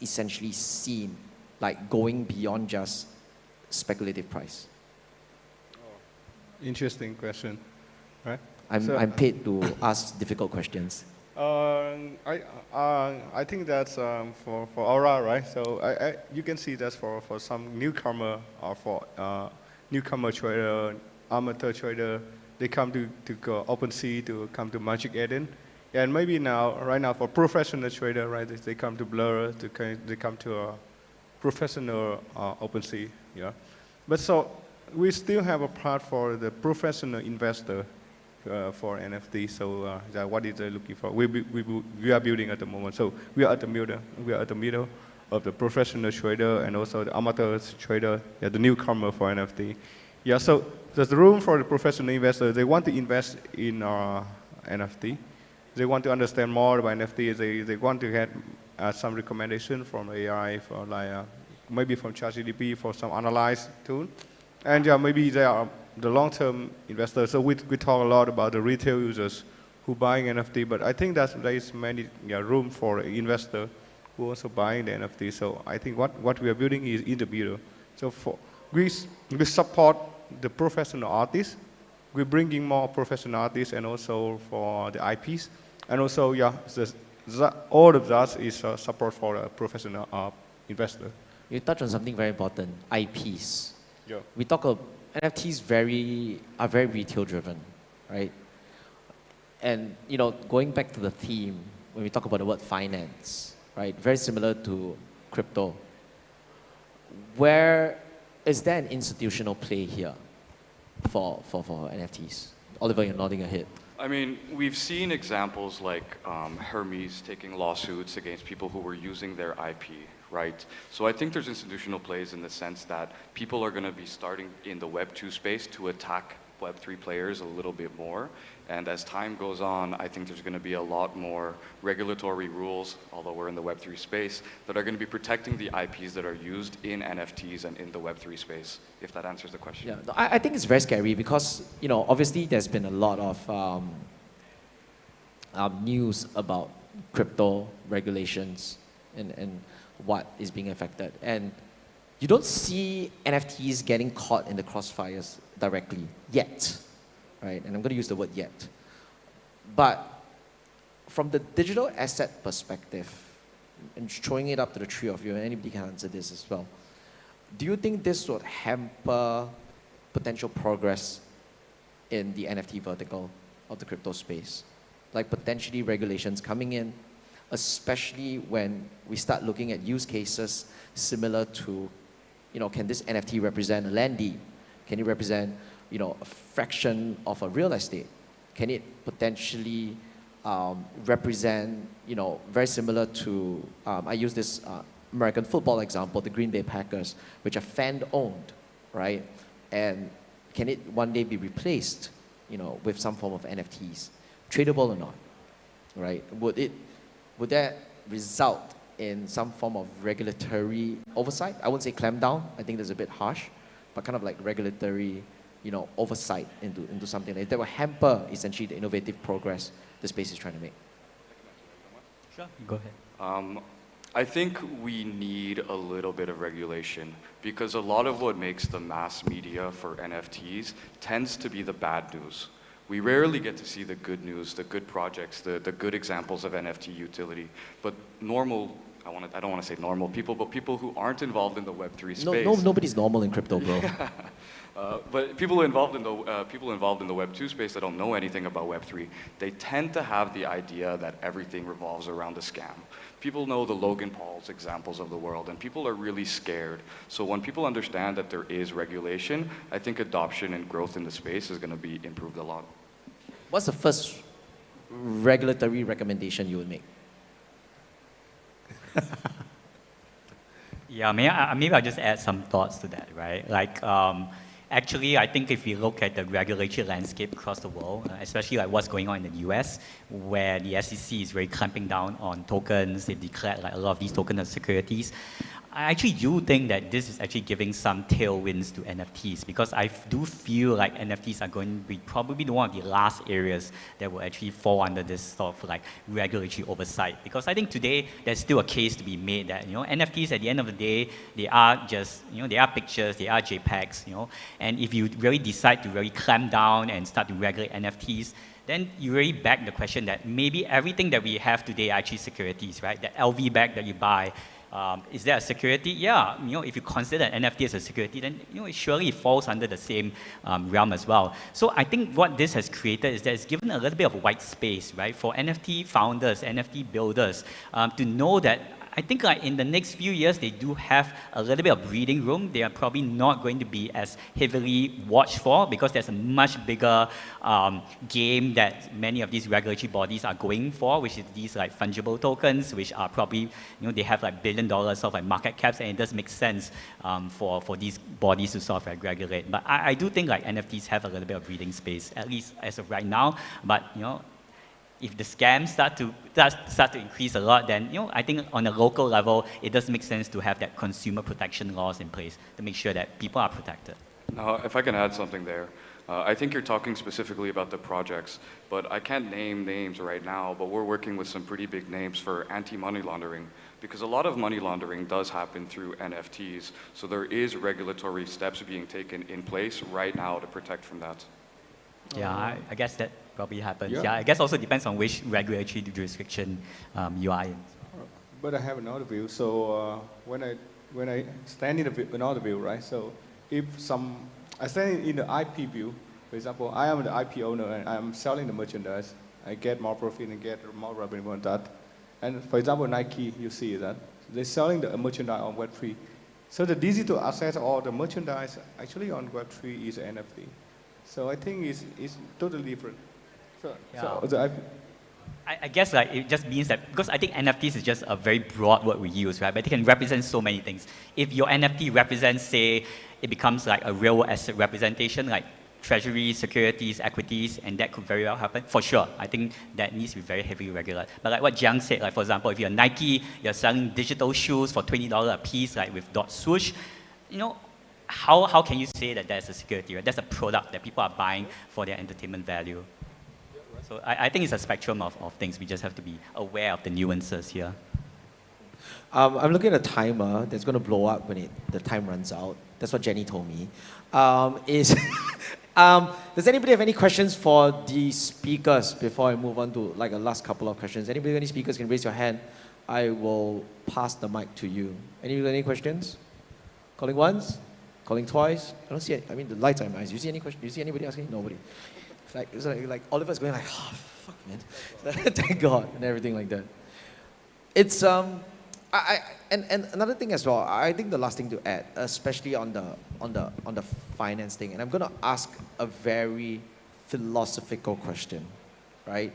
essentially seen, like, going beyond just speculative price? Interesting question, right? I'm paid to ask difficult questions. I think that's for Aura, right? So you can see that's for some newcomer or for newcomer trader, amateur trader. They come to OpenSea, to come to MarginATM, and maybe right now for professional trader, right? They come to Blur, they come to a professional OpenSea, yeah. But so we still have a part for the professional investor for NFT. So what is they looking for? We are building at the moment. So we are at the middle. We are at the middle of the professional trader and also the amateur trader, yeah, the newcomer for NFT. Yeah, so there's room for the professional investor. They want to invest in NFT. They want to understand more about NFT. They want to get some recommendation from AI, for like maybe from ChatGPT for some analyze tool. And yeah, maybe they are the long-term investors. So we talk a lot about the retail users who buying NFT, but I think there is many room for investor who also buying the NFT. So I think what we are building is in the middle. So we support the professional artists. We're bringing more professional artists and also for the IPs. And also, yeah, all of that is support for a professional investor. You touched on something very important, IPs. Yeah. We talk about NFTs are very retail driven, right? And going back to the theme, when we talk about the word finance, right? Very similar to crypto. Where is there an institutional play here for NFTs? Oliver, you're nodding your head. I mean, we've seen examples like Hermes taking lawsuits against people who were using their IP, right? So I think there's institutional plays in the sense that people are going to be starting in the Web 2 space to attack Web3 players a little bit more. And as time goes on, I think there's going to be a lot more regulatory rules, although we're in the Web3 space, that are going to be protecting the IPs that are used in NFTs and in the Web3 space, if that answers the question. Yeah, no, I think it's very scary because, you know, obviously there's been a lot of news about crypto regulations and what is being affected. And you don't see NFTs getting caught in the crossfires directly yet, right? And I'm going to use the word yet. But from the digital asset perspective, and throwing it up to the three of you, and anybody can answer this as well, do you think this would hamper potential progress in the NFT vertical of the crypto space? Like potentially regulations coming in, especially when we start looking at use cases similar to, you know, can this NFT represent a land deed? Can it represent, you know, a fraction of a real estate? Can it potentially represent, you know, very similar to, I use this American football example, the Green Bay Packers, which are fan-owned, right? And can it one day be replaced, you know, with some form of NFTs, tradable or not, right? Would that result in some form of regulatory oversight? I wouldn't say clampdown, I think that's a bit harsh, but kind of like regulatory, you know, oversight into something like that will hamper essentially the innovative progress the space is trying to make. Sure, go ahead. I think we need a little bit of regulation because a lot of what makes the mass media for NFTs tends to be the bad news. We rarely get to see the good news, the good projects, the good examples of NFT utility. But normal, I don't want to say normal people, but people who aren't involved in the Web3 space. Nobody's normal in crypto, bro. But people involved in the Web2 space that don't know anything about Web3, they tend to have the idea that everything revolves around a scam. People know the Logan Paul's examples of the world, and people are really scared. So when people understand that there is regulation, I think adoption and growth in the space is going to be improved a lot. What's the first regulatory recommendation you would make? Yeah, maybe I'll just add some thoughts to that, right? Like, actually, I think if we look at the regulatory landscape across the world, especially like what's going on in the US, where the SEC is very clamping down on tokens, they declared like a lot of these tokens as securities. I actually do think that this is actually giving some tailwinds to NFTs because I do feel like NFTs are going to be probably one of the last areas that will actually fall under this sort of like regulatory oversight. Because I think today there's still a case to be made that, you know, NFTs at the end of the day, they are just, you know, they are pictures, they are JPEGs, you know, and if you really decide to really clamp down and start to regulate NFTs, then you really beg the question that maybe everything that we have today are actually securities, right? That LV bag that you buy, is that a security? Yeah, you know, if you consider an NFT as a security, then you know it surely falls under the same realm as well. So I think what this has created is that it's given a little bit of white space, right, for NFT founders, NFT builders to know that I think like in the next few years, they do have a little bit of breathing room. They are probably not going to be as heavily watched for because there's a much bigger game that many of these regulatory bodies are going for, which is these like fungible tokens, which are probably, you know, they have like $1 billion of like market caps, and it does make sense for these bodies to sort of like regulate. But I do think like NFTs have a little bit of breathing space, at least as of right now. But you know, if the scams start to increase a lot, then you know I think on a local level, it does make sense to have that consumer protection laws in place to make sure that people are protected. Now, if I can add something there, I think you're talking specifically about the projects, but I can't name names right now, but we're working with some pretty big names for anti-money laundering, because a lot of money laundering does happen through NFTs, so there is regulatory steps being taken in place right now to protect from that. Yeah, I guess that probably happens. Yeah, I guess also depends on which regulatory jurisdiction you are in. But I have another view. So when I stand in another view, right? So if I stand in the IP view, for example, I am the IP owner and I'm selling the merchandise. I get more profit and get more revenue on that. And for example, Nike, you see that they're selling the merchandise on Web3. So the digital asset or the merchandise actually on Web3 is an NFT. So I think it's totally different. I guess like it just means that, because I think NFTs is just a very broad word we use, right? But it can represent so many things. If your NFT represents, say, it becomes like a real asset representation, like treasury, securities, equities, and that could very well happen. For sure, I think that needs to be very heavily regulated. But like what Jiang said, like for example, if you're Nike, you're selling digital shoes for $20 a piece, like with dot swoosh, you know, how can you say that that's a security, right? That's a product that people are buying for their entertainment value. So I think it's a spectrum of things. We just have to be aware of the nuances here. I'm looking at a timer that's going to blow up when the time runs out. That's what Jenny told me. Does anybody have any questions for the speakers before I move on to like a last couple of questions? Anybody, any speakers can raise your hand. I will pass the mic to you. Any questions? Calling once? Calling twice? I don't see any. I mean, the lights are in my eyes. You see any questions? You see anybody asking? Nobody. It's like Oliver's going like, oh, fuck, man. Thank God, and everything like that. It's, and another thing as well, I think the last thing to add, especially on the finance thing, and I'm going to ask a very philosophical question, right?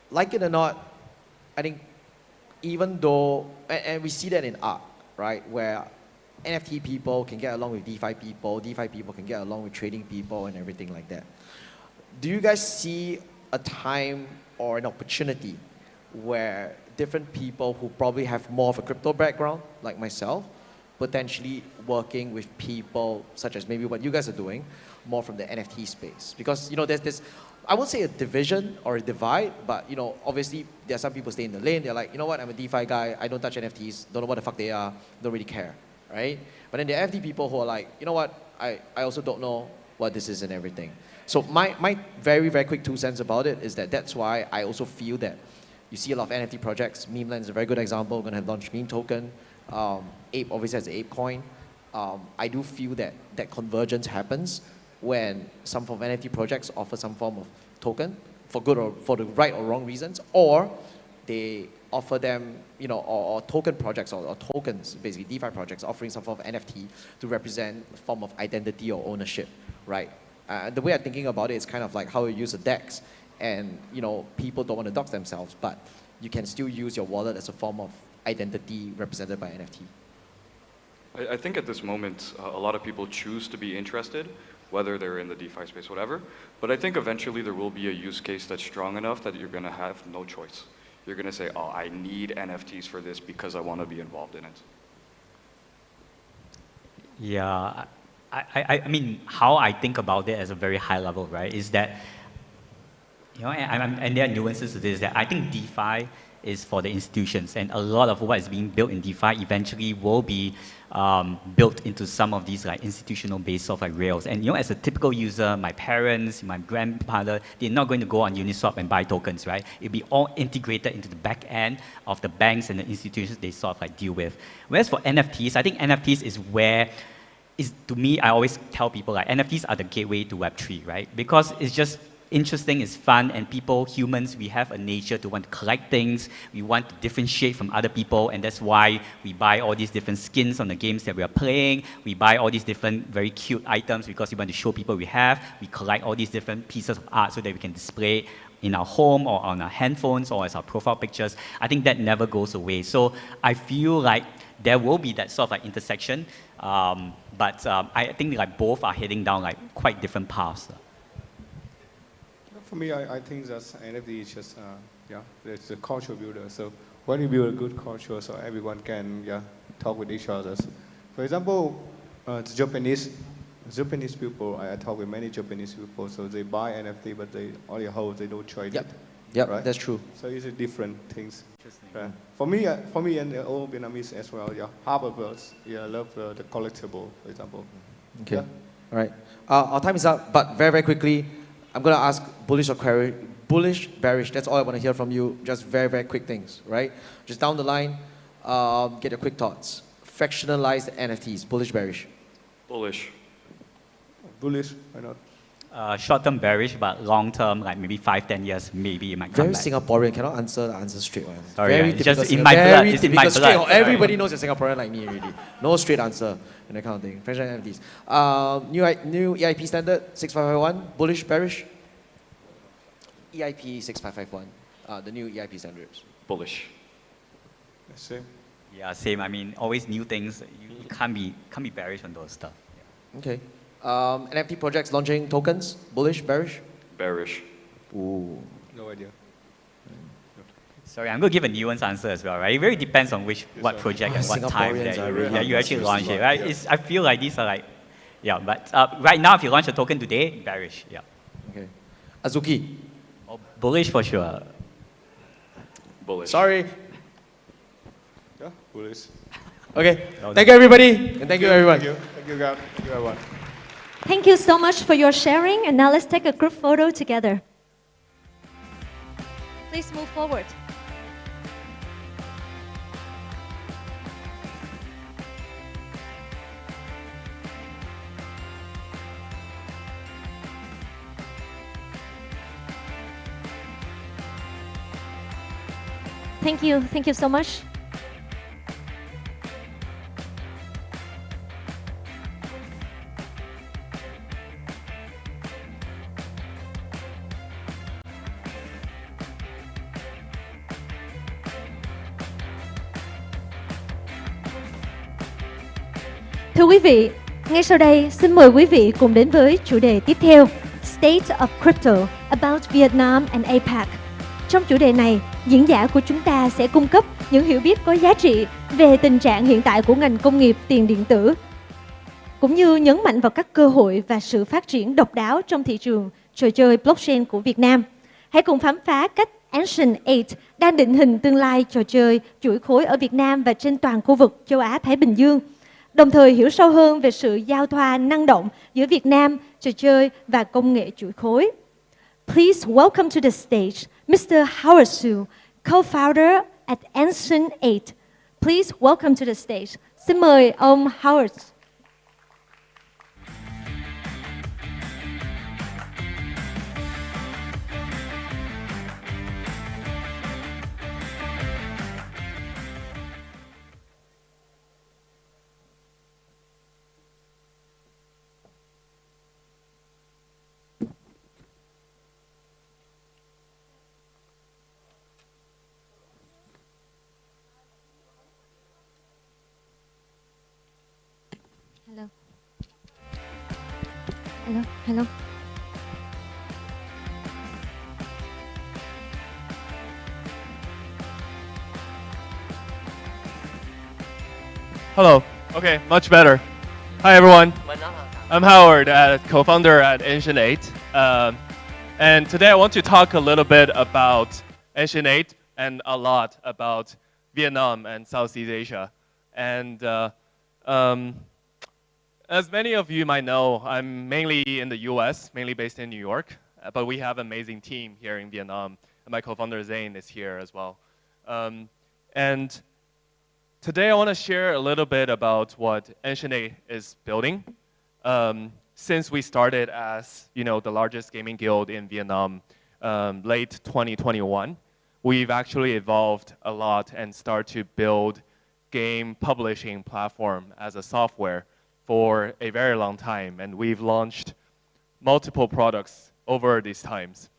Like it or not, I think even though, and we see that in art, right, where NFT people can get along with DeFi people can get along with trading people and everything like that. Do you guys see a time or an opportunity where different people who probably have more of a crypto background, like myself, potentially working with people such as maybe what you guys are doing, more from the NFT space? Because, you know, there's this, I won't say a division or a divide, but, you know, obviously there are some people stay in the lane. They're like, you know what, I'm a DeFi guy. I don't touch NFTs. Don't know what the fuck they are. Don't really care, right? But then there are NFT people who are like, you know what, I also don't know what this is and everything. So my very, very quick 2 cents about it is that that's why I also feel that you see a lot of NFT projects. Memeland is a very good example. We're going to have launched meme token. Ape obviously has the Ape coin. I do feel that that convergence happens when some form of NFT projects offer some form of token for good or for the right or wrong reasons, or they offer them, you know, or token projects or tokens, basically DeFi projects offering some form of NFT to represent a form of identity or ownership, right? The way I'm thinking about it is kind of like how you use a DEX, and you know, people don't want to dox themselves, but you can still use your wallet as a form of identity represented by NFT. I think at this moment, a lot of people choose to be interested, whether they're in the DeFi space, whatever. But I think eventually there will be a use case that's strong enough that you're going to have no choice. You're going to say, oh, I need NFTs for this because I want to be involved in it. Yeah, I mean, how I think about it as a very high level, right, is that, you know, and there are nuances to this, that I think DeFi is for the institutions, and a lot of what is being built in DeFi eventually will be built into some of these like institutional based software rails. And you know, as a typical user, my parents, my grandfather, they're not going to go on Uniswap and buy tokens, right? It'll be all integrated into the back end of the banks and the institutions they sort of like deal with. Whereas for NFTs, I think NFTs is where, to me, I always tell people like NFTs are the gateway to Web3, right? Because it's just interesting, it's fun, and people, humans, we have a nature to want to collect things. We want to differentiate from other people, and that's why we buy all these different skins on the games that we are playing. We buy all these different very cute items because we want to show people we have. We collect all these different pieces of art so that we can display it in our home or on our handphones or as our profile pictures. I think that never goes away. So I feel like there will be that sort of like intersection, but I think like both are heading down like quite different paths. For me, I think that NFT is just, it's a culture builder. So when you build a good culture, so everyone can talk with each other. For example, the Japanese people, I talk with many Japanese people, so they buy NFT, but they only hold, they don't trade it. Yep, right? That's true. So it's different things. For me and all Vietnamese as well, half of us, love the collectible, for example. Okay, all right. Our time is up, but very, very quickly, I'm going to ask bullish or bullish, bearish. That's all I want to hear from you. Just very, very quick things, right? Just down the line, get your quick thoughts. Fractionalized NFTs, bullish, bearish. Bullish. Bullish, why not? Short-term bearish, but long-term, like maybe 5-10 years, maybe it might come very back. Singaporean, cannot answer the answer straight. One. Sorry, very it's just in my blood. It's in my blood. Everybody knows you're Singaporean like me already. No straight answer and that kind of thing. Fractional NFTs. New EIP standard 6551. Bullish, bearish. EIP 6551. The new EIP standards. Bullish. Same. Yeah, same. I mean, always new things. You can't be bearish on those stuff. Okay. NFT projects launching tokens, bullish, bearish? Bearish. Ooh. No idea. Sorry, I'm going to give a nuanced answer as well, right? It really depends on what project and what time that you actually launch it, right? I feel like these are like, yeah, but right now if you launch a token today, bearish, yeah. Okay. Azuki? Oh, bullish for sure. Bullish. Sorry. Yeah, bullish. Okay, thank you everybody, and thank you everyone. Thank you, God. Thank you, everyone. Thank you so much for your sharing. And now let's take a group photo together. Please move forward. Thank you so much. Thưa quý vị, ngay sau đây xin mời quý vị cùng đến với chủ đề tiếp theo, State of Crypto about Vietnam and APAC. Trong chủ đề này, diễn giả của chúng ta sẽ cung cấp những hiểu biết có giá trị về tình trạng hiện tại của ngành công nghiệp tiền điện tử, cũng như nhấn mạnh vào các cơ hội và sự phát triển độc đáo trong thị trường trò chơi blockchain của Việt Nam. Hãy cùng khám phá cách Ancient8 đang định hình tương lai trò chơi chuỗi khối ở Việt Nam và trên toàn khu vực châu Á-Thái Bình Dương, đồng thời hiểu sâu hơn về sự giao thoa năng động giữa Việt Nam, trò chơi và công nghệ chuỗi khối. Please welcome to the stage Mr. Howard Su, co-founder at Ancient8. Please welcome to the stage. Xin mời ông Howard. Hello. Hello. Okay, much better. Hi everyone. I'm Howard, co-founder at Ancient8. And today I want to talk a little bit about Ancient8 and a lot about Vietnam and Southeast Asia. And as many of you might know, I'm mainly in the US, mainly based in New York, but we have an amazing team here in Vietnam. And my co-founder Zane is here as well. And today I want to share a little bit about what Ancient8 is building. Since we started as the largest gaming guild in Vietnam late 2021, we've actually evolved a lot and start to build game publishing platform as a software for a very long time, and we've launched multiple products over these times.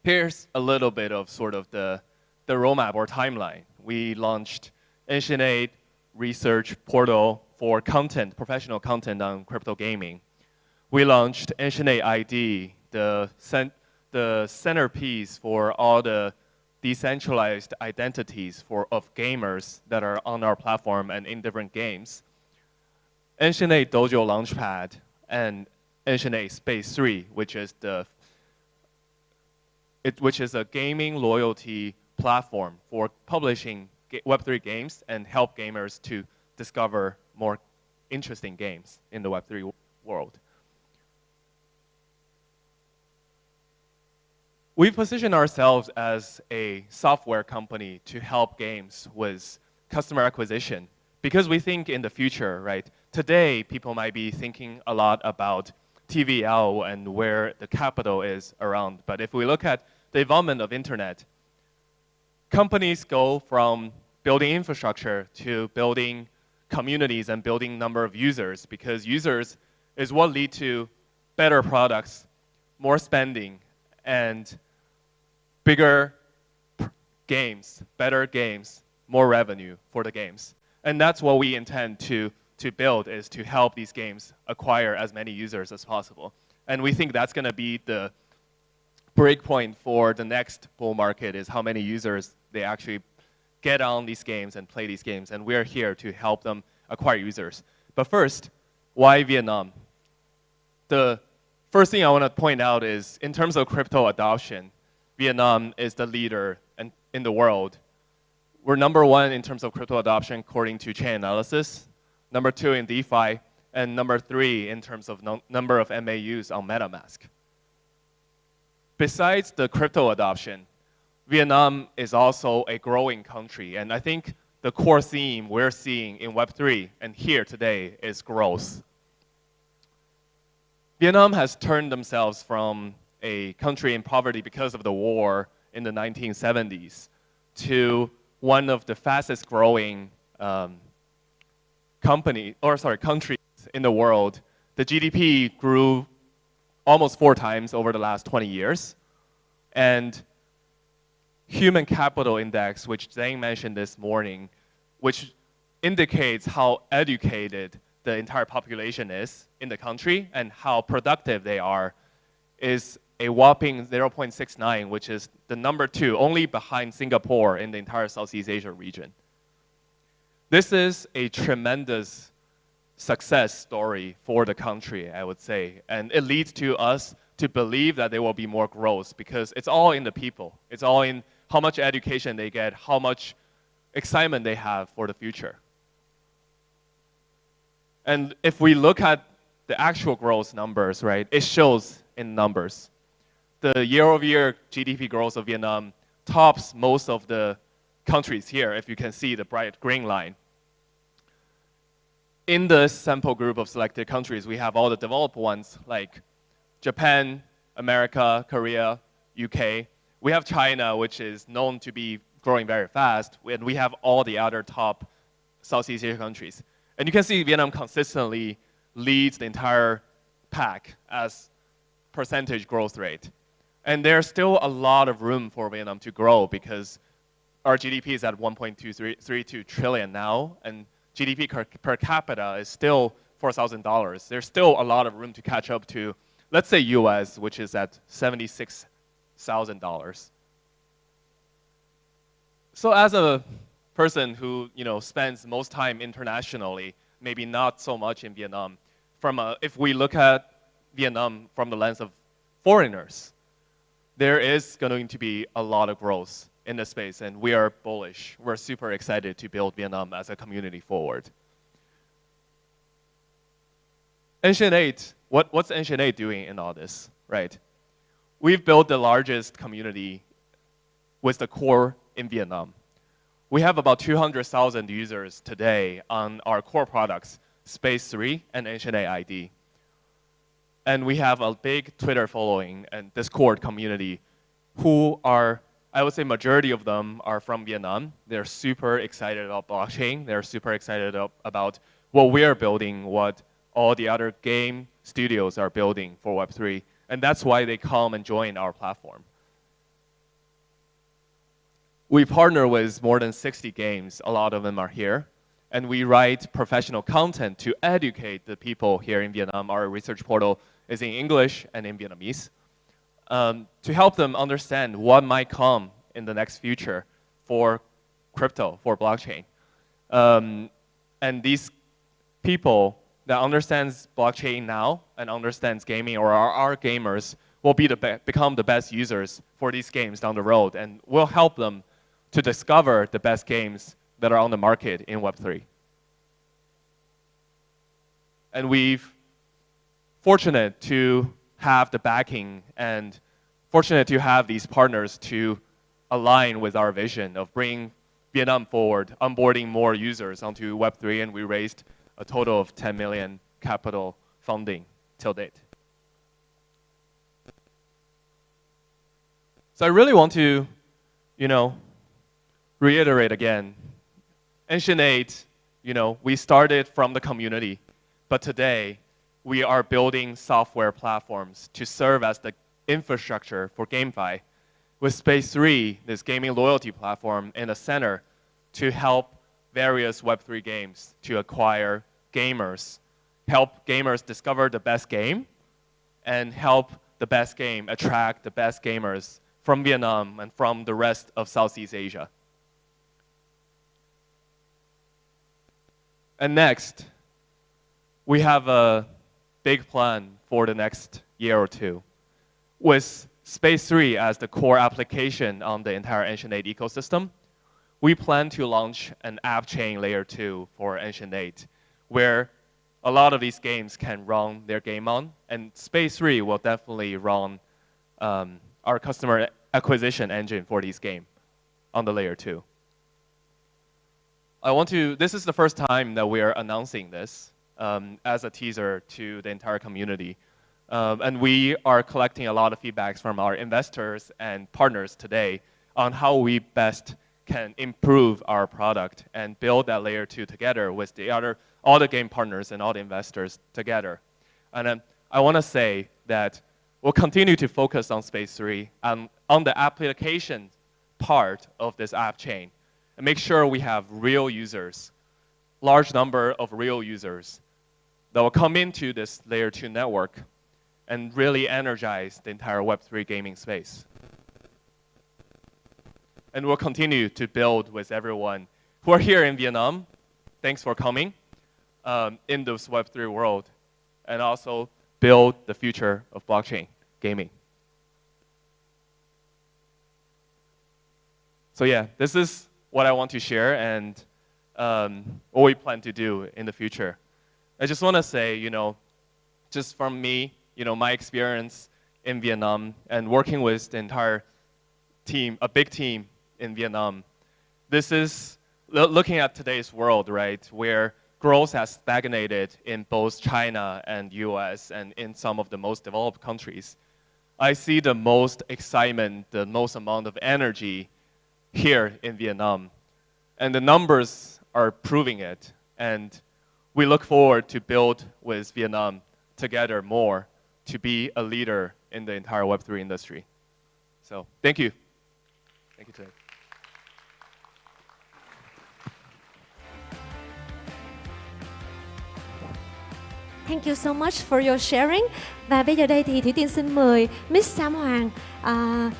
Here's a little bit of sort of the roadmap or timeline. We launched Ancient8 research portal for content, professional content on crypto gaming. We launched Ancient8 ID, the centerpiece for all the decentralized identities of gamers that are on our platform and in different games. Ancient8 Dojo Launchpad and Ancient8 Space 3, which is a gaming loyalty platform for publishing Web3 games and help gamers to discover more interesting games in the Web3 world. We position ourselves as a software company to help games with customer acquisition because we think in the future, right? Today, people might be thinking a lot about TVL and where the capital is around. But if we look at the development of internet, companies go from building infrastructure to building communities and building number of users because users is what lead to better products, more spending, and bigger games, better games, more revenue for the games. And that's what we intend to to build is to help these games acquire as many users as possible. And we think that's going to be the break point for the next bull market, is how many users they actually get on these games and play these games. And we're here to help them acquire users. But first, why Vietnam? The first thing I want to point out is, in terms of crypto adoption, Vietnam is the leader in the world. We're #1 in terms of crypto adoption according to Chainalysis, #2 in DeFi, and #3 in terms of number of MAUs on MetaMask. Besides the crypto adoption, Vietnam is also a growing country, and I think the core theme we're seeing in Web3 and here today is growth. Vietnam has turned themselves from a country in poverty because of the war in the 1970s to one of the fastest growing countries in the world. The GDP grew almost 4 times over the last 20 years. And human capital index, which Zhang mentioned this morning, which indicates how educated the entire population is in the country and how productive they are, is a whopping 0.69, which is the #2, only behind Singapore in the entire Southeast Asia region. This is a tremendous success story for the country, I would say. And it leads to us to believe that there will be more growth, because it's all in the people. It's all in how much education they get, how much excitement they have for the future. And if we look at the actual growth numbers, right, it shows in numbers. The year-over-year GDP growth of Vietnam tops most of the countries here, if you can see the bright green line. In the sample group of selected countries, we have all the developed ones like Japan, America, Korea, UK. We have China, which is known to be growing very fast, and we have all the other top Southeast Asian countries. And you can see Vietnam consistently leads the entire pack as percentage growth rate. And there's still a lot of room for Vietnam to grow, because our GDP is at 1.232 trillion now, and GDP per capita is still $4,000. There's still a lot of room to catch up to, let's say, US, which is at $76,000. So as a person who spends most time internationally, maybe not so much in Vietnam, if we look at Vietnam from the lens of foreigners, there is going to be a lot of growth in this space, and we are bullish. We're super excited to build Vietnam as a community forward. Ancient8, what's Ancient8 doing in all this, right? We've built the largest community with the core in Vietnam. We have about 200,000 users today on our core products, Space3 and Ancient8 ID. And we have a big Twitter following and Discord community who are, I would say majority of them are from Vietnam. They're super excited about blockchain. They're super excited about what we're building, what all the other game studios are building for Web3. And that's why they come and join our platform. We partner with more than 60 games. A lot of them are here. And we write professional content to educate the people here in Vietnam. Our research portal is in English and in Vietnamese, to help them understand what might come in the next future for crypto, for blockchain. And these people that understands blockchain now and understands gaming, or are gamers, will become the best users for these games down the road, and will help them to discover the best games that are on the market in Web3. And we've fortunate to have the backing and fortunate to have these partners to align with our vision of bringing Vietnam forward, onboarding more users onto Web3, and we raised a total of 10 million capital funding till date. So I really want to, reiterate again, Ancient8, we started from the community, but today we are building software platforms to serve as the infrastructure for GameFi, with Space3, this gaming loyalty platform, in the center to help various Web3 games to acquire gamers, help gamers discover the best game, and help the best game attract the best gamers from Vietnam and from the rest of Southeast Asia. And next, we have a big plan for the next year or two. With Space 3 as the core application on the entire Ancient 8 ecosystem, we plan to launch an app chain layer 2 for Ancient 8, where a lot of these games can run their game on, and Space 3 will definitely run our customer acquisition engine for these games on the layer 2. This is the first time that we are announcing this as a teaser to the entire community. And we are collecting a lot of feedbacks from our investors and partners today on how we best can improve our product and build that layer 2 together with all the game partners and all the investors together. And I want to say that we'll continue to focus on Space 3 and on the application part of this app chain and make sure we have real users, large number of real users that will come into this layer 2 network and really energize the entire Web3 gaming space. And we'll continue to build with everyone who are here in Vietnam. Thanks for coming in this Web3 world, and also build the future of blockchain gaming. So yeah, this is what I want to share and what we plan to do in the future. I just want to say, just from me, my experience in Vietnam and working with the entire team, a big team in Vietnam, this is looking at today's world, right, where growth has stagnated in both China and US and in some of the most developed countries. I see the most excitement, the most amount of energy here in Vietnam. And the numbers are proving it. And we look forward to build with Vietnam together more to be a leader in the entire Web3 industry. So thank you. Thank you, Jay. Thank you so much for your sharing. Và bây giờ đây thì Thủy Tiên xin mời Miss Sam Hoàng,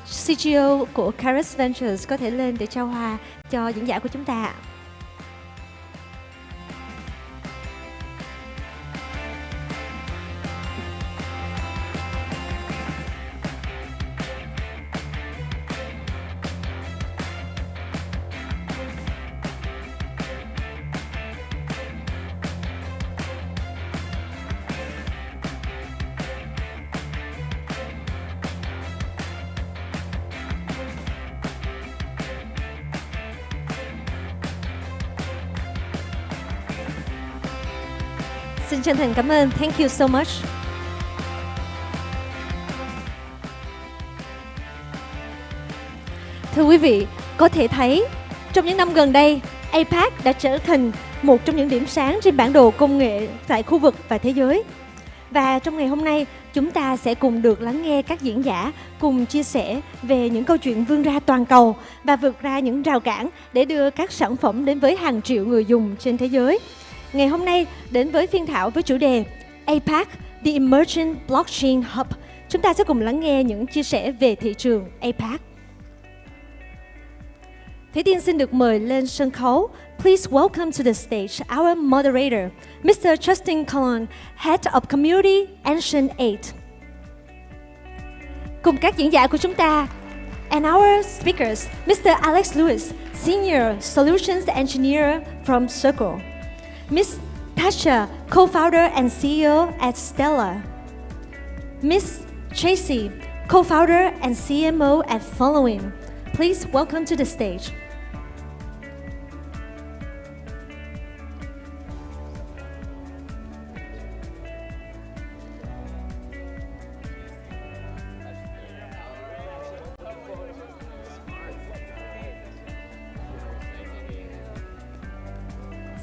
CGO của Caris Ventures có thể lên để trao hoa cho diễn giả của chúng ta. Xin chân thành cảm ơn. Thank you so much. Thưa quý vị, có thể thấy trong những năm gần đây, APAC đã trở thành một trong những điểm sáng trên bản đồ công nghệ tại khu vực và thế giới. Và trong ngày hôm nay, chúng ta sẽ cùng được lắng nghe các diễn giả cùng chia sẻ về những câu chuyện vươn ra toàn cầu và vượt ra những rào cản để đưa các sản phẩm đến với hàng triệu người dùng trên thế giới. Ngày hôm nay đến với phiên thảo với chủ đề APAC, The Emerging Blockchain Hub. Chúng ta sẽ cùng lắng nghe những chia sẻ về thị trường APAC. Thủy Tiên xin được mời lên sân khấu. Please welcome to the stage our moderator, Mr. Justin Collin, Head of Community Ancient 8. Cùng các diễn giả của chúng ta, and our speakers, Mr. Alex Lewis, Senior Solutions Engineer from Circle. Miss Tasha, co-founder and CEO at Stella. Miss Tracy, co-founder and CMO at Following. Please welcome to the stage.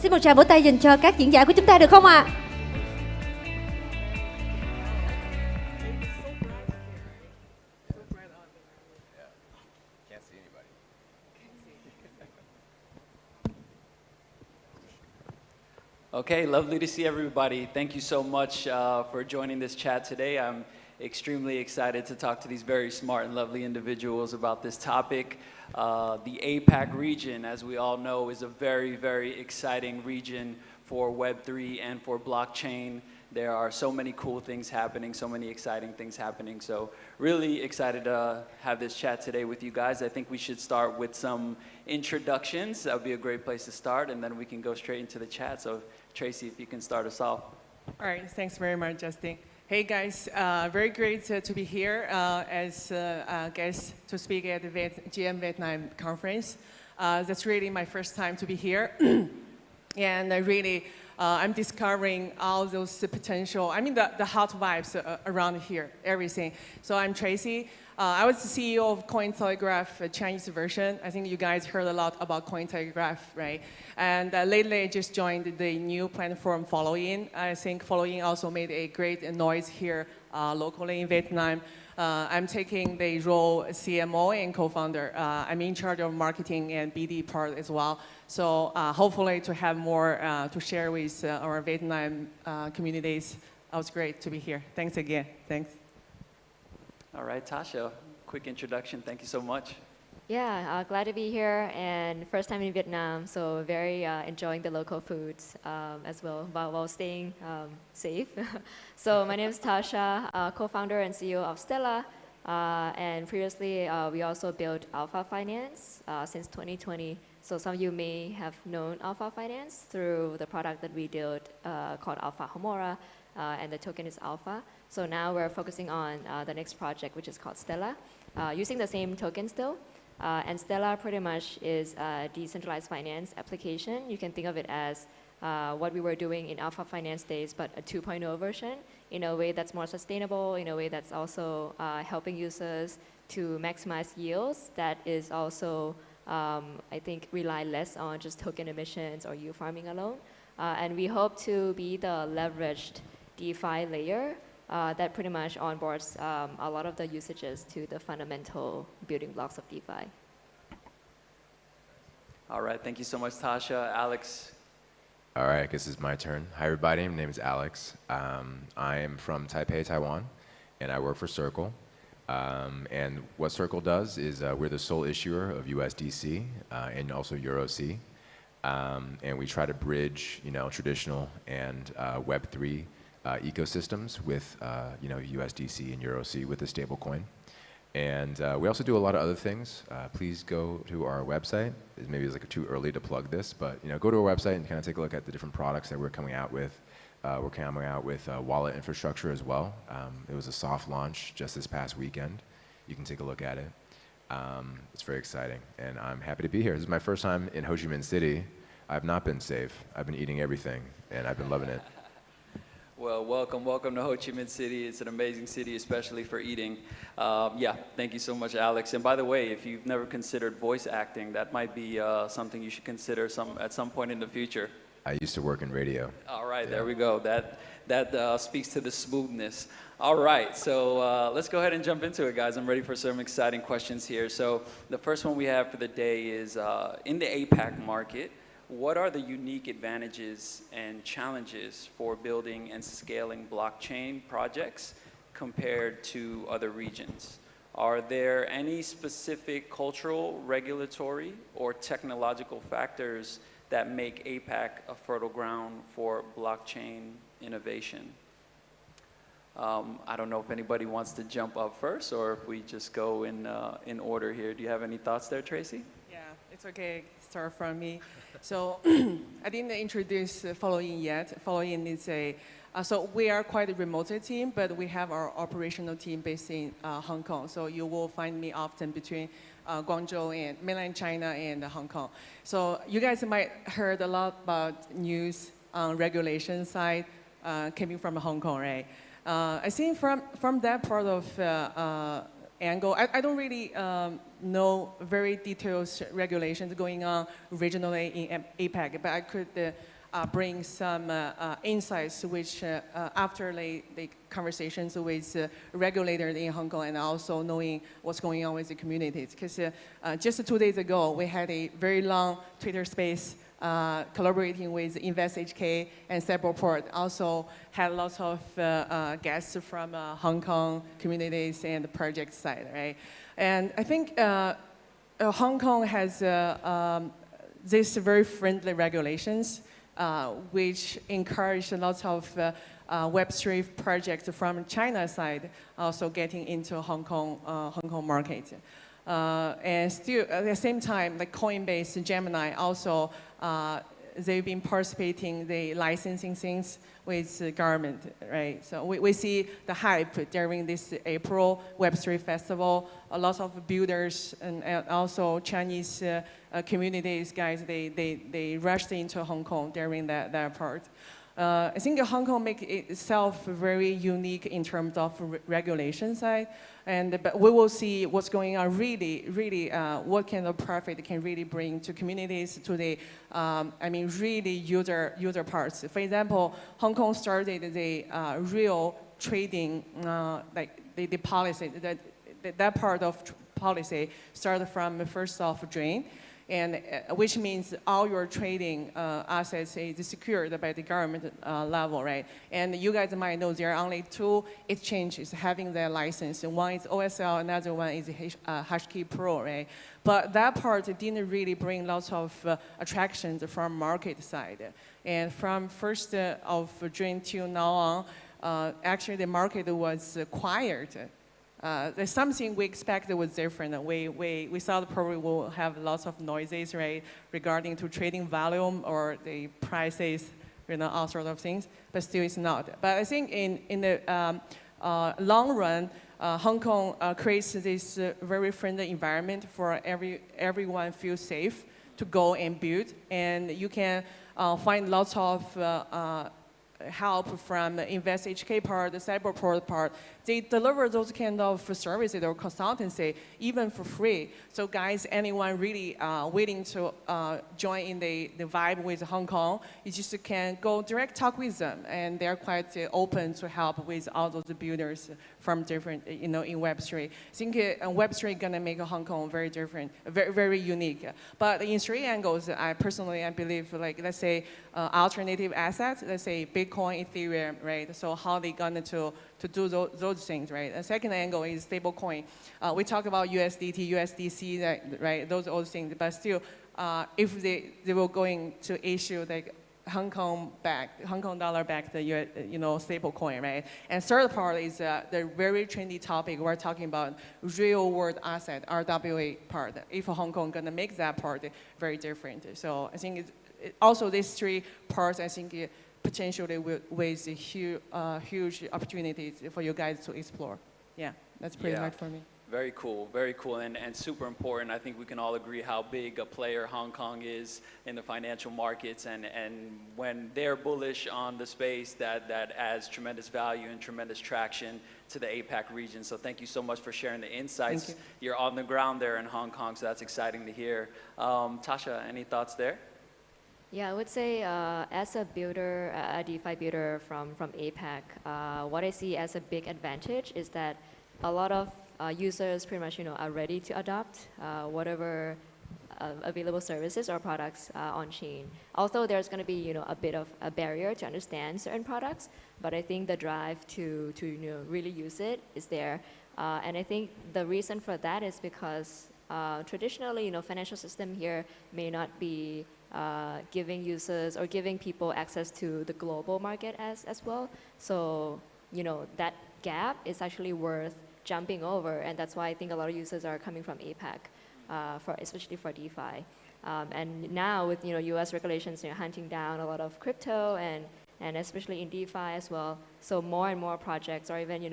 Xin một tràng vỗ tay dành cho các diễn giả của chúng ta được không ạ? Okay, lovely to see everybody. Thank you so much for joining this chat today. I'm extremely excited to talk to these very smart and lovely individuals about this topic. The APAC region, as we all know, is a very, very exciting region for Web3 and for blockchain. There are so many cool things happening, so many exciting things happening. So really excited to have this chat today with you guys. I think we should start with some introductions. That would be a great place to start, and then we can go straight into the chat. So Tracy, if you can start us off. All right, thanks very much, Justin. Hey guys, very great to be here as a guest to speak at the GM Vietnam conference. That's really my first time to be here. And I'm discovering all those potential, the hot vibes around here, everything. So I'm Tracy. I was the CEO of Cointelegraph, Chinese version. I think you guys heard a lot about Cointelegraph, right? And lately I just joined the new platform Followin. I think Followin also made a great noise here locally in Vietnam. I'm taking the role CMO and co-founder. I'm in charge of marketing and BD part as well. So hopefully to have more to share with our Vietnam communities. It was great to be here. Thanks again. Thanks. All right, Tasha, quick introduction. Thank you so much. Yeah, glad to be here and first time in Vietnam, so very enjoying the local foods as well while staying safe. So my name is Tasha, co-founder and CEO of Stella, and previously we also built Alpha Finance since 2020. So some of you may have known Alpha Finance through the product that we built called Alpha Homora, and the token is Alpha. So now we're focusing on the next project, which is called Stella, using the same token still. And Stella pretty much is a decentralized finance application. You can think of it as what we were doing in Alpha Finance days, but a 2.0 version in a way that's more sustainable, in a way that's also helping users to maximize yields. That is also, I think, rely less on just token emissions or yield farming alone. And we hope to be the leveraged DeFi layer that pretty much onboards a lot of the usages to the fundamental building blocks of DeFi. All right, thank you so much, Tasha. Alex. All right, I guess it's my turn. Hi, everybody. My name is Alex. I am from Taipei, Taiwan, and I work for Circle. And what Circle does is we're the sole issuer of USDC and also EuroC. And we try to bridge, traditional and Web3 ecosystems with USDC and EuroC with a stablecoin. And we also do a lot of other things. Please go to our website. Maybe it's too early to plug this, but go to our website and kind of take a look at the different products that we're coming out with. We're coming out with wallet infrastructure as well. It was a soft launch just this past weekend. You can take a look at it. It's very exciting, and I'm happy to be here. This is my first time in Ho Chi Minh City. I've not been safe. I've been eating everything, and I've been loving it. Well, welcome to Ho Chi Minh City. It's an amazing city, especially for eating. Yeah, thank you so much, Alex. And by the way, if you've never considered voice acting, that might be something you should consider at some point in the future. I used to work in radio. All right, there we go. That speaks to the smoothness. All right, so let's go ahead and jump into it, guys. I'm ready for some exciting questions here. So the first one we have for the day is, in the APAC market, what are the unique advantages and challenges for building and scaling blockchain projects compared to other regions? Are there any specific cultural, regulatory, or technological factors that make APAC a fertile ground for blockchain innovation? I don't know if anybody wants to jump up first or if we just go in order here. Do you have any thoughts there, Tracy? Yeah, it's okay. Start from me. So I didn't introduce Followin yet. Followin is so we are quite a remote team, but we have our operational team based in Hong Kong. So you will find me often between Guangzhou and mainland China and Hong Kong. So you guys might heard a lot about news on regulation side coming from Hong Kong, right? I think from that part of angle, I don't really know very detailed regulations going on regionally in APAC, but I could bring some insights which after the conversations with regulators in Hong Kong and also knowing what's going on with the communities. Because just 2 days ago, we had a very long Twitter space collaborating with Invest HK and Cyberport. Also had lots of guests from Hong Kong communities and the project side, right? And I think Hong Kong has these very friendly regulations, which encourage lots of Web3 projects from China side also getting into Hong Kong market. And still, at the same time, like Coinbase, Gemini also, they've been participating, the licensing things with the government, right? So we see the hype during this April Web3 festival. A lot of builders and also Chinese communities, guys, they rushed into Hong Kong during that part. I think Hong Kong makes itself very unique in terms of regulation side, but we will see what's going on really, what kind of profit it can really bring to communities, to the, really user parts. For example, Hong Kong started the real trading, like the policy, that part of policy started from the 1st of June. And which means all your trading assets is secured by the government level, right? And you guys might know there are only 2 exchanges having their license. One is OSL, another one is HashKey Pro, right? But that part didn't really bring lots of attractions from market side. And from 1st of June till now on, actually the market was quiet. There's something we expected was different. We thought probably we'll have lots of noises, right, regarding to trading volume or the prices, all sorts of things, but still it's not. But I think in the long run, Hong Kong creates this very friendly environment for everyone feel safe to go and build, and you can find lots of help from Invest HK part, the Cyberport part. They deliver those kind of services or consultancy even for free. So guys, anyone really willing to join in the vibe with Hong Kong, you just can go direct talk with them, and they're quite open to help with all those builders from different, in Web3. I think Web3 gonna make Hong Kong very different, very, very unique. But in 3 angles, I believe, like, let's say alternative assets, let's say Bitcoin, Ethereum, right? So how they gonna to do those things, right? The second angle is stablecoin. We talk about USDT, USDC, right? Those all things, but still, if they were going to issue like Hong Kong dollar backed, stable coin, right? And third part is the very trendy topic. We're talking about real world asset, RWA part. If Hong Kong gonna make that part very different. So I think also these 3 parts, I think potentially with huge opportunities for you guys to explore. Yeah, that's pretty much for me. Very cool, and super important. I think we can all agree how big a player Hong Kong is in the financial markets, and when they're bullish on the space, that adds tremendous value and tremendous traction to the APAC region. So thank you so much for sharing the insights. You're on the ground there in Hong Kong, so that's exciting to hear. Tasha, any thoughts there? Yeah, I would say as a builder, a DeFi builder from APAC, what I see as a big advantage is that a lot of users pretty much are ready to adopt whatever available services or products on chain. Although there's going to be a bit of a barrier to understand certain products, but I think the drive to really use it is there. And I think the reason for that is because traditionally, financial system here may not be giving users or giving people access to the global market as well. So, that gap is actually worth jumping over, and that's why I think a lot of users are coming from APAC, especially for DeFi. And now with US regulations hunting down a lot of crypto and especially in DeFi as well, so more and more projects or even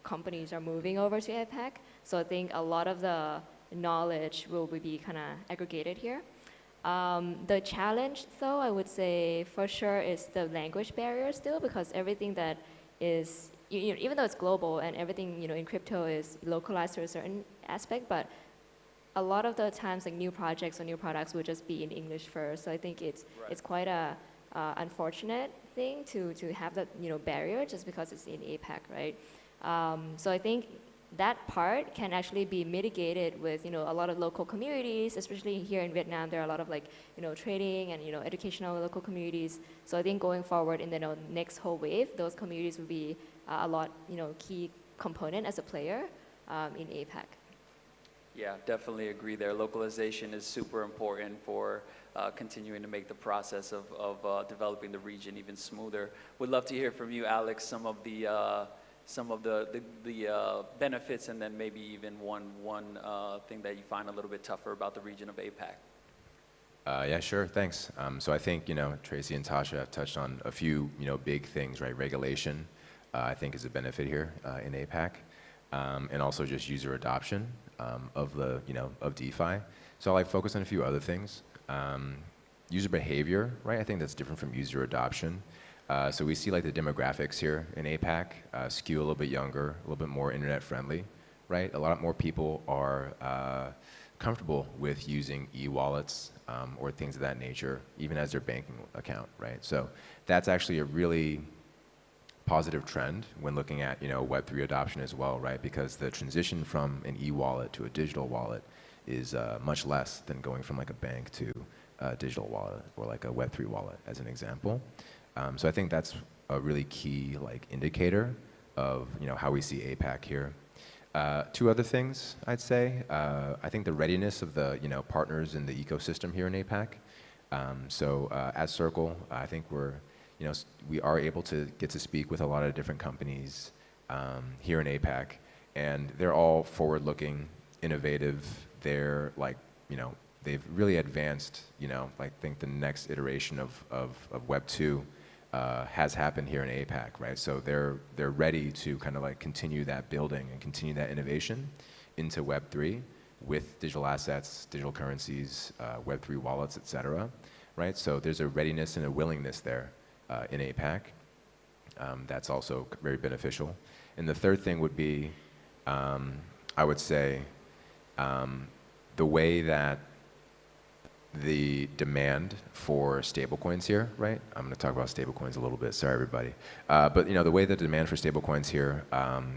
companies are moving over to APAC. So I think a lot of the knowledge will be kind of aggregated here. The challenge, though, I would say for sure is the language barrier still, because everything that is, even though it's global and everything in crypto is localized to a certain aspect, but a lot of the times like new projects or new products will just be in English first. So I think it's quite a unfortunate thing to have that barrier just because it's in APAC, right? So I think that part can actually be mitigated with, a lot of local communities, especially here in Vietnam. There are a lot of trading and, educational local communities. So I think going forward in the next whole wave, those communities will be a lot, key component as a player in APAC. Yeah, definitely agree there. Localization is super important for continuing to make the process of developing the region even smoother. Would love to hear from you, Alex, some of the benefits, and then maybe even one thing that you find a little bit tougher about the region of APAC. Yeah, sure, thanks. So I think, Tracy and Tasha have touched on a few, big things, right? Regulation, I think, is a benefit here in APAC, and also just user adoption of DeFi. So I'll focus on a few other things. User behavior, right? I think that's different from user adoption. So we see the demographics here in APAC skew a little bit younger, a little bit more internet friendly, right? A lot more people are comfortable with using e-wallets or things of that nature, even as their banking account, right? So that's actually a really positive trend when looking at Web3 adoption as well, right? Because the transition from an e-wallet to a digital wallet is much less than going from a bank to a digital wallet or a Web3 wallet, as an example. So I think that's a really key indicator of how we see APAC here. Two other things I'd say. I think the readiness of the partners in the ecosystem here in APAC. So as Circle, I think we are able to get to speak with a lot of different companies here in APAC, and they're all forward-looking, innovative. They're they've really advanced. I think the next iteration of Web 2 has happened here in APAC, right? So they're ready to kind of continue that building and continue that innovation into Web 3 with digital assets, digital currencies, Web 3 wallets, et cetera, right? So there's a readiness and a willingness there in APAC. That's also very beneficial. And the third thing would be, I would say, the way that the demand for stablecoins here, right? I'm going to talk about stablecoins a little bit. Sorry, everybody. But the way the demand for stablecoins here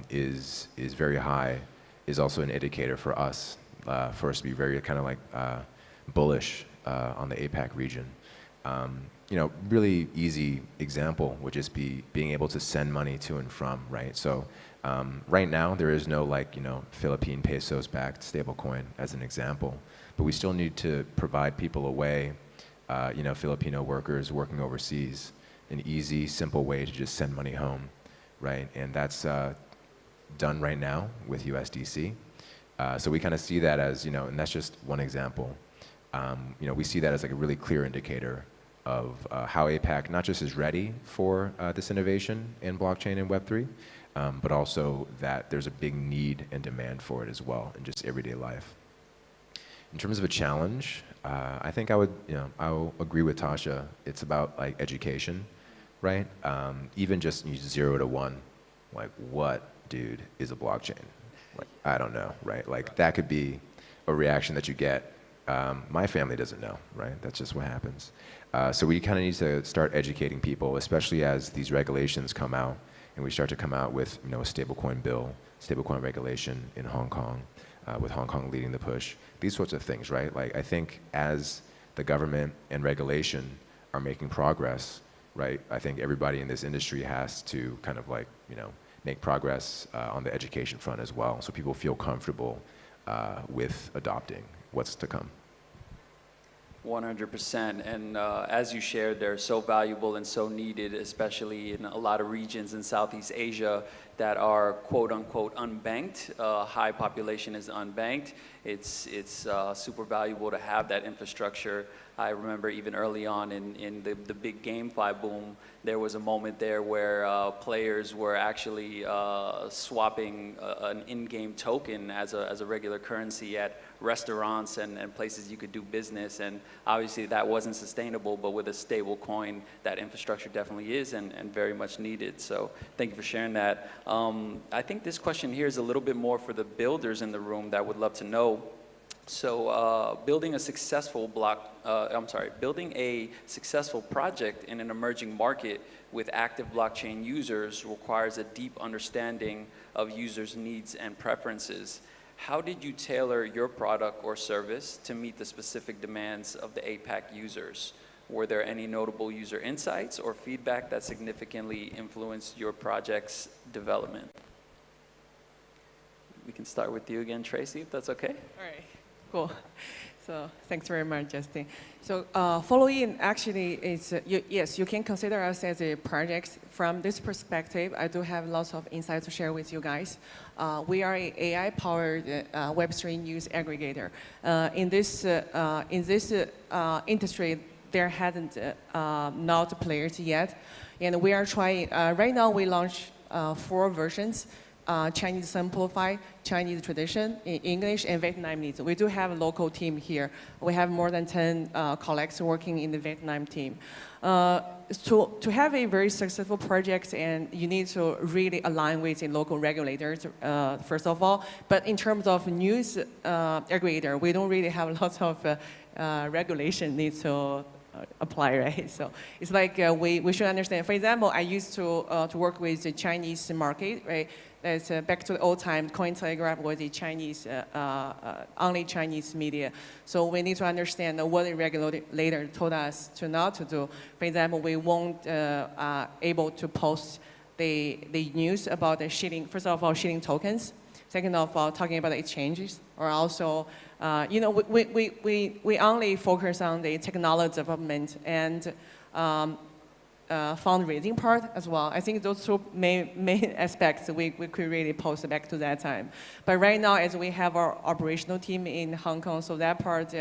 is very high is also an indicator for us to be very kind of bullish on the APAC region. Really easy example would just be being able to send money to and from, right? So right now there is no Philippine pesos backed stablecoin as an example, but we still need to provide people a way, Filipino workers working overseas, an easy, simple way to just send money home, right? And that's done right now with USDC. So we kind of see that as, and that's just one example. We see that as a really clear indicator of how APAC not just is ready for this innovation in blockchain and Web3, but also that there's a big need and demand for it as well in just everyday life. In terms of a challenge, I think I'll agree with Tasha. It's about education, right? Even just 0 to 1, what, dude, is a blockchain? I don't know, right? That could be a reaction that you get. My family doesn't know, right? That's just what happens. So we kind of need to start educating people, especially as these regulations come out and we start to come out with a stablecoin bill, stablecoin regulation in Hong Kong, with Hong Kong leading the push. These sorts of things, right? I think as the government and regulation are making progress, right? I think everybody in this industry has to kind of make progress on the education front as well, so people feel comfortable with adopting what's to come. 100%, and as you shared, they're so valuable and so needed, especially in a lot of regions in Southeast Asia that are quote unquote unbanked. High population is unbanked. It's super valuable to have that infrastructure. I remember even early on in the big GameFi boom, there was a moment there where players were actually swapping an in-game token as a regular currency at restaurants and places you could do business, and obviously that wasn't sustainable, but with a stable coin, that infrastructure definitely is and very much needed. So thank you for sharing that. I think this question here is a little bit more for the builders in the room that would love to know, So building a successful project in an emerging market with active blockchain users requires a deep understanding of users' needs and preferences. How did you tailor your product or service to meet the specific demands of the APAC users? Were there any notable user insights or feedback that significantly influenced your project's development? We can start with you again, Tracy, if that's okay. All right, cool. So thanks very much, Justin. So following actually is, yes, you can consider us as a project. From this perspective, I do have lots of insights to share with you guys. We are an AI-powered Web3 news aggregator. In this industry, there hasn't not players yet. And we are trying, right now we launched 4 versions. Chinese simplified, Chinese tradition in English, and Vietnamese. We do have a local team here. We have more than 10 colleagues working in the Vietnam team. To have a very successful project, and you need to really align with the local regulators, first of all. But in terms of news aggregator, we don't really have lots of regulation needs to apply, right? So it's like we should understand. For example, I used to work with the Chinese market, right? That's back to the old time. Cointelegraph was a Chinese, only Chinese media. So we need to understand what the regulator told us to not to do. For example, we won't able to post the news about the shilling. First of all, shilling tokens. Second of all, talking about the exchanges, or also, you know, we only focus on the technology development and fundraising part as well. I think those 2 main aspects we could really post back to that time. But right now, as we have our operational team in Hong Kong, so that part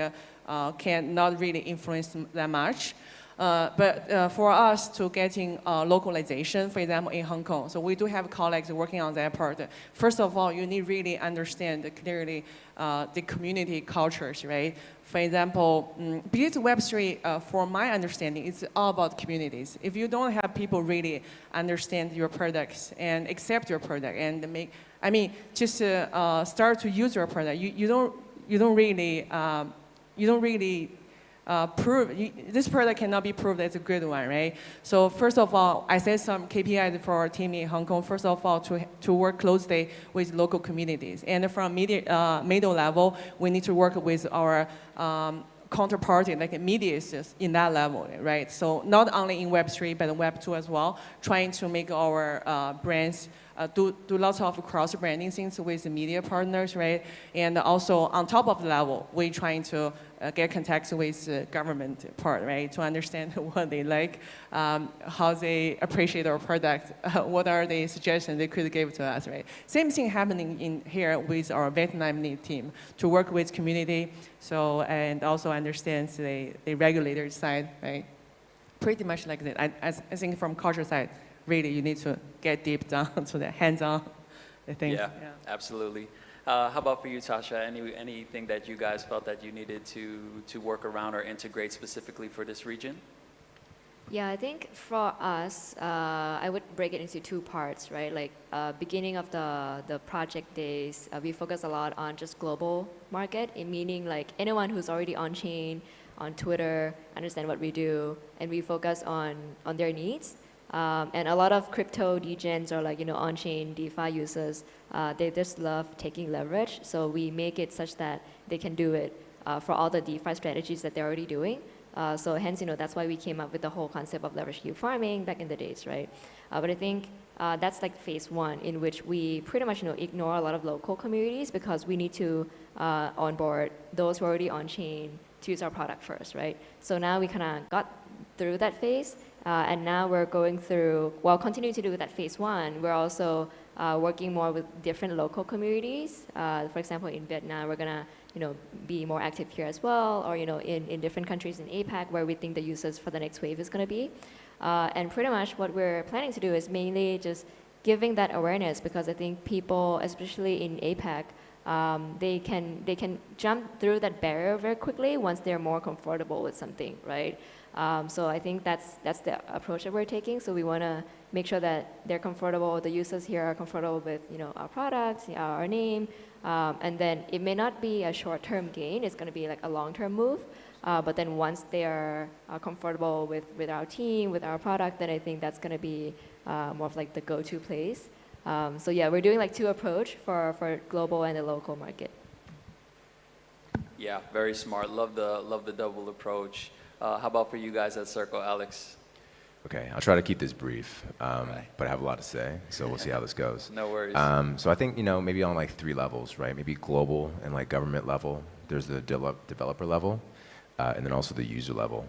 cannot really influence that much. But for us to getting localization, for example, in Hong Kong, so we do have colleagues working on that part. First of all, you need really understand clearly the community cultures, right? For example, because Web3, for my understanding, it's all about communities. If you don't have people really understand your products and accept your product and make, I mean, just start to use your product, you don't really prove, this product cannot be proved as a good one, right? So first of all, I set some KPIs for our team in Hong Kong. First of all, to work closely with local communities. And from middle level, we need to work with our counterparty, like media in that level, right? So not only in Web3, but Web 2 as well, trying to make our brands do lots of cross-branding things with the media partners, right? And also on top of the level, we're trying to get contact with the government part, right? To understand what they like, how they appreciate our product, what are the suggestions they could give to us, right? Same thing happening in here with our Vietnamese team to work with community, so and also understand the regulator side, right? Pretty much like that. I think from culture side, really, you need to get deep down to the hands-on thing. Yeah, absolutely. How about for you, Tasha? Anything that you guys felt that you needed to work around or integrate specifically for this region? Yeah, I think for us, I would break it into 2 parts, right? Like beginning of the project days, we focus a lot on just global market, meaning like anyone who's already on chain, on Twitter, understand what we do, and we focus on their needs. And a lot of crypto degens or like, you know, on-chain DeFi users, they just love taking leverage. So we make it such that they can do it for all the DeFi strategies that they're already doing. So hence, you know, that's why we came up with the whole concept of leverage yield farming back in the days, right? But I think that's like phase 1, in which we pretty much, you know, ignore a lot of local communities because we need to onboard those who are already on-chain to use our product first, right? So now we kind of got through that phase. And now we're going through, while continuing to do that phase 1, we're also working more with different local communities. For example, in Vietnam, we're gonna, you know, be more active here as well, or, you know, in different countries in APAC where we think the users for the next wave is gonna be. And pretty much what we're planning to do is mainly just giving that awareness, because I think people, especially in APAC, they can jump through that barrier very quickly once they're more comfortable with something, right? So I think that's the approach that we're taking. So we want to make sure that they're comfortable, the users here are comfortable with, you know, our products, our name, And then it may not be a short-term gain, it's going to be like a long-term move. But then once they are comfortable with our team, with our product, then I think that's going to be more of like the go-to place. So yeah, we're doing like two approach for global and the local market. Yeah, very smart. Love the double approach. How about for you guys at Circle, Alex? Okay, I'll try to keep this brief, but I have a lot to say, so we'll see how this goes. No worries. So I think, maybe on like 3 levels, right? Maybe global and like government level. There's the developer level, and then also the user level.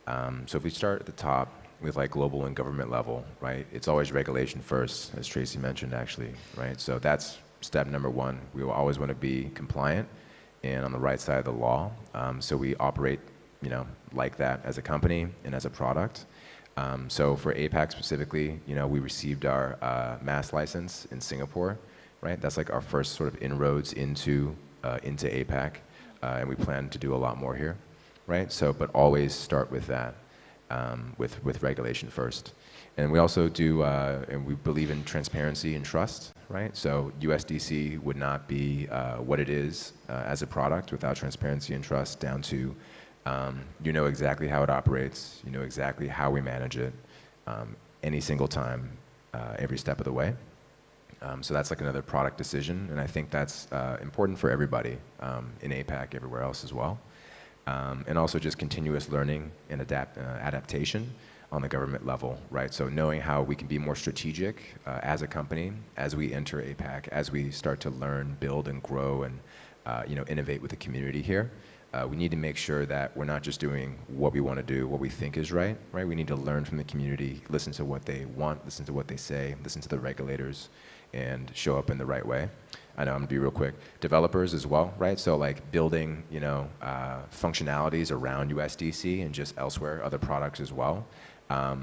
So if we start at the top with like global and government level, right? It's always regulation first, as Tracy mentioned actually, right? So that's step number 1. We will always want to be compliant and on the right side of the law. So we operate, like that as a company and as a product. So for APAC specifically, we received our mass license in Singapore, right? That's like our first sort of inroads into APAC, and we plan to do a lot more here, right? So, but always start with that, with regulation first. And we also do, and we believe in transparency and trust, right? So USDC would not be what it is as a product without transparency and trust down to you know exactly how it operates, you know exactly how we manage it, any single time, every step of the way. So that's like another product decision, and I think that's important for everybody in APAC, everywhere else as well. And also just continuous learning and adaptation on the government level, right? So knowing how we can be more strategic as a company, as we enter APAC, as we start to learn, build, and grow, and innovate with the community here. We need to make sure that we're not just doing what we want to do, what we think is right? We need to learn from the community, listen to what they want, listen to what they say, listen to the regulators, and show up in the right way. I know I'm gonna be real quick. Developers as well, right? So like building, functionalities around USDC and just elsewhere, other products as well.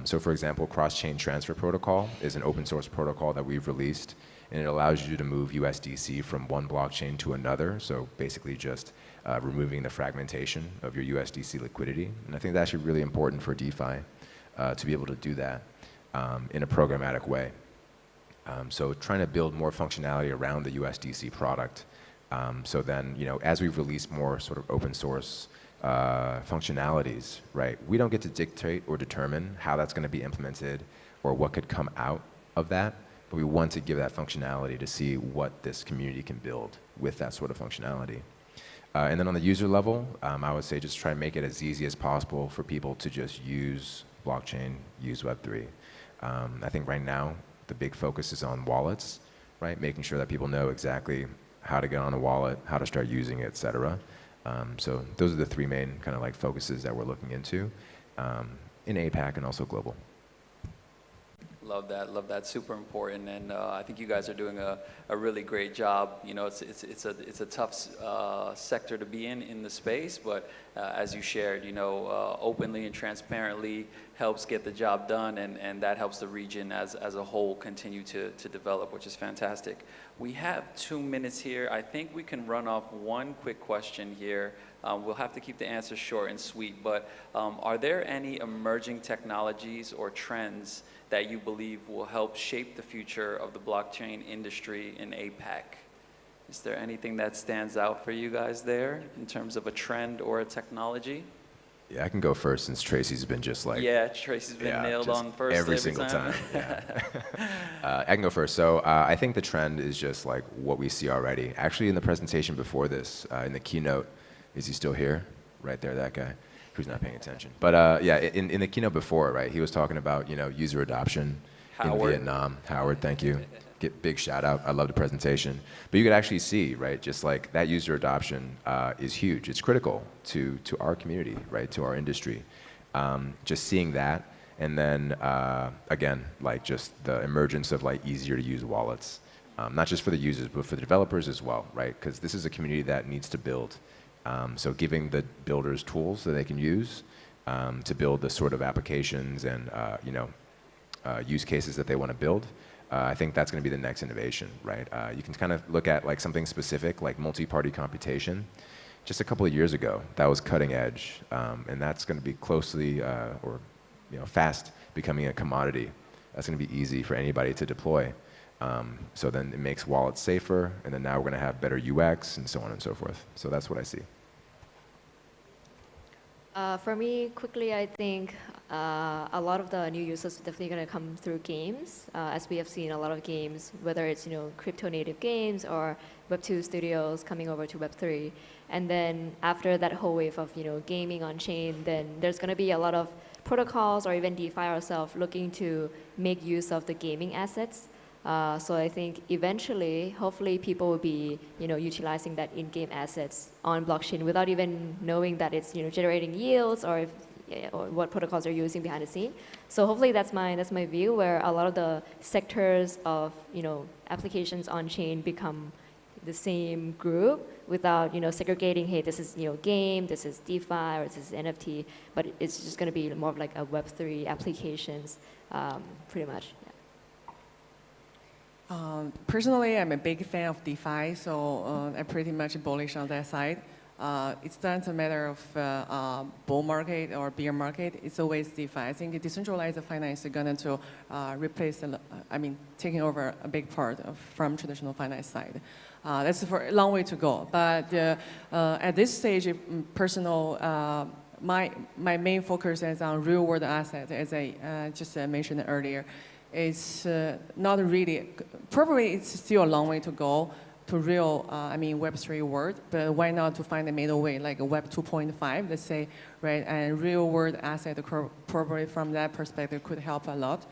So for example, cross-chain transfer protocol is an open source protocol that we've released, and it allows you to move USDC from one blockchain to another. So basically just removing the fragmentation of your USDC liquidity. And I think that's actually really important for DeFi to be able to do that in a programmatic way. So trying to build more functionality around the USDC product. So then, as we release more sort of open source functionalities, right, we don't get to dictate or determine how that's going to be implemented or what could come out of that, but we want to give that functionality to see what this community can build with that sort of functionality. And then on the user level, I would say just try and make it as easy as possible for people to just use blockchain, use Web3. I think right now, the big focus is on wallets, right? Making sure that people know exactly how to get on a wallet, how to start using it, et cetera. So those are the 3 main kind of like focuses that we're looking into in APAC and also global. Love that, super important, and I think you guys are doing a really great job. It's a tough sector to be in the space, but as you shared, openly and transparently helps get the job done, and that helps the region as a whole continue to develop, which is fantastic. We have 2 minutes here. I think we can run off one quick question here. We'll have to keep the answers short and sweet, but are there any emerging technologies or trends that you believe will help shape the future of the blockchain industry in APAC? Is there anything that stands out for you guys there in terms of a trend or a technology? Yeah, I can go first since Tracy's been just like... Yeah, Tracy's been nailed on first every single time. I can go first. So I think the trend is just like what we see already. Actually, in the presentation before this, in the keynote, is he still here? Right there, that guy who's not paying attention. But yeah, in the keynote before, right, he was talking about, user adoption in Vietnam. Howard, thank you. Big shout out. I love the presentation. But you could actually see, right, just like that user adoption is huge. It's critical to our community, right, to our industry. Just seeing that, and then again, like just the emergence of like easier to use wallets, not just for the users, but for the developers as well, right? Because this is a community that needs to build. So giving the builders tools that they can use to build the sort of applications and use cases that they want to build. I think that's going to be the next innovation, right? You can kind of look at like something specific, like multi-party computation. Just a couple of years ago, that was cutting edge, and that's going to be closely fast becoming a commodity. That's going to be easy for anybody to deploy. So then it makes wallets safer, and then now we're going to have better UX and so on and so forth. So that's what I see. For me, quickly, I think a lot of the new users are definitely going to come through games, as we have seen a lot of games, whether it's crypto native games or Web2 studios coming over to Web3, and then after that whole wave of gaming on chain, then there's going to be a lot of protocols or even DeFi ourselves looking to make use of the gaming assets. So I think eventually, hopefully, people will be, utilizing that in-game assets on blockchain without even knowing that it's, generating yields or what protocols they're using behind the scene. So hopefully, that's my view, where a lot of the sectors of, applications on chain become the same group without, segregating. Hey, this is, game, this is DeFi, or this is NFT, but it's just going to be more of like a Web3 applications, pretty much. Personally, I'm a big fan of DeFi, so I'm pretty much bullish on that side. It's not a matter of bull market or bear market. It's always DeFi. I think decentralized finance is going to replace, taking over a big part from traditional finance side. That's for a long way to go. But at this stage, my main focus is on real world assets, as I just mentioned earlier. It's not really, probably it's still a long way to go to real, Web3 world, but why not to find a middle way, like a Web 2.5, let's say, right? And real world asset probably from that perspective could help a lot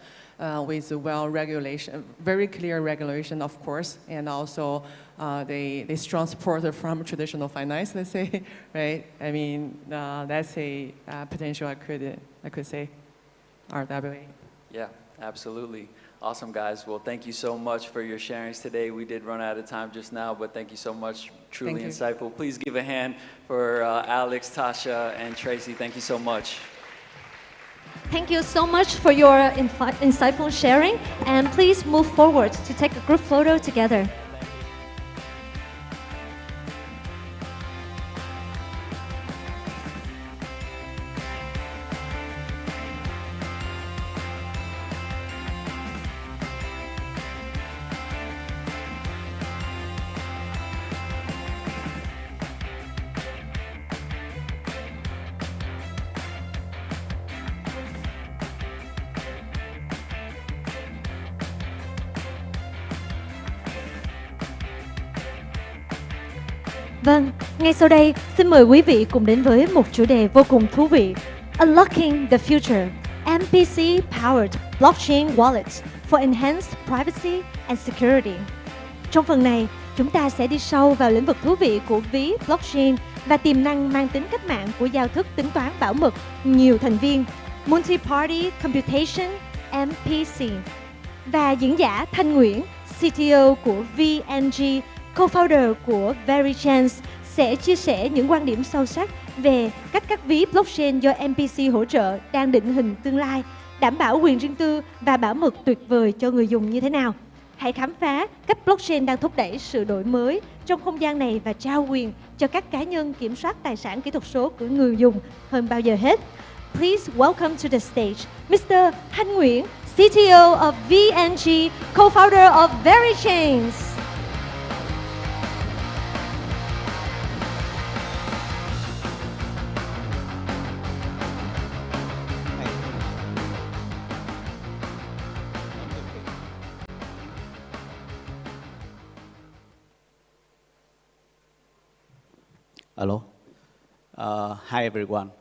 with regulation, very clear regulation, of course, and also the strong support from traditional finance, let's say, right? That's a potential I could say, RWA. Yeah. Absolutely. Awesome, guys. Well, thank you so much for your sharings today. We did run out of time just now, but thank you so much. Truly insightful. Please give a hand for Alex, Tasha, and Tracy. Thank you so much. Thank you so much for your insightful sharing. And please move forward to take a group photo together. Vâng, ngay sau đây, xin mời quý vị cùng đến với một chủ đề vô cùng thú vị. Unlocking the Future, MPC-powered blockchain wallets for enhanced privacy and security. Trong phần này, chúng ta sẽ đi sâu vào lĩnh vực thú vị của ví blockchain và tiềm năng mang tính cách mạng của giao thức tính toán bảo mật nhiều thành viên, Multi-Party Computation, MPC. Và diễn giả Thanh Nguyễn, CTO của VNG, co-founder của VeryChance sẽ chia sẻ những quan điểm sâu sắc về cách các ví blockchain do MPC hỗ trợ đang định hình tương lai, đảm bảo quyền riêng tư và bảo mật tuyệt vời cho người dùng như thế nào. Hãy khám phá cách blockchain đang thúc đẩy sự đổi mới trong không gian này và trao quyền cho các cá nhân kiểm soát tài sản kỹ thuật số của người dùng hơn bao giờ hết. Please welcome to the stage Mr. Thanh Nguyễn, CTO of VNG, co-founder of VeryChance. Hello. Hi, everyone.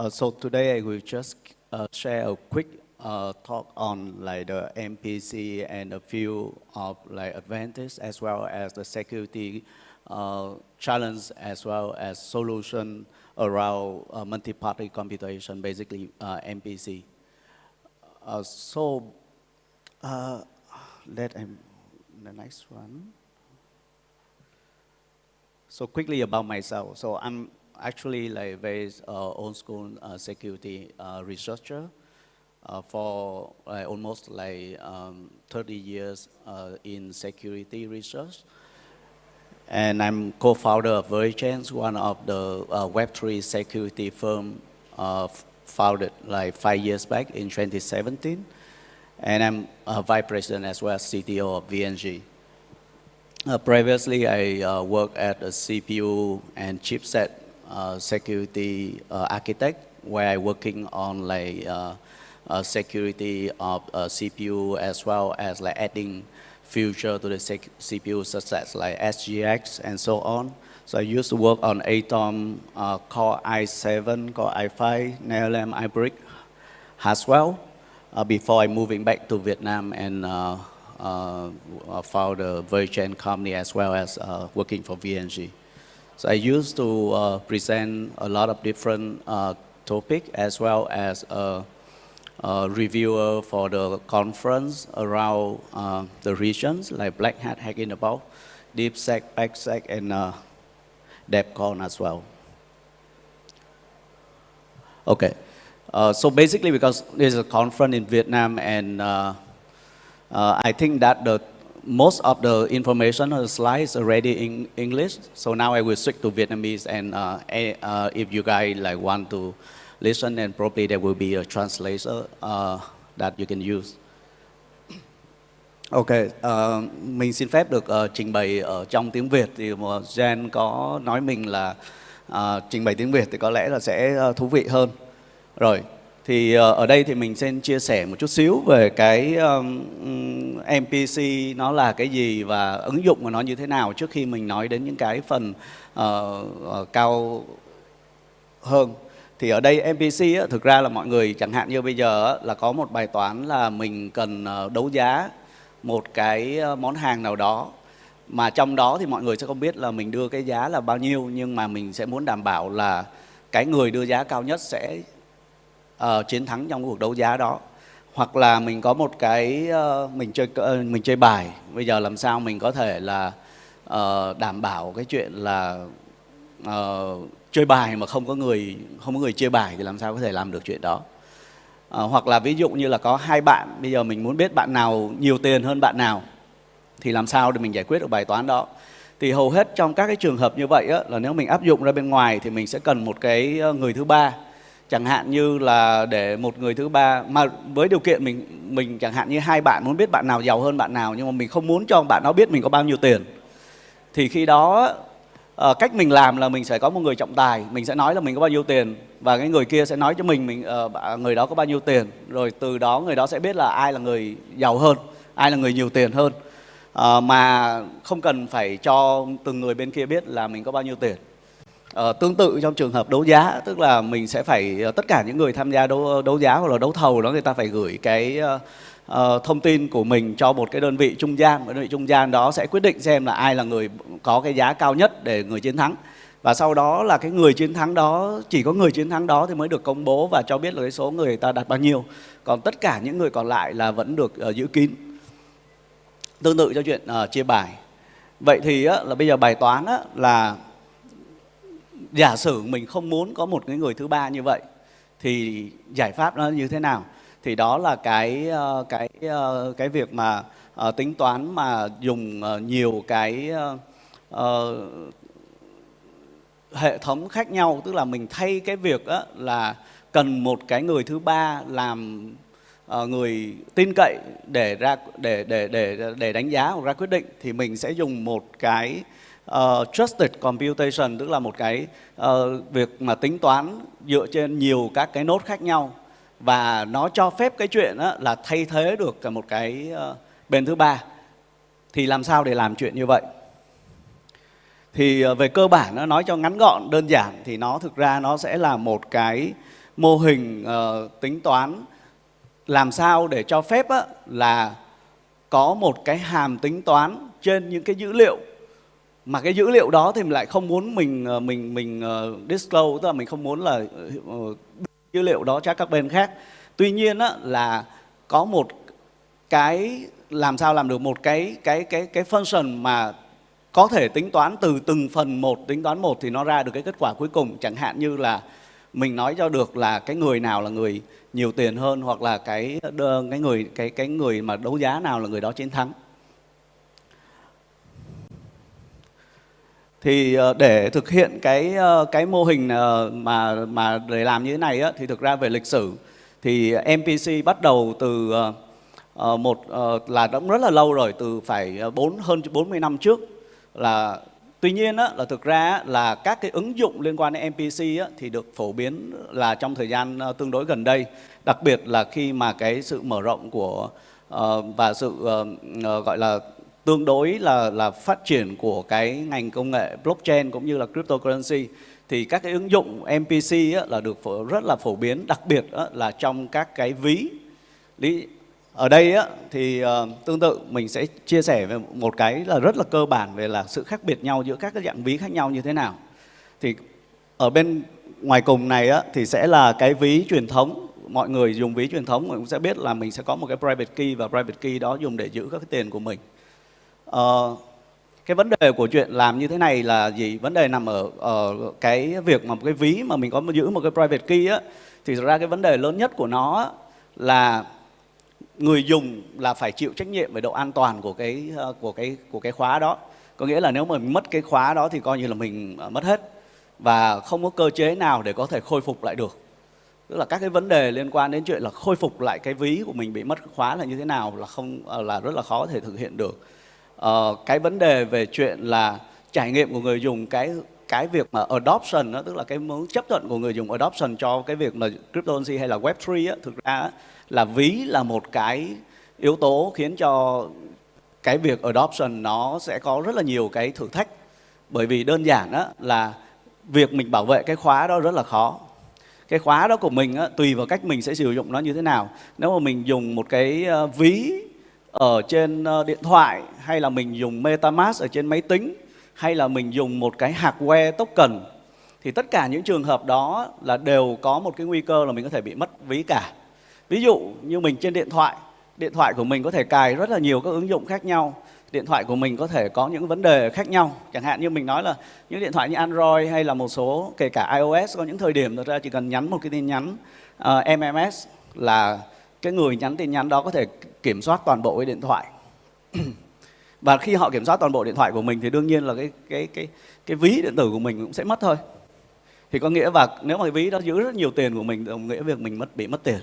So today I will just share a quick talk on the MPC and a few of advantages as well as the security challenge as well as solution around multi-party computation, basically MPC. The next one. So quickly about myself. So I'm actually very old school security researcher for almost 30 years in security research. And I'm co-founder of VeryChance, one of the Web3 security firm founded 5 years back in 2017. and I'm a vice president as well as CTO of VNG. Previously, I worked as a CPU and chipset security architect, where I'm working on like security of CPU as well as like adding feature to the CPU such as like SGX and so on. So I used to work on Atom, Core i7, Core i5, NLM, iBrick as well, before I moving back to Vietnam and found a Virgin company as well as working for VNG. So I used to present a lot of different topics as well as a reviewer for the conference around the regions like Black Hat Hack in the Box, DeepSec, PackSec, and DevCon as well. Okay, so basically because there's a conference in Vietnam and I think that most of the information on the slide is already in English. So now I will switch to Vietnamese, and if you guys like want to listen, then probably there will be a translator that you can use. Ok, mình xin phép được trình bày ở trong tiếng Việt. Thì Jen có nói mình là trình bày tiếng Việt thì có lẽ là sẽ thú vị hơn. Rồi, thì ở đây thì mình xin chia sẻ một chút xíu về cái MPC nó là cái gì và ứng dụng của nó như thế nào trước khi mình nói đến những cái phần cao hơn. Thì ở đây MPC á, thực ra là mọi người chẳng hạn như bây giờ á, là có một bài toán là mình cần đấu giá một cái món hàng nào đó, mà trong đó thì mọi người sẽ không biết là mình đưa cái giá là bao nhiêu, nhưng mà mình sẽ muốn đảm bảo là cái người đưa giá cao nhất sẽ chiến thắng trong cuộc đấu giá đó. Hoặc là mình có một cái mình chơi bài, bây giờ làm sao mình có thể là đảm bảo cái chuyện là chơi bài mà không có người chia bài thì làm sao có thể làm được chuyện đó. Hoặc là ví dụ như là có hai bạn, bây giờ mình muốn biết bạn nào nhiều tiền hơn bạn nào thì làm sao để mình giải quyết được bài toán đó. Thì hầu hết trong các cái trường hợp như vậy á, là nếu mình áp dụng ra bên ngoài thì mình sẽ cần một cái người thứ ba. Chẳng hạn như là để một người thứ ba, mà với điều kiện mình chẳng hạn như hai bạn muốn biết bạn nào giàu hơn bạn nào, nhưng mà mình không muốn cho bạn đó biết mình có bao nhiêu tiền. Thì khi đó cách mình làm là mình sẽ có một người trọng tài, mình sẽ nói là mình có bao nhiêu tiền và cái người kia sẽ nói cho mình người đó có bao nhiêu tiền, rồi từ đó người đó sẽ biết là ai là người giàu hơn, ai là người nhiều tiền hơn, mà không cần phải cho từng người bên kia biết là mình có bao nhiêu tiền. Tương tự trong trường hợp đấu giá, tức là mình sẽ phải tất cả những người tham gia đấu giá hoặc là đấu thầu đó, người ta phải gửi cái thông tin của mình cho một cái đơn vị trung gian, và đơn vị trung gian đó sẽ quyết định xem là ai là người có cái giá cao nhất để người chiến thắng. Và sau đó là cái người chiến thắng đó, chỉ có người chiến thắng đó thì mới được công bố và cho biết là cái số người ta đặt bao nhiêu. Còn tất cả những người còn lại là vẫn được giữ kín. Tương tự cho chuyện chia bài. Vậy thì là bây giờ bài toán là giả sử mình không muốn có một cái người thứ ba như vậy thì giải pháp nó như thế nào? Thì đó là cái việc mà tính toán mà dùng nhiều cái hệ thống khác nhau, tức là mình thay cái việc là cần một cái người thứ ba làm người tin cậy để đánh giá hoặc ra quyết định, thì mình sẽ dùng một cái trusted computation, tức là một cái việc mà tính toán dựa trên nhiều các cái node khác nhau, và nó cho phép cái chuyện là thay thế được cả một cái bên thứ ba. Thì làm sao để làm chuyện như vậy? Thì về cơ bản nó nói cho ngắn gọn đơn giản thì nó thực ra nó sẽ là một cái mô hình tính toán làm sao để cho phép là có một cái hàm tính toán trên những cái dữ liệu, mà cái dữ liệu đó thì mình lại không muốn mình disclose, tức là mình không muốn là dữ liệu đó cho các bên khác. Tuy nhiên là có một cái làm sao làm được một cái function mà có thể tính toán từ từng phần một, tính toán một thì nó ra được cái kết quả cuối cùng. Chẳng hạn như là mình nói cho được là cái người nào là người nhiều tiền hơn, hoặc là cái người mà đấu giá nào là người đó chiến thắng. Thì để thực hiện cái mô hình mà để làm như thế này thì thực ra về lịch sử thì MPC bắt đầu từ là đã rất là lâu rồi, từ phải hơn 40 năm trước. Tuy nhiên là thực ra là các cái ứng dụng liên quan đến MPC thì được phổ biến là trong thời gian tương đối gần đây, đặc biệt là khi mà cái sự mở rộng của và sự gọi là tương đối là phát triển của cái ngành công nghệ blockchain cũng như là cryptocurrency, thì các cái ứng dụng MPC là được rất là phổ biến, đặc biệt là trong các cái ví. Ở đây thì tương tự mình sẽ chia sẻ về một cái là rất là cơ bản về là sự khác biệt nhau giữa các cái dạng ví khác nhau như thế nào. Thì ở bên ngoài cùng này thì sẽ là cái ví truyền thống. Mọi người dùng ví truyền thống cũng sẽ biết là mình sẽ có một cái private key, và private key đó dùng để giữ các cái tiền của mình. Cái vấn đề của chuyện làm như thế này là gì? Vấn đề nằm ở cái việc mà cái ví mà mình có giữ một cái private key thì thực ra cái vấn đề lớn nhất của nó là người dùng là phải chịu trách nhiệm về độ an toàn của cái khóa đó. Có nghĩa là nếu mà mình mất cái khóa đó thì coi như là mình mất hết, và không có cơ chế nào để có thể khôi phục lại được. Tức là các cái vấn đề liên quan đến chuyện là khôi phục lại cái ví của mình bị mất khóa là như thế nào là rất là khó thể thực hiện được. Cái vấn đề về chuyện là trải nghiệm của người dùng, cái việc mà adoption đó, tức là cái muốn chấp thuận của người dùng adoption cho cái việc là cryptocurrency hay là Web3 thực ra là ví là một cái yếu tố khiến cho cái việc adoption nó sẽ có rất là nhiều cái thử thách. Bởi vì đơn giản là việc mình bảo vệ cái khóa đó rất là khó. Cái khóa đó của mình tùy vào cách mình sẽ sử dụng nó như thế nào. Nếu mà mình dùng một cái ví ở trên điện thoại, hay là mình dùng MetaMask ở trên máy tính, hay là mình dùng một cái hardware token, thì tất cả những trường hợp đó là đều có một cái nguy cơ là mình có thể bị mất ví cả. Ví dụ như mình trên điện thoại của mình có thể cài rất là nhiều các ứng dụng khác nhau. Điện thoại của mình có thể có những vấn đề khác nhau. Chẳng hạn như mình nói là những điện thoại như Android hay là một số kể cả iOS có những thời điểm thực ra chỉ cần nhắn một cái tin nhắn MMS là cái người nhắn tin nhắn đó có thể kiểm soát toàn bộ cái điện thoại. Và khi họ kiểm soát toàn bộ điện thoại của mình thì đương nhiên là cái ví điện tử của mình cũng sẽ mất thôi. Thì có nghĩa, và nếu mà cái ví đó giữ rất nhiều tiền của mình, đồng nghĩa việc mình bị mất tiền.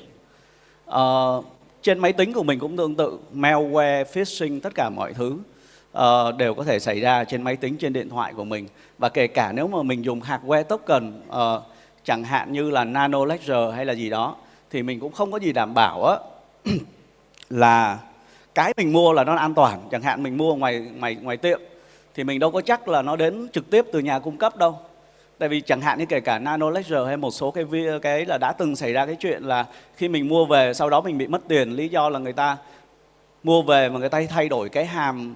Trên máy tính của mình cũng tương tự, malware, phishing, tất cả mọi thứ đều có thể xảy ra trên máy tính, trên điện thoại của mình. Và kể cả nếu mà mình dùng hardware token, chẳng hạn như là Nano Ledger hay là gì đó, thì mình cũng không có gì đảm bảo là cái mình mua là nó an toàn. Chẳng hạn mình mua ngoài tiệm thì mình đâu có chắc là nó đến trực tiếp từ nhà cung cấp đâu. Tại vì chẳng hạn như kể cả Nano Ledger hay một số cái là đã từng xảy ra cái chuyện là khi mình mua về sau đó mình bị mất tiền, lý do là người ta mua về mà người ta thay đổi cái hàm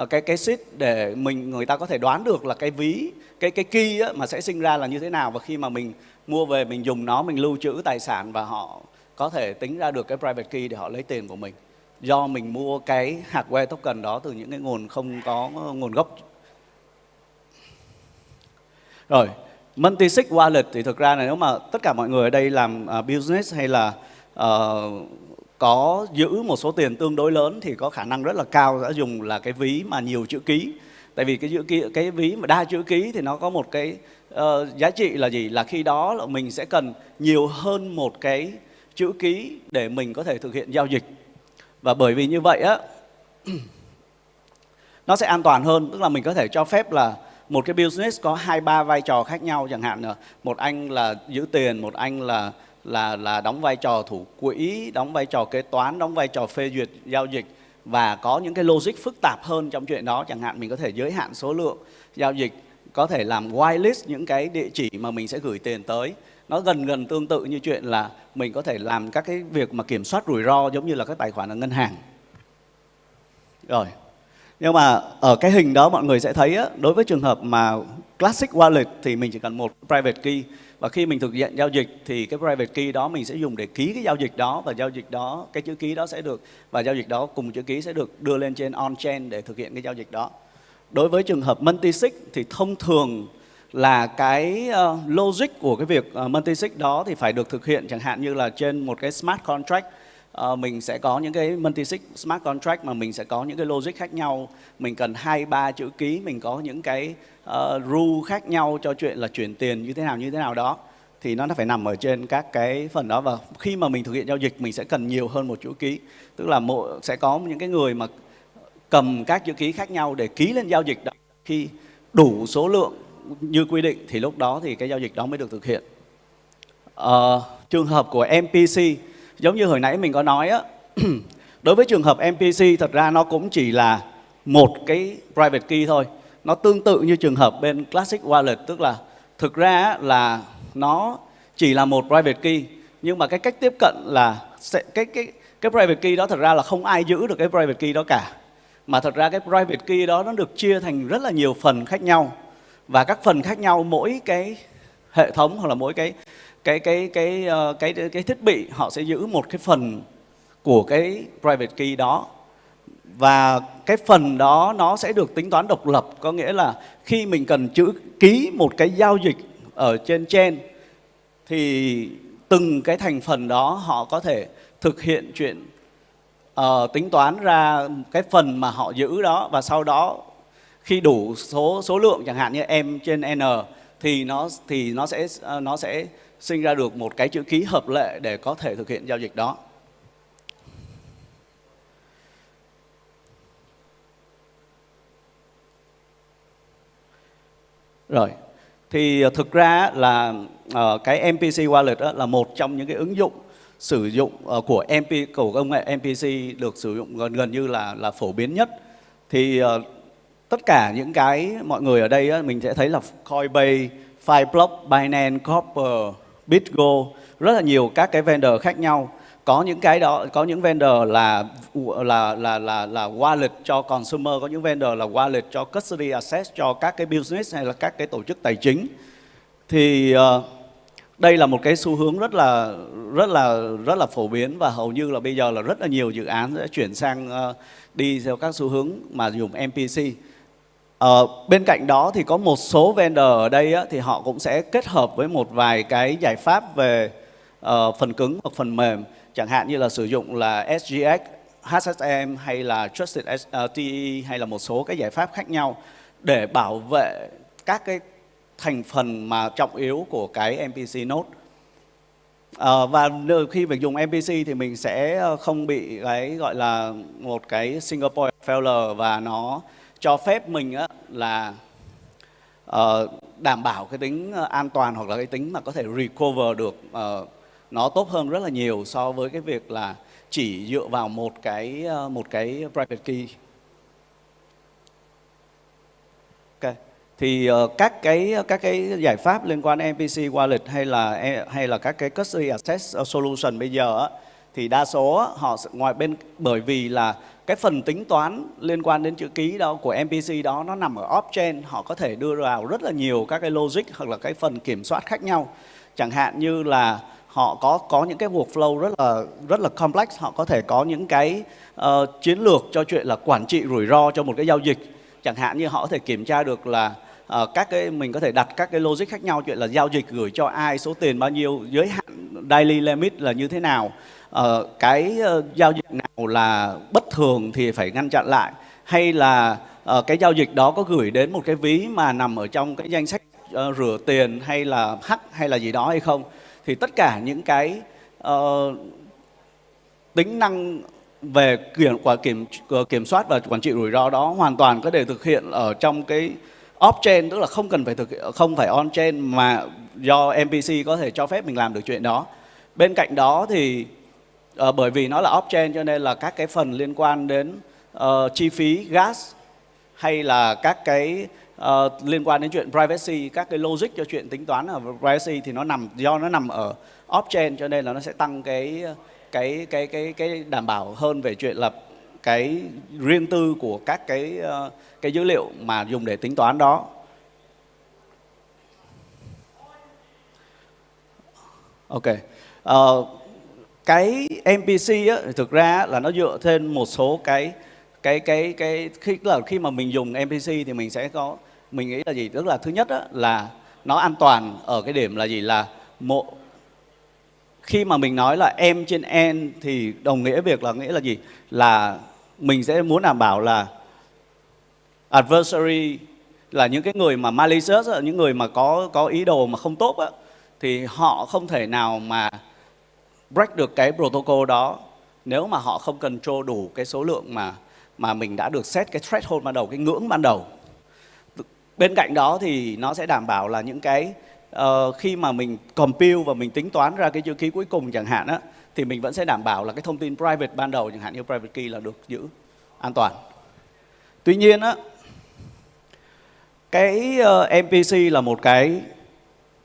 cái seed để người ta có thể đoán được là cái ví, cái key mà sẽ sinh ra là như thế nào, và khi mà mình mua về mình dùng nó, mình lưu trữ tài sản và họ có thể tính ra được cái private key để họ lấy tiền của mình. Do mình mua cái hardware token đó từ những cái nguồn không có nguồn gốc. Rồi, multi-sig wallet thì thực ra là nếu mà tất cả mọi người ở đây làm business hay là có giữ một số tiền tương đối lớn thì có khả năng rất là cao sẽ dùng là cái ví mà nhiều chữ ký. Tại vì cái ví mà đa chữ ký thì nó có một cái giá trị là gì? Là khi đó là mình sẽ cần nhiều hơn một cái chữ ký để mình có thể thực hiện giao dịch. Và bởi vì như vậy nó sẽ an toàn hơn, tức là mình có thể cho phép là một cái business có 2-3 vai trò khác nhau, chẳng hạn là một anh là giữ tiền, một anh là đóng vai trò thủ quỹ, đóng vai trò kế toán, đóng vai trò phê duyệt giao dịch, và có những cái logic phức tạp hơn trong chuyện đó. Chẳng hạn mình có thể giới hạn số lượng giao dịch, có thể làm whitelist những cái địa chỉ mà mình sẽ gửi tiền tới. Nó gần tương tự như chuyện là mình có thể làm các cái việc mà kiểm soát rủi ro giống như là các tài khoản ở ngân hàng. Rồi. Nhưng mà ở cái hình đó mọi người sẽ thấy đối với trường hợp mà classic wallet thì mình chỉ cần một private key, và khi mình thực hiện giao dịch thì cái private key đó mình sẽ dùng để ký cái giao dịch đó, và giao dịch đó, cái chữ ký đó sẽ được, và giao dịch đó cùng chữ ký sẽ được đưa lên trên on-chain để thực hiện cái giao dịch đó. Đối với trường hợp multi-sig thì thông thường là cái logic của cái việc multi-sig đó thì phải được thực hiện chẳng hạn như là trên một cái smart contract. Mình sẽ có những cái multi-sig smart contract mà mình sẽ có những cái logic khác nhau. Mình cần 2-3 chữ ký, mình có những cái rule khác nhau cho chuyện là chuyển tiền như thế nào đó. thì nó phải nằm ở trên các cái phần đó. Và khi mà mình thực hiện giao dịch mình sẽ cần nhiều hơn một chữ ký, tức là sẽ có những cái người mà cầm các chữ ký khác nhau để ký lên giao dịch đó. Khi đủ số lượng như quy định thì lúc đó thì cái giao dịch đó mới được thực hiện. Trường hợp của MPC giống như hồi nãy mình có nói á, đối với trường hợp MPC thật ra nó cũng chỉ là một cái private key thôi. Nó tương tự như trường hợp bên Classic Wallet, tức là thực ra là nó chỉ là một private key, nhưng mà cái cách tiếp cận là cái private key đó thật ra là không ai giữ được cái private key đó cả. Mà thật ra cái private key đó nó được chia thành rất là nhiều phần khác nhau. Và các phần khác nhau, mỗi cái hệ thống hoặc là mỗi cái thiết bị họ sẽ giữ một cái phần của cái private key đó. Và cái phần đó nó sẽ được tính toán độc lập, có nghĩa là khi mình cần ký một cái giao dịch ở trên chain thì từng cái thành phần đó họ có thể thực hiện chuyện tính toán ra cái phần mà họ giữ đó, và sau đó khi đủ số lượng chẳng hạn như m trên n thì nó sẽ sinh ra được một cái chữ ký hợp lệ để có thể thực hiện giao dịch đó. Rồi, thì thực ra là cái MPC Wallet là một trong những cái ứng dụng sử dụng của công nghệ MPC được sử dụng gần như là phổ biến nhất. Thì tất cả những cái mọi người ở đây mình sẽ thấy là Coinbase, Fireblock, Binance, Copper, BitGo, rất là nhiều các cái vendor khác nhau. Có những cái đó, có những vendor là wallet cho consumer, có những vendor là wallet cho custody access cho các cái business hay là các cái tổ chức tài chính. Thì đây là một cái xu hướng rất là phổ biến, và hầu như là bây giờ là rất là nhiều dự án sẽ chuyển sang đi theo các xu hướng mà dùng MPC. Bên cạnh đó thì có một số vendor ở đây thì họ cũng sẽ kết hợp với một vài cái giải pháp về phần cứng hoặc phần mềm, chẳng hạn như là sử dụng là SGX, HSM hay là Trusted TE hay là một số cái giải pháp khác nhau để bảo vệ các cái thành phần mà trọng yếu của cái MPC node. Và khi mình dùng MPC thì mình sẽ không bị cái gọi là một cái single point failure, và nó cho phép mình là đảm bảo cái tính an toàn hoặc là cái tính mà có thể recover được nó tốt hơn rất là nhiều so với cái việc là chỉ dựa vào một cái private key. Ok. Thì các cái giải pháp liên quan đến MPC Wallet hay là các cái custody access solution bây giờ thì đa số họ ngoài bên, bởi vì là cái phần tính toán liên quan đến chữ ký đó của MPC đó nó nằm ở off-chain, họ có thể đưa vào rất là nhiều các cái logic hoặc là cái phần kiểm soát khác nhau. Chẳng hạn như là họ có những cái workflow rất là complex, họ có thể có những cái chiến lược cho chuyện là quản trị rủi ro cho một cái giao dịch. Chẳng hạn như họ có thể kiểm tra được là mình có thể đặt các cái logic khác nhau, chuyện là giao dịch gửi cho ai, số tiền bao nhiêu, giới hạn daily limit là như thế nào, cái giao dịch nào là bất thường thì phải ngăn chặn lại, hay là cái giao dịch đó có gửi đến một cái ví mà nằm ở trong cái danh sách rửa tiền hay là hack hay là gì đó hay không. Thì tất cả những cái tính năng về kiểm soát và quản trị rủi ro đó hoàn toàn có thể thực hiện ở trong cái off-chain, tức là không phải on-chain, mà do MPC có thể cho phép mình làm được chuyện đó. Bên cạnh đó thì bởi vì nó là off-chain cho nên là các cái phần liên quan đến chi phí gas hay là các cái liên quan đến chuyện privacy, các cái logic cho chuyện tính toán ở privacy thì do nó nằm ở off-chain cho nên là nó sẽ tăng cái đảm bảo hơn về chuyện là cái riêng tư của các cái dữ liệu mà dùng để tính toán đó. Ok. Cái MPC thực ra là nó dựa trên một số khi mà mình dùng MPC thì mình nghĩ là gì? Tức là thứ nhất là nó an toàn ở cái điểm là gì? Là khi mà mình nói là M trên N thì đồng nghĩa nghĩa là gì? Là mình sẽ muốn đảm bảo là adversary là những cái người mà malicious, những người mà có ý đồ mà không tốt thì họ không thể nào mà break được cái protocol đó nếu mà họ không control đủ cái số lượng mà mình đã được set cái threshold ban đầu, cái ngưỡng ban đầu. Bên cạnh đó thì nó sẽ đảm bảo là những cái khi mà mình compute và mình tính toán ra cái chữ ký cuối cùng chẳng hạn á, thì mình vẫn sẽ đảm bảo là cái thông tin private ban đầu chẳng hạn như private key là được giữ an toàn. Tuy nhiên á, cái MPC là một cái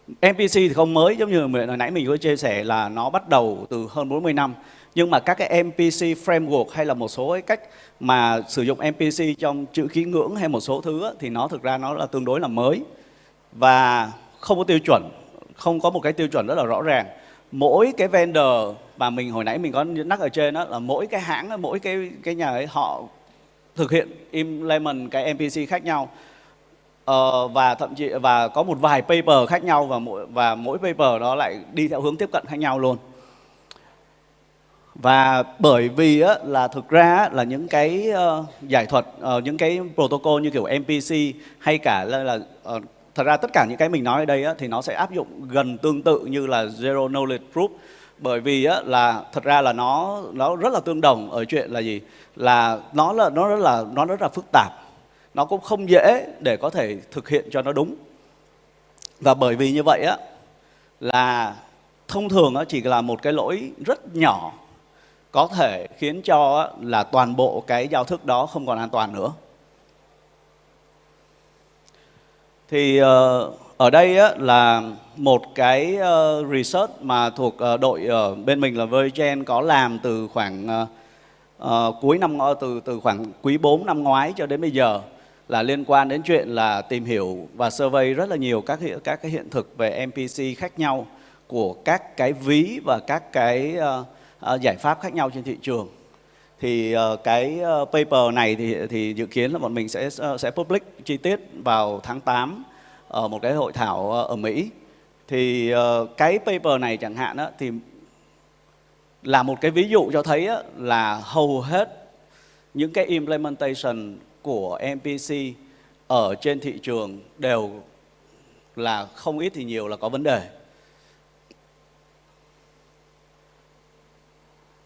MPC thì không mới, giống như hồi nãy mình có chia sẻ là nó bắt đầu từ hơn 40 năm. Nhưng mà các cái MPC framework hay là một số cái cách mà sử dụng MPC trong chữ ký ngưỡng hay một số thứ á, thì nó thực ra nó là tương đối là mới và không có tiêu chuẩn, không có một cái tiêu chuẩn rất là rõ ràng. Mỗi cái vendor mà mình hồi nãy mình có nhắc ở trên đó là mỗi cái hãng, mỗi cái nhà ấy họ thực hiện implement cái MPC khác nhau. Và thậm chí và có một vài paper khác nhau và mỗi paper đó lại đi theo hướng tiếp cận khác nhau luôn. Và bởi vì á, là thực ra á, là những cái giải thuật, những cái protocol như kiểu MPC hay cả là thật ra tất cả những cái mình nói ở đây á, thì nó sẽ áp dụng gần tương tự như là Zero Knowledge Proof. Bởi vì á, là thật ra là nó rất là tương đồng ở chuyện là gì? Là nó rất là phức tạp. Nó cũng không dễ để có thể thực hiện cho nó đúng. Và bởi vì như vậy á, là thông thường á, chỉ là một cái lỗi rất nhỏ có thể khiến cho á, là toàn bộ cái giao thức đó không còn an toàn nữa. Thì ở đây á, là một cái research mà thuộc đội bên mình là Virgin có làm từ khoảng cuối năm từ khoảng quý 4 năm ngoái cho đến bây giờ, là liên quan đến chuyện là tìm hiểu và survey rất là nhiều các cái hiện thực về MPC khác nhau của các cái ví và các cái giải pháp khác nhau trên thị trường. Thì cái paper này thì dự kiến là bọn mình sẽ public chi tiết vào tháng 8 ở một cái hội thảo ở Mỹ. Thì cái paper này chẳng hạn á, thì là một cái ví dụ cho thấy á, là hầu hết những cái implementation của MPC ở trên thị trường đều là không ít thì nhiều là có vấn đề.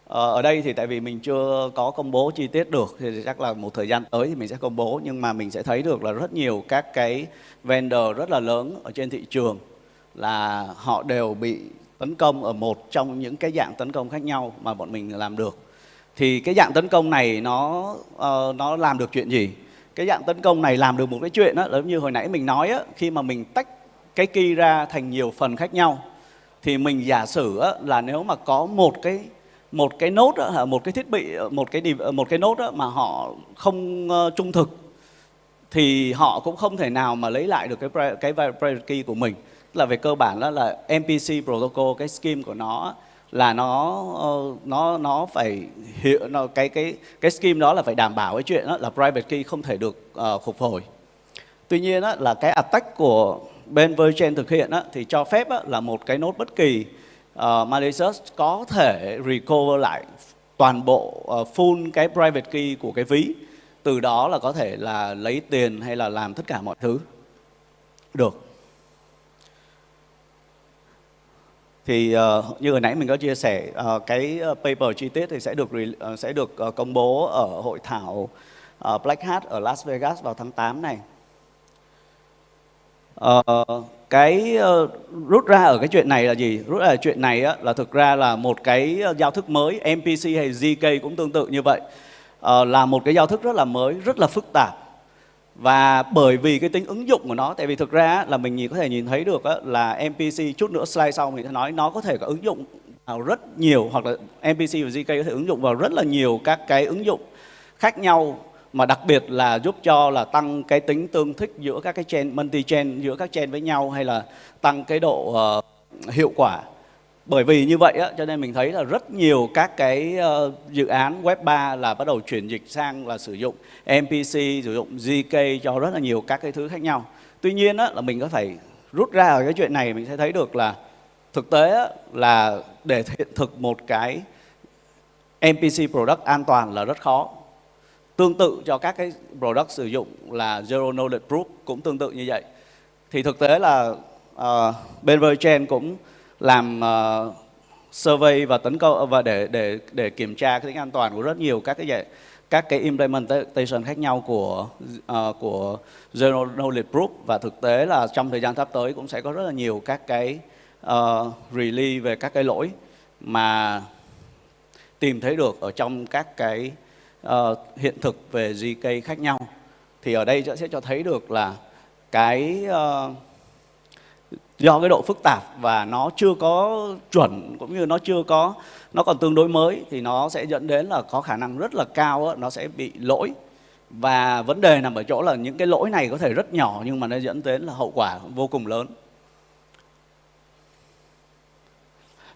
Ở đây thì tại vì mình chưa có công bố chi tiết được thì chắc là một thời gian tới thì mình sẽ công bố, nhưng mà mình sẽ thấy được là rất nhiều các cái vendor rất là lớn ở trên thị trường là họ đều bị tấn công ở một trong những cái dạng tấn công khác nhau mà bọn mình làm được. Thì cái dạng tấn công này nó làm được chuyện gì? Cái dạng tấn công này làm được một cái chuyện đó, giống như hồi nãy mình nói á, khi mà mình tách cái key ra thành nhiều phần khác nhau thì mình giả sử á, là nếu mà có một cái node á, một cái thiết bị, một cái node á, mà họ không trung thực thì họ cũng không thể nào mà lấy lại được cái private key của mình. Tức là về cơ bản đó là MPC protocol, cái scheme của nó là nó phải hiểu cái scheme đó là phải đảm bảo cái chuyện đó là private key không thể được phục hồi. Tuy nhiên đó, là cái attack của bên Virgin thực hiện đó, thì cho phép đó, là một cái node bất kỳ malicious có thể recover lại toàn bộ full cái private key của cái ví, từ đó là có thể là lấy tiền hay là làm tất cả mọi thứ được. Thì như hồi nãy mình có chia sẻ, cái paper chi tiết thì sẽ được công bố ở hội thảo Black Hat ở Las Vegas vào tháng 8 này. Cái rút ra ở cái chuyện này là gì? Rút ra ở chuyện này á, là thực ra là một cái giao thức mới, MPC hay ZK cũng tương tự như vậy, là một cái giao thức rất là mới, rất là phức tạp. Và bởi vì cái tính ứng dụng của nó, tại vì thực ra là mình có thể nhìn thấy được là MPC, chút nữa slide sau mình sẽ nói, nó có thể có ứng dụng vào rất nhiều, hoặc là MPC và ZK có thể ứng dụng vào rất là nhiều các cái ứng dụng khác nhau, mà đặc biệt là giúp cho là tăng cái tính tương thích giữa các cái chain, multi-chain, giữa các chain với nhau, hay là tăng cái độ hiệu quả. Bởi vì như vậy á, cho nên mình thấy là rất nhiều các cái dự án Web 3 là bắt đầu chuyển dịch sang là sử dụng MPC, sử dụng ZK cho rất là nhiều các cái thứ khác nhau. Tuy nhiên á, là mình có phải rút ra ở cái chuyện này, mình sẽ thấy được là thực tế á, là để hiện thực một cái MPC product an toàn là rất khó. Tương tự cho các cái product sử dụng là Zero Knowledge Proof cũng tương tự như vậy. Thì thực tế là bên VeChain cũng làm survey và tấn công và để kiểm tra cái tính an toàn của rất nhiều các cái implementation khác nhau của Zero Knowledge Proof, và thực tế là trong thời gian sắp tới cũng sẽ có rất là nhiều các cái release về các cái lỗi mà tìm thấy được ở trong các cái hiện thực về GK khác nhau. Thì ở đây sẽ cho thấy được là cái do cái độ phức tạp và nó chưa có chuẩn, cũng như nó còn tương đối mới, thì nó sẽ dẫn đến là có khả năng rất là cao nó sẽ bị lỗi. Và vấn đề nằm ở chỗ là những cái lỗi này có thể rất nhỏ nhưng mà nó dẫn đến là hậu quả vô cùng lớn.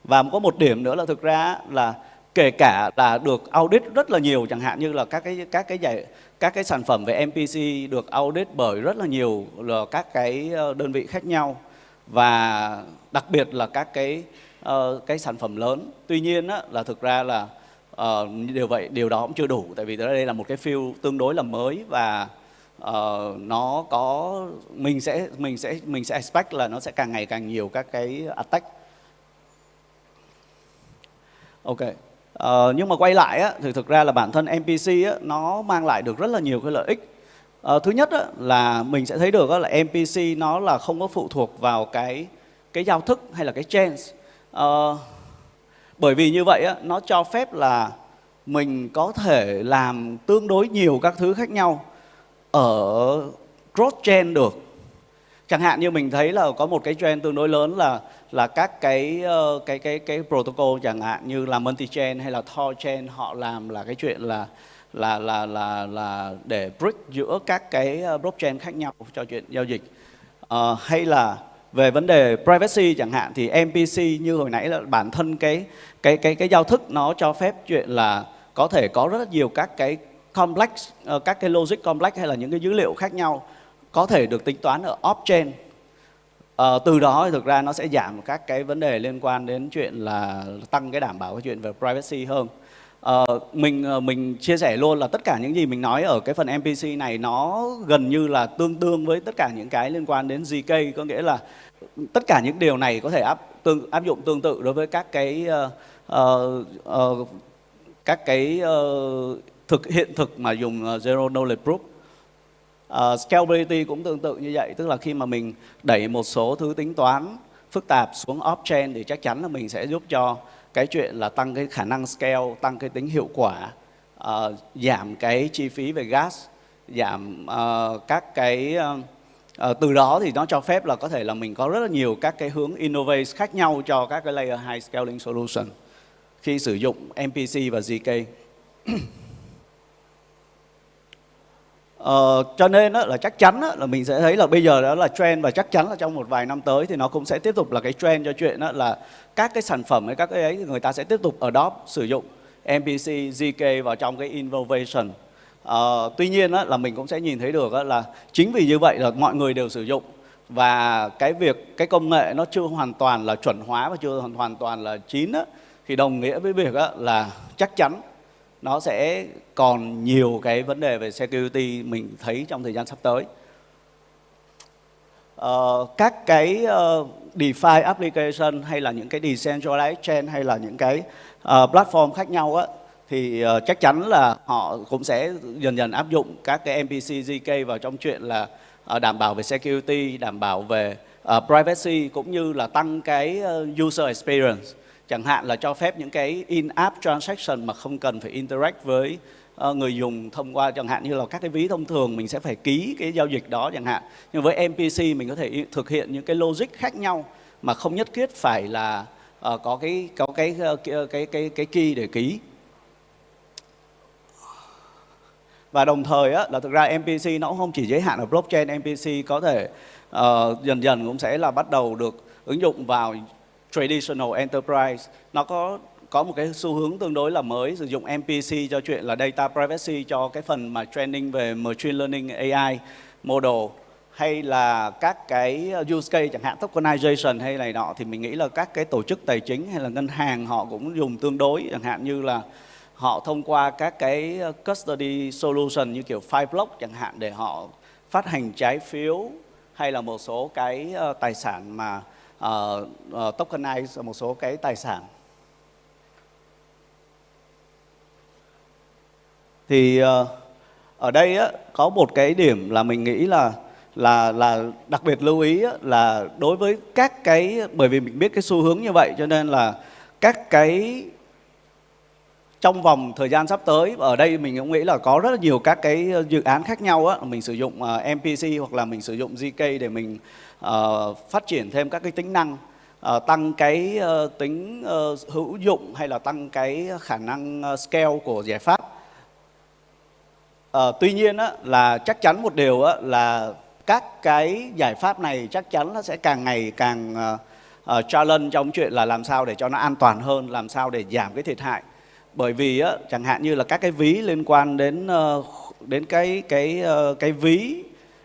Và có một điểm nữa là thực ra là kể cả là được audit rất là nhiều, chẳng hạn như là các cái sản phẩm về MPC được audit bởi rất là nhiều là các cái đơn vị khác nhau, và đặc biệt là các cái sản phẩm lớn. Tuy nhiên là thực ra là điều đó cũng chưa đủ, tại vì đây là một cái field tương đối là mới, và nó có mình sẽ expect là nó sẽ càng ngày càng nhiều các cái attack. Ok. Nhưng mà quay lại thì thực ra là bản thân MPC nó mang lại được rất là nhiều cái lợi ích. Thứ nhất là mình sẽ thấy được là MPC nó là không có phụ thuộc vào cái giao thức hay là cái chains. Bởi vì như vậy nó cho phép là mình có thể làm tương đối nhiều các thứ khác nhau ở cross chain được. Chẳng hạn như mình thấy là có một cái trend tương đối lớn là các cái protocol, chẳng hạn như là multi chain hay là Tor chain, họ làm là cái chuyện là để bridge giữa các cái blockchain khác nhau cho chuyện giao dịch. Hay là về vấn đề privacy chẳng hạn, thì MPC như hồi nãy là bản thân cái giao thức nó cho phép chuyện là có thể có rất nhiều các cái complex, các cái logic complex hay là những cái dữ liệu khác nhau có thể được tính toán ở off-chain. Từ đó thì thực ra nó sẽ giảm các cái vấn đề liên quan đến chuyện là tăng cái đảm bảo cái chuyện về privacy hơn. Mình chia sẻ luôn là tất cả những gì mình nói ở cái phần MPC này nó gần như là tương đương với tất cả những cái liên quan đến GK, có nghĩa là tất cả những điều này có thể áp dụng tương tự đối với các cái hiện thực mà dùng Zero Knowledge Proof. Scalability cũng tương tự như vậy, tức là khi mà mình đẩy một số thứ tính toán phức tạp xuống off-chain thì chắc chắn là mình sẽ giúp cho cái chuyện là tăng cái khả năng scale, tăng cái tính hiệu quả, giảm cái chi phí về gas, giảm các cái từ đó thì nó cho phép là có thể là mình có rất là nhiều các cái hướng innovate khác nhau cho các cái layer 2 scaling solution khi sử dụng MPC và ZK. Cho nên là chắc chắn là mình sẽ thấy là bây giờ đó là trend, và chắc chắn là trong một vài năm tới thì nó cũng sẽ tiếp tục là cái trend cho chuyện là các cái sản phẩm hay các cái ấy thì người ta sẽ tiếp tục adopt sử dụng MPC, ZK vào trong cái innovation. Tuy nhiên là mình cũng sẽ nhìn thấy được là chính vì như vậy là mọi người đều sử dụng, và cái công nghệ nó chưa hoàn toàn là chuẩn hóa và chưa hoàn toàn là chín thì đồng nghĩa với việc là chắc chắn nó sẽ còn nhiều cái vấn đề về security mình thấy trong thời gian sắp tới. Các cái DeFi application hay là những cái decentralized chain hay là những cái platform khác nhau thì chắc chắn là họ cũng sẽ dần dần áp dụng các cái MPC ZK vào trong chuyện là đảm bảo về security, đảm bảo về privacy, cũng như là tăng cái user experience. Chẳng hạn là cho phép những cái in-app transaction mà không cần phải interact với người dùng thông qua, chẳng hạn như là các cái ví thông thường mình sẽ phải ký cái giao dịch đó chẳng hạn. Nhưng với MPC mình có thể thực hiện những cái logic khác nhau mà không nhất thiết phải là có cái key để ký. Và đồng thời là thực ra MPC nó cũng không chỉ giới hạn ở blockchain, MPC có thể dần dần cũng sẽ là bắt đầu được ứng dụng vào traditional enterprise. Nó có một cái xu hướng tương đối là mới, sử dụng MPC cho chuyện là data privacy cho cái phần mà training về machine learning AI model, hay là các cái use case chẳng hạn tokenization hay này nọ, thì mình nghĩ là các cái tổ chức tài chính hay là ngân hàng họ cũng dùng tương đối, chẳng hạn như là họ thông qua các cái custody solution như kiểu 5 block chẳng hạn để họ phát hành trái phiếu hay là một số cái tài sản mà tokenize, một số cái tài sản. Thì ở đây có một cái điểm là mình nghĩ là đặc biệt lưu ý là đối với các cái, bởi vì mình biết cái xu hướng như vậy cho nên là các cái trong vòng thời gian sắp tới, ở đây mình cũng nghĩ là có rất là nhiều các cái dự án khác nhau á, mình sử dụng MPC hoặc là mình sử dụng GK để mình phát triển thêm các cái tính năng, tăng cái tính hữu dụng hay là tăng cái khả năng scale của giải pháp. Tuy nhiên á, là chắc chắn một điều á, là các cái giải pháp này chắc chắn nó sẽ càng ngày càng challenge trong chuyện là làm sao để cho nó an toàn hơn, làm sao để giảm cái thiệt hại. Bởi vì á, chẳng hạn như là các cái ví liên quan đến cái ví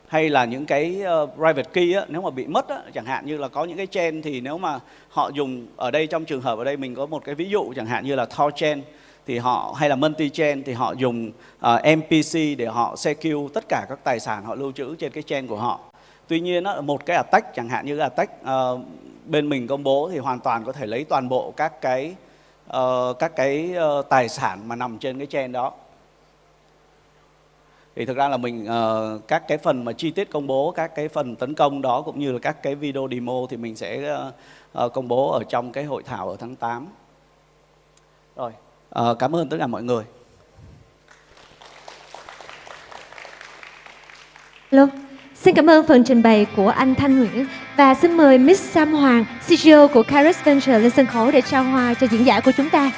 hay là những cái private key á, nếu mà bị mất á, chẳng hạn như là có những cái chain thì nếu mà họ dùng ở đây, trong trường hợp ở đây mình có một cái ví dụ chẳng hạn như là Tor chain thì họ, hay là multi chain thì họ dùng MPC để họ secure tất cả các tài sản họ lưu trữ trên cái chain của họ. Tuy nhiên á, một cái attack chẳng hạn như attack bên mình công bố thì hoàn toàn có thể lấy toàn bộ các cái tài sản mà nằm trên cái chain đó. Thì thực ra là mình các cái phần mà chi tiết công bố, các cái phần tấn công đó cũng như là các cái video demo thì mình sẽ công bố ở trong cái hội thảo ở tháng 8. Rồi, cảm ơn tất cả mọi người. Hello. Xin cảm ơn phần trình bày của anh Thanh Nguyễn và xin mời Miss Sam Hoàng, CEO của Kairos Venture lên sân khấu để trao hoa cho diễn giả của chúng ta.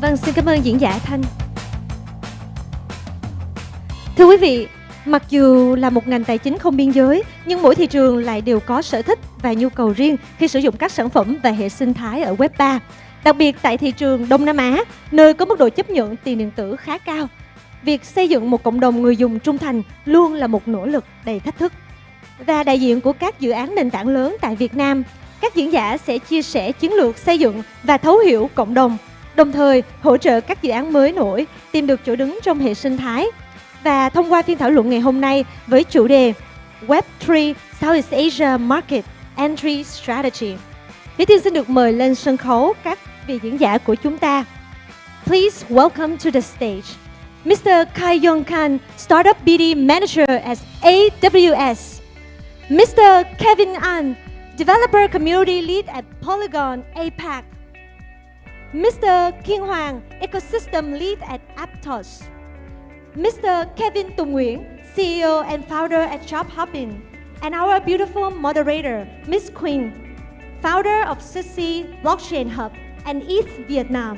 Vâng, xin cảm ơn diễn giả Thanh. Thưa quý vị, mặc dù là một ngành tài chính không biên giới, nhưng mỗi thị trường lại đều có sở thích và nhu cầu riêng khi sử dụng các sản phẩm và hệ sinh thái ở Web 3. Đặc biệt tại thị trường Đông Nam Á, nơi có mức độ chấp nhận tiền điện tử khá cao, việc xây dựng một cộng đồng người dùng trung thành luôn là một nỗ lực đầy thách thức. Và đại diện của các dự án nền tảng lớn tại Việt Nam, các diễn giả sẽ chia sẻ chiến lược xây dựng và thấu hiểu cộng đồng, đồng thời hỗ trợ các dự án mới nổi tìm được chỗ đứng trong hệ sinh thái. Và thông qua phiên thảo luận ngày hôm nay với chủ đề Web3 Southeast Asia Market Entry Strategy, Lý Thiên xin được mời lên sân khấu các vị diễn giả của chúng ta. Please welcome to the stage Mr. Kai Yong Khan, Startup BD Manager at AWS, Mr. Kevin An, Developer Community Lead at Polygon APAC, Mr. Kiên Hoàng, Ecosystem Lead at Aptos, Mr. Kevin Tùng Nguyễn, CEO and Founder at ShopHopping, and our beautiful moderator, Miss Queen, Founder of Sissy Blockchain Hub and ETH Vietnam.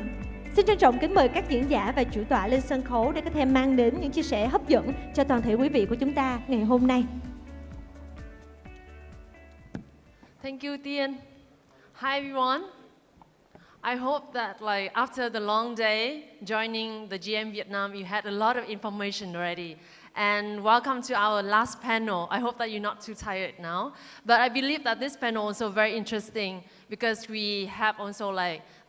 Xin trân trọng kính mời các diễn giả và chủ tọa lên sân khấu để có thể mang đến những chia sẻ hấp dẫn cho toàn thể quý vị của chúng ta ngày hôm nay. Thank you, Tiên. Hi, everyone. I hope that after the long day joining the GM Vietnam, you had a lot of information already. And welcome to our last panel. I hope that you're not too tired now. But I believe that this panel is also very interesting because we have also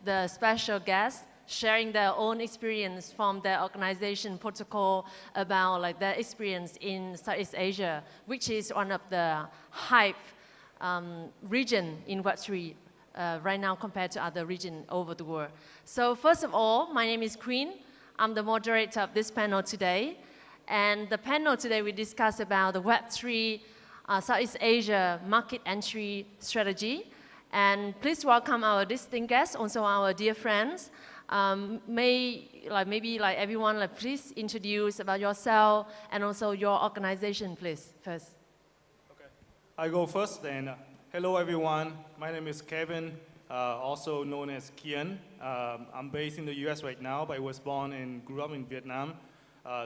the special guests sharing their own experience from their organization protocol about their experience in Southeast Asia, which is one of the hype region in Web3 right now compared to other regions over the world. So first of all, my name is Queen. I'm the moderator of this panel today. And the panel today we discuss about the Web3 Southeast Asia market entry strategy. And please welcome our distinguished guests, also our dear friends. Maybe everyone, please introduce about yourself and also your organization, please, first. Okay, I go first then. Hello everyone, my name is Kevin, also known as Kian. I'm based in the US right now, but I was born and grew up in Vietnam.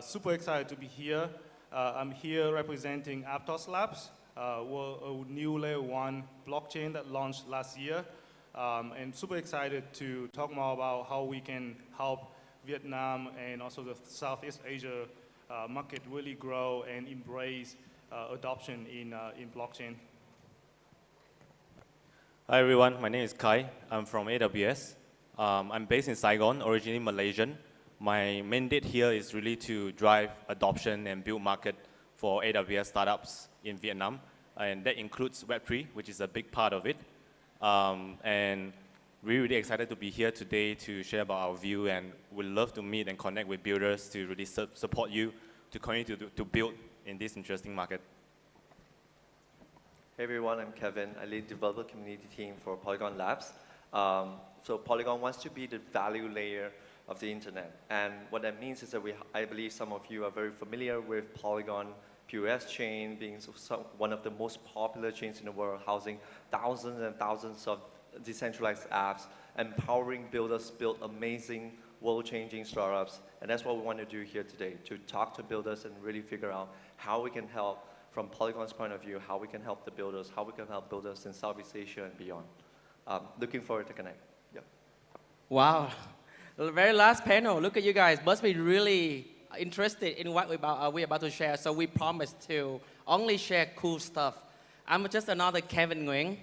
Super excited to be here. I'm here representing Aptos Labs. were a new layer 1 blockchain that launched last year. And super excited to talk more about how we can help Vietnam and also the Southeast Asia market really grow and embrace adoption in blockchain. Hi everyone, my name is Kai. I'm from AWS. I'm based in Saigon, originally Malaysian. My mandate here is really to drive adoption and build market for AWS startups in Vietnam. And that includes Web3, which is a big part of it. And we're really excited to be here today to share about our view, and we'd love to meet and connect with builders to really support you to continue to build in this interesting market. Hey everyone, I'm Kevin. I lead developer community team for Polygon Labs. So Polygon wants to be the value layer of the internet. And what that means is that I believe some of you are very familiar with Polygon POS chain being one of the most popular chains in the world, housing thousands and thousands of decentralized apps, empowering builders build amazing, world-changing startups. And that's what we want to do here today, to talk to builders and really figure out how we can help, from Polygon's point of view, how we can help the builders, how we can help builders in Southeast Asia and beyond. Looking forward to connect. Yep. Wow. The very last panel, look at you guys, must be really interested in what we're about to share. So we promised to only share cool stuff. I'm just another Kevin Nguyen,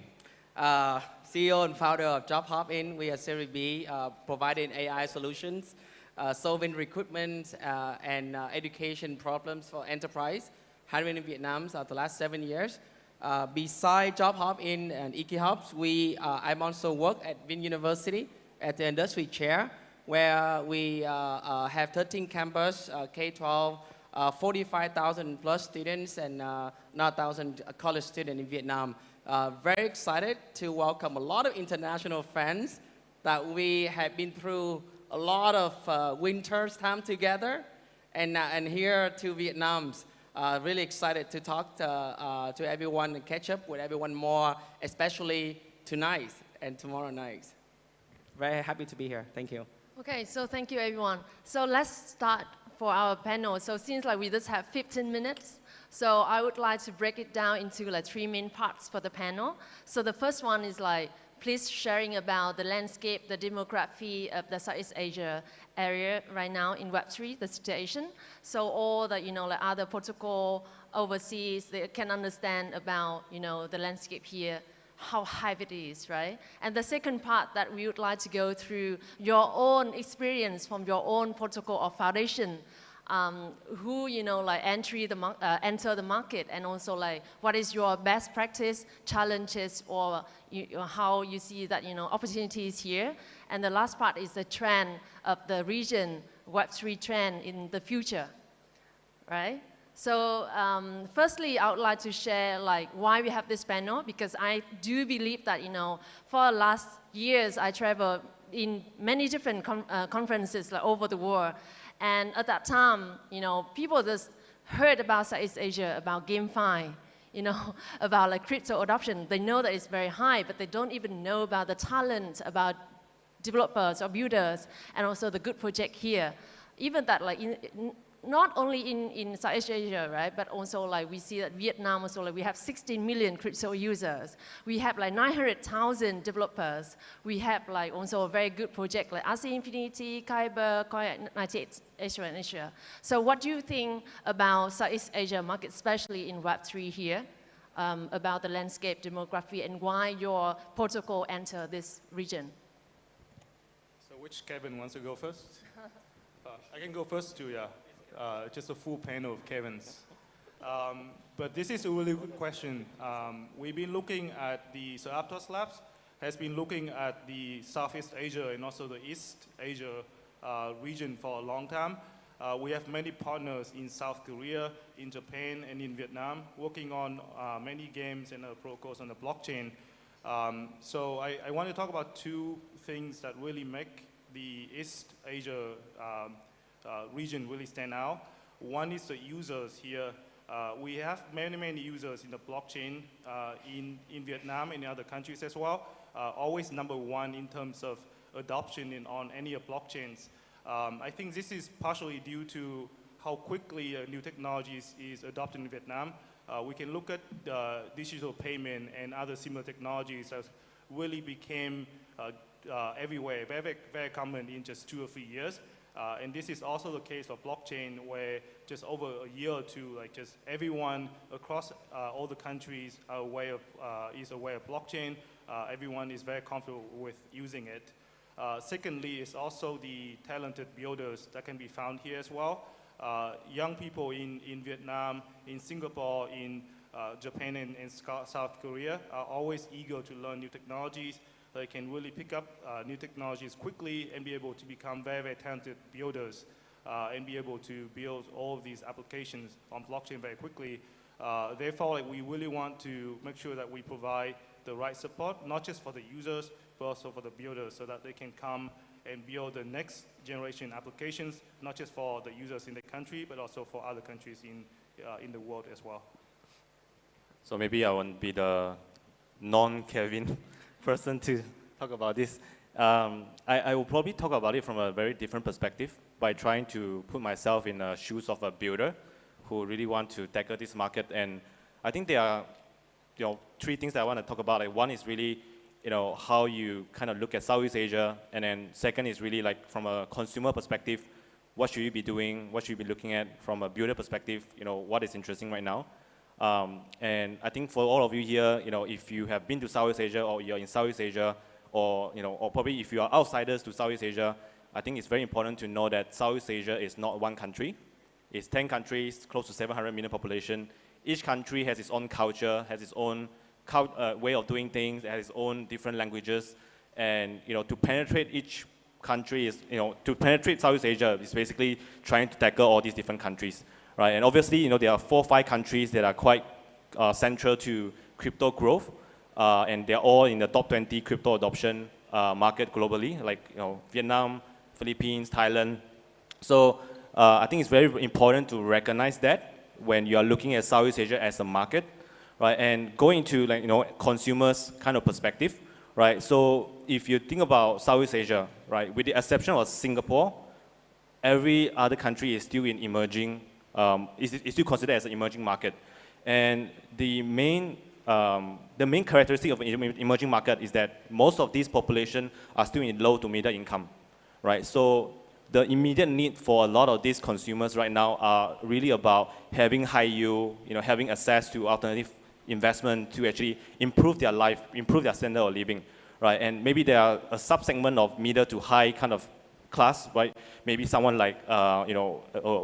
CEO and founder of JobHop Inc. We are Series B, providing AI solutions, solving recruitment and education problems for enterprise, hiring in Vietnam the last 7 years. Besides JobHop Inc. and EkiHubs, I'm also work at Vin University at the industry chair, where we have 13 campus, K-12, 45,000 plus students and 9,000 college students in Vietnam. Very excited to welcome a lot of international friends that we have been through a lot of winters time together, and here to Vietnam. Really excited to talk to everyone and catch up with everyone more, especially tonight and tomorrow night. Very happy to be here. Thank you. Okay, so thank you everyone. So let's start for our panel. So since we just have 15 minutes, so I would like to break it down into 3 main parts for the panel. So the first one is please sharing about the landscape, the demography of the Southeast Asia area right now in Web3, the situation. So all the other protocol overseas, they can understand about the landscape here, how hype it is, right? And the second part that we would like to go through your own experience from your own protocol or foundation, who enter the market, and also what is your best practice, challenges, or how you see that opportunities here. And the last part is the trend of the region, Web3 trend in the future, right? So firstly, I would like to share why we have this panel, because I do believe that for the last years I traveled in many different conferences over the world, and at that time people just heard about Southeast Asia, about GameFi, about crypto adoption. They know that it's very high, but they don't even know about the talent, about developers or builders, and also the good project here. Even that not only in Southeast Asia, right, but also we see that Vietnam also we have 16 million crypto users. We have 900,000 developers. We have also a very good project like RC Infinity, Kyber, United Asia and Asia. So what do you think about Southeast Asia market, especially in Web3 here, about the landscape, demography, and why your protocol enter this region? So which Kevin wants to go first? I can go first too, yeah. Just a full panel of Kevins. But this is a really good question. We've been looking at so Aptos Labs has been looking at the Southeast Asia and also the East Asia region for a long time. We have many partners in South Korea, in Japan, and in Vietnam, working on many games and protocols on the blockchain. So I want to talk about 2 things that really make the East Asia region really stand out. One is the users here. We have many users in the blockchain in Vietnam and in other countries as well. Always #1 in terms of adoption on any of blockchains. I think this is partially due to how quickly new technologies is adopted in Vietnam. we can look at digital payment and other similar technologies that really became everywhere, very, very common in just 2 or 3 years. And this is also the case of blockchain, where just over a year or two, like just everyone across all the countries is aware of blockchain. Everyone is very comfortable with using it. Secondly, it's also the talented builders that can be found here as well. Young people in Vietnam, in Singapore, in Japan and South Korea are always eager to learn new technologies. They can really pick up new technologies quickly and be able to become very, very talented builders and be able to build all of these applications on blockchain very quickly. Therefore, like, we really want to make sure that we provide the right support, not just for the users, but also for the builders, so that they can come and build the next generation applications, not just for the users in the country, but also for other countries in the world as well. So maybe I won't be the non-Kevin person to talk about this. I will probably talk about it from a very different perspective by trying to put myself in the shoes of a builder who really want to tackle this market. And I think there are 3 things that I want to talk about. Like, one is really how you kind of look at Southeast Asia, and then second is really like from a consumer perspective, what should you be doing, what should you be looking at from a builder perspective, what is interesting right now. And I think for all of you here, if you have been to Southeast Asia or you're in Southeast Asia, or or probably if you are outsiders to Southeast Asia, I think it's very important to know that Southeast Asia is not one country. It's 10 countries, close to 700 million population. Each country has its own culture, has its own way of doing things, it has its own different languages. And to penetrate each country is, to penetrate Southeast Asia is basically trying to tackle all these different countries. Right, and obviously, there are 4 or 5 countries that are quite central to crypto growth, and they're all in the top 20 crypto adoption market globally, like Vietnam, Philippines, Thailand. So I think it's very important to recognize that when you are looking at Southeast Asia as a market, right? And going to consumers kind of perspective, right? So if you think about Southeast Asia, right, with the exception of Singapore, every other country is still in emerging. Is still considered as an emerging market, and the main characteristic of an emerging market is that most of these population are still in low to middle income, right? So the immediate need for a lot of these consumers right now are really about having high yield, having access to alternative investment to actually improve their life, improve their standard of living, right? And maybe there are a subsegment of middle to high kind of class, right? Maybe someone like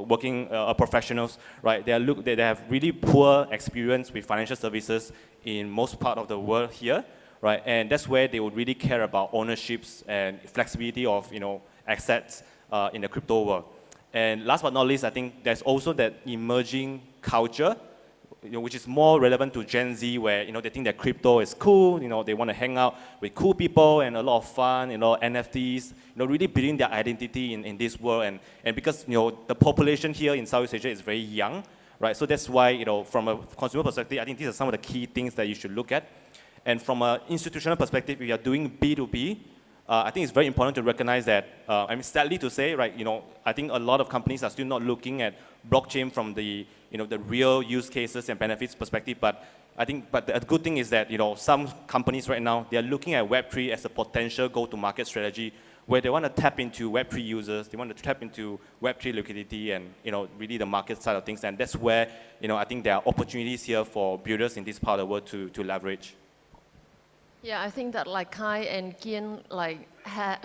working professionals, right? They have really poor experience with financial services in most part of the world here, right? And that's where they would really care about ownerships and flexibility of assets in the crypto world. And last but not least, I think there's also that emerging culture, which is more relevant to Gen Z, where they think that crypto is cool, they want to hang out with cool people and a lot of fun, NFTs, really building their identity in this world. And because the population here in Southeast Asia is very young, right? So that's why from a consumer perspective, I think these are some of the key things that you should look at. And from an institutional perspective, if you are doing B2B, I think it's very important to recognize that, sadly to say, right, I think a lot of companies are still not looking at blockchain from the, the real use cases and benefits perspective. But the good thing is that, some companies right now, they are looking at Web3 as a potential go-to-market strategy, where they want to tap into Web3 users, they want to tap into Web3 liquidity and, really the market side of things. And that's where, I think there are opportunities here for builders in this part of the world to leverage. Yeah, I think that like Kai and Kian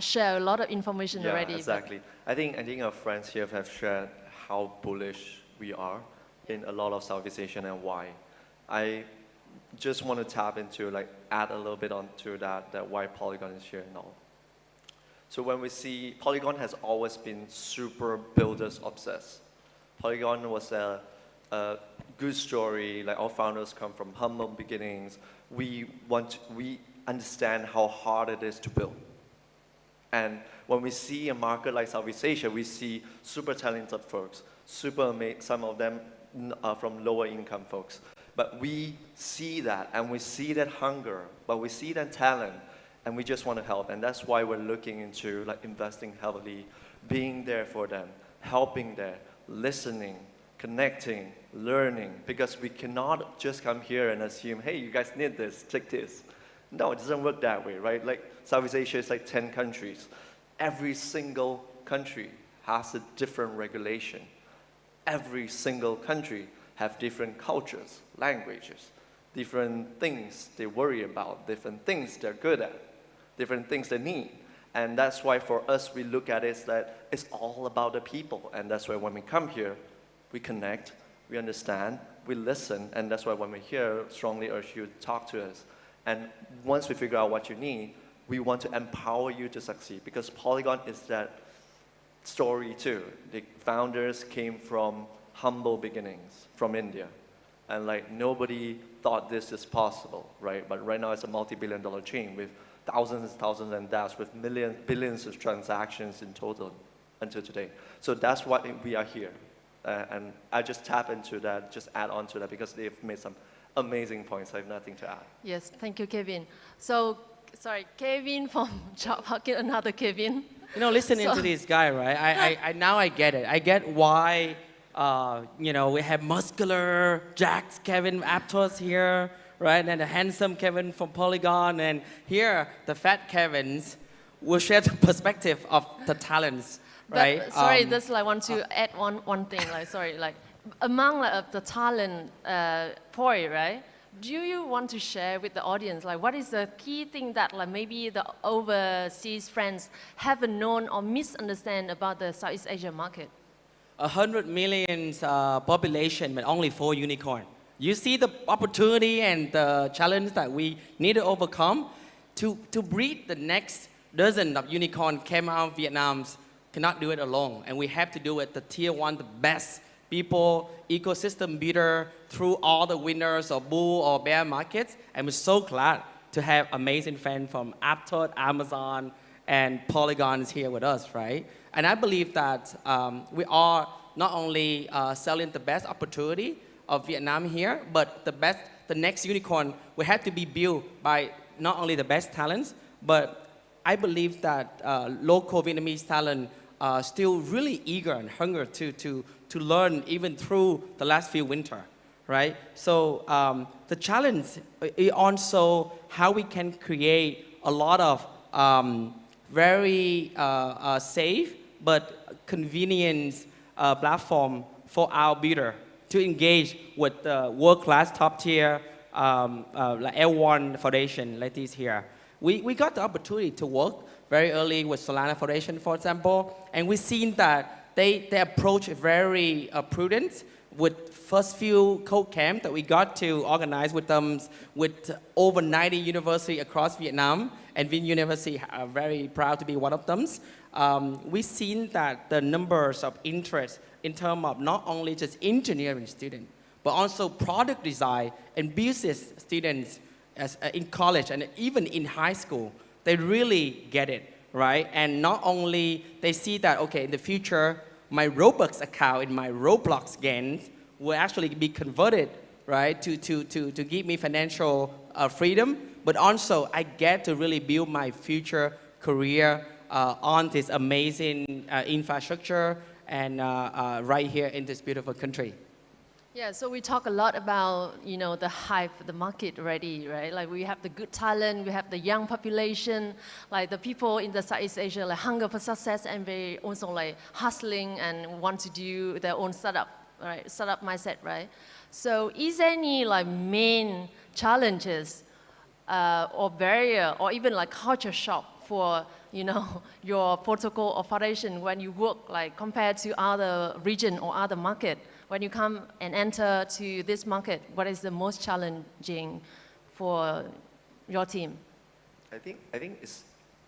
share a lot of information already. Exactly. I think our friends here have shared how bullish we are in a lot of Southeast Asia and why. I just want to tap into, add a little bit onto that why Polygon is here and all. So when we see, Polygon has always been super builders obsessed. Polygon was a good story, our founders come from humble beginnings. We understand how hard it is to build. And when we see a market like Southeast Asia, we see super talented folks, some of them are from lower income folks. But we see that, and we see that hunger, but we see that talent, and we just want to help. And that's why we're looking into investing heavily, being there for them, helping them, listening, connecting, learning, because we cannot just come here and assume, hey, you guys need this, take this. No, it doesn't work that way, right? Like Southeast Asia is like 10 countries. Every single country has a different regulation. Every single country have different cultures, languages, different things they worry about, different things they're good at, different things they need. And that's why for us, we look at it that it's all about the people. And that's why when we come here, we connect, we understand, we listen. And that's why when we're here, strongly urge you to talk to us. And once we figure out what you need, we want to empower you to succeed. Because Polygon is that story too. The founders came from humble beginnings from India. And like nobody thought this is possible, right? But right now it's a multi-billion-dollar chain with thousands and thousands and dApps with billions of transactions in total until today. So that's why we are here. And I just tap into that, just add on to that because they've made some amazing points. I have nothing to add. Yes, thank you, Kevin. So, sorry, Kevin from Job Pocket, another Kevin. You know, listening to this guy, right? I now I get it. I get why, you know, we have muscular Jack's Kevin Aptos here, right? And the handsome Kevin from Polygon, and here the fat Kevins will share the perspective of the talents, right? But, sorry, just like want to add one thing. Like, sorry, like among the talent point, right? Do you want to share with the audience, like what is the key thing that like maybe the overseas friends haven't known or misunderstand about the Southeast Asia market? 100 million population, but only 4 unicorn. You see the opportunity and the challenge that we need to overcome to breed the next dozen of unicorn came out of Vietnam. Cannot do it alone, and we have to do it the tier 1, the best people, ecosystem builder through all the winners of bull or bear markets. And we're so glad to have amazing fans from Aptos, Amazon, and Polygons here with us, right? And I believe that we are not only selling the best opportunity of Vietnam here, but the next unicorn will have to be built by not only the best talents, but I believe that local Vietnamese talent are still really eager and hungry to learn even through the last few winter, right? So the challenge is also how we can create a lot of very safe but convenient platform for our builder to engage with the world-class top-tier like L1 Foundation like this here. We got the opportunity to work very early with Solana Foundation, for example, and we've seen that they approach very prudent with first few code camp that we got to organize with them with over 90 universities across Vietnam, and Vinh University are very proud to be one of them. We've seen that the numbers of interest in terms of not only just engineering students, but also product design and business students in college and even in high school, they really get it, right? And not only they see that, okay, in the future, my Robux account in my Roblox games will actually be converted, right, to give me financial freedom, but also I get to really build my future career on this amazing infrastructure and right here in this beautiful country. Yeah, so we talk a lot about, you know, the hype, the market already, right? Like we have the good talent, we have the young population, like the people in the Southeast Asia, like hunger for success, and they also like hustling and want to do their own startup, right? Startup mindset, right? So is there any like main challenges or barrier or even like culture shock for, you know, your protocol or foundation when you work like compared to other region or other market? When you come and enter to this market, what is the most challenging for your team? I think it's,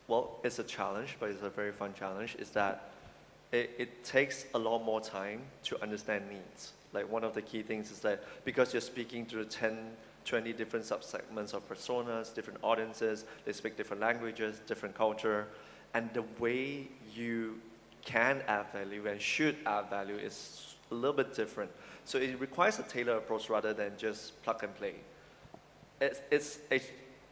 well, it's a challenge, but it's a very fun challenge, is that it takes a lot more time to understand needs. Like one of the key things is that because you're speaking to 10, 20 different subsegments of personas, different audiences, they speak different languages, different culture, and the way you can add value and should add value is a little bit different. So it requires a tailored approach rather than just plug and play. It's a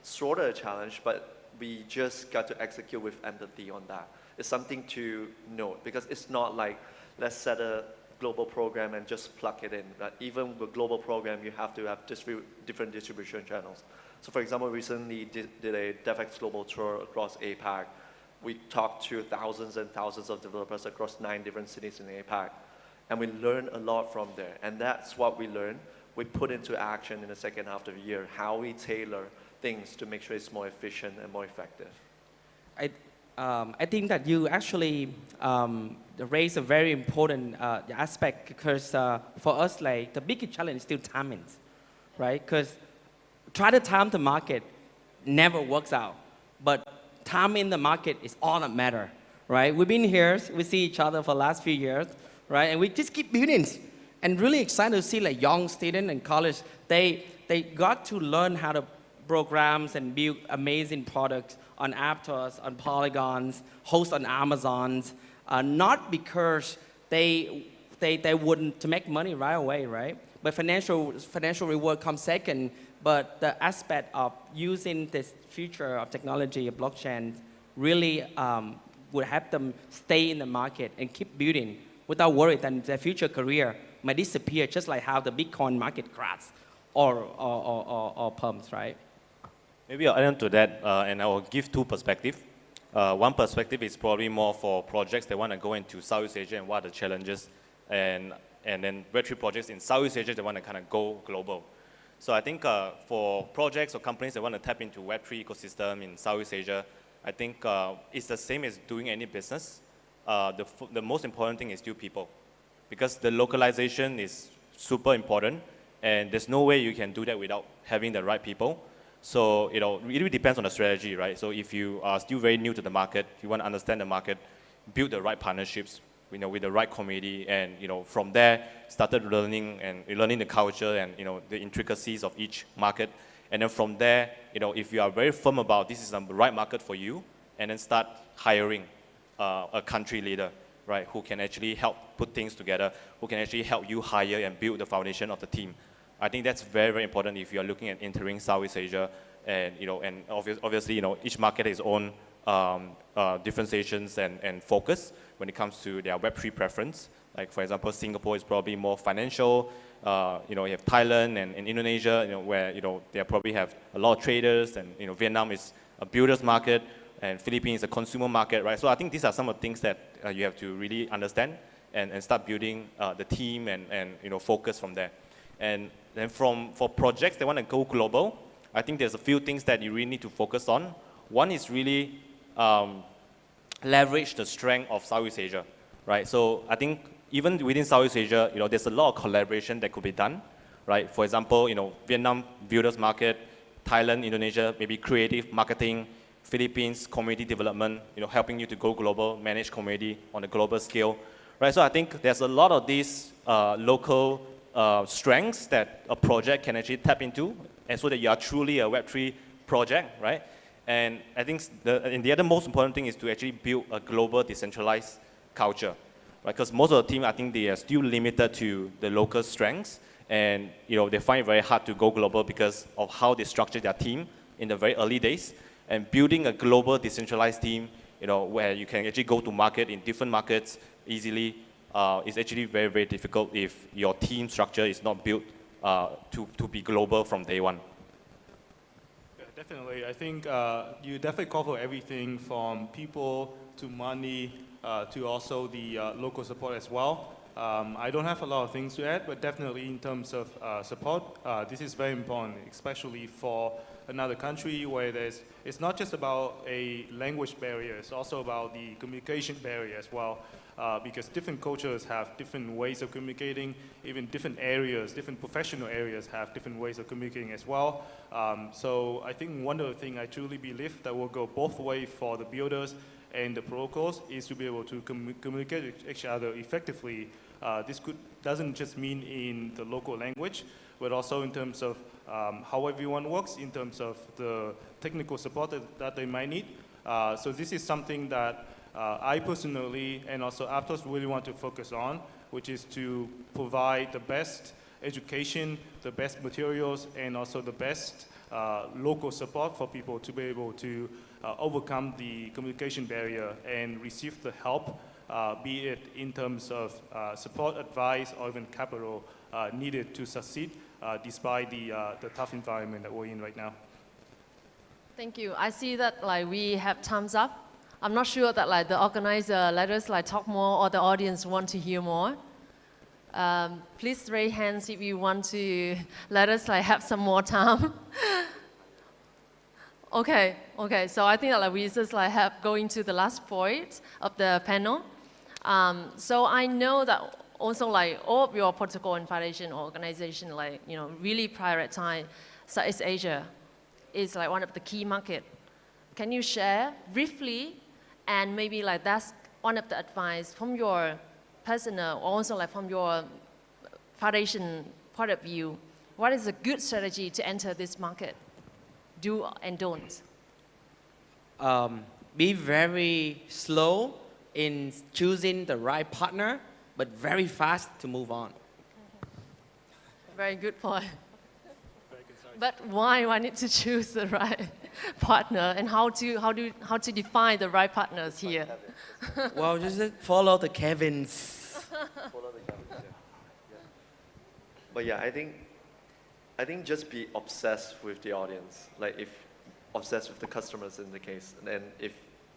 sort of a challenge, but we just got to execute with empathy on that. It's something to note because it's not like, let's set a global program and just plug it in. But even with global program, you have to have different distribution channels. So for example, recently did a DevX global tour across APAC. We talked to thousands and thousands of developers across 9 different cities in APAC. And we learned a lot from there. And that's what we learned. We put into action in the second half of the year, how we tailor things to make sure it's more efficient and more effective. I think that you actually raise a very important aspect, because for us, like, the biggest challenge is still timing, right? Because try to time the market never works out, but timing the market is all that matter, right? We've been here, we see each other for the last few years, right? And we just keep building, and really excited to see like young students in college, they got to learn how to programs and build amazing products on App Stores, on Polygons, host on Amazons, not because they wouldn't to make money right away, right? But financial reward comes second. But the aspect of using this future of technology, of blockchain, really would help them stay in the market and keep building without worry that their future career might disappear, just like how the Bitcoin market crashed or pumps, right? Maybe I'll add on to that, and I will give 2 perspectives. One perspective is probably more for projects that want to go into Southeast Asia and what are the challenges, and then Web3 projects in Southeast Asia that want to kind of go global. So I think for projects or companies that want to tap into Web3 ecosystem in Southeast Asia, I think it's the same as doing any business. The most important thing is still people, because the localization is super important, and there's no way you can do that without having the right people. So, it really depends on the strategy, right? So if you are still very new to the market, you want to understand the market, build the right partnerships, with the right community, and from there started learning the culture and the intricacies of each market, and then from there, if you are very firm about this is the right market for you, and then start hiring a country leader, right, who can actually help put things together, who can actually help you hire and build the foundation of the team. I think that's very, very important if you are looking at entering Southeast Asia, and obviously each market has its own differentiations and focus when it comes to their Web3 preference. Like for example, Singapore is probably more financial. You have Thailand and Indonesia, where they probably have a lot of traders, and Vietnam is a builders market, and Philippines is a consumer market, right? So I think these are some of the things that you have to really understand and start building the team and focus from there. And then for projects that want to go global, I think there's a few things that you really need to focus on. One is really leverage the strength of Southeast Asia, right? So I think even within Southeast Asia, there's a lot of collaboration that could be done, right? For example, Vietnam builders market, Thailand, Indonesia, maybe creative marketing, Philippines community development, helping you to go global, manage community on a global scale, right? So I think there's a lot of these local strengths that a project can actually tap into, and so that you are truly a Web3 project, right? And I think the other most important thing is to actually build a global decentralized culture, right? Because most of the team, I think they are still limited to the local strengths, and they find it very hard to go global because of how they structure their team in the very early days. And building a global decentralized team, where you can actually go to market in different markets easily, is actually very, very difficult if your team structure is not built to be global from day one. Yeah, definitely. I think you definitely cover everything from people to money to also the local support as well. I don't have a lot of things to add, but definitely in terms of support, this is very important, especially for another country where it's not just about a language barrier, it's also about the communication barrier as well. Because different cultures have different ways of communicating, even different areas, different professional areas have different ways of communicating as well. So I think one of the things I truly believe that will go both ways for the builders and the protocols is to be able to communicate with each other effectively. This doesn't just mean in the local language, but also in terms of how everyone works, in terms of the technical support that they might need. So this is something that I personally and also Aptos really want to focus on, which is to provide the best education, the best materials, and also the best local support for people to be able to overcome the communication barrier and receive the help be it in terms of support, advice, or even capital needed to succeed despite the tough environment that we're in right now. Thank you. I see that like we have thumbs up. I'm not sure that like the organizer let us like talk more or the audience want to hear more. Please raise hands if you want to let us like have some more time. Okay. So I think that like we just like have going to the last point of the panel. So I know that also like all of your protocol and foundation organization like really prioritize Southeast Asia is like one of the key market. Can you share briefly, and maybe like that's one of the advice from your personal, also like from your foundation point of view, what is a good strategy to enter this market? Do and don't. Be very slow in choosing the right partner, but very fast to move on. Very good point. But why I need to choose the right partner, and how to define the right partners here? Well, just follow the Kevins. But yeah, I think just be obsessed with the audience. Like if obsessed with the customers in the case, and then if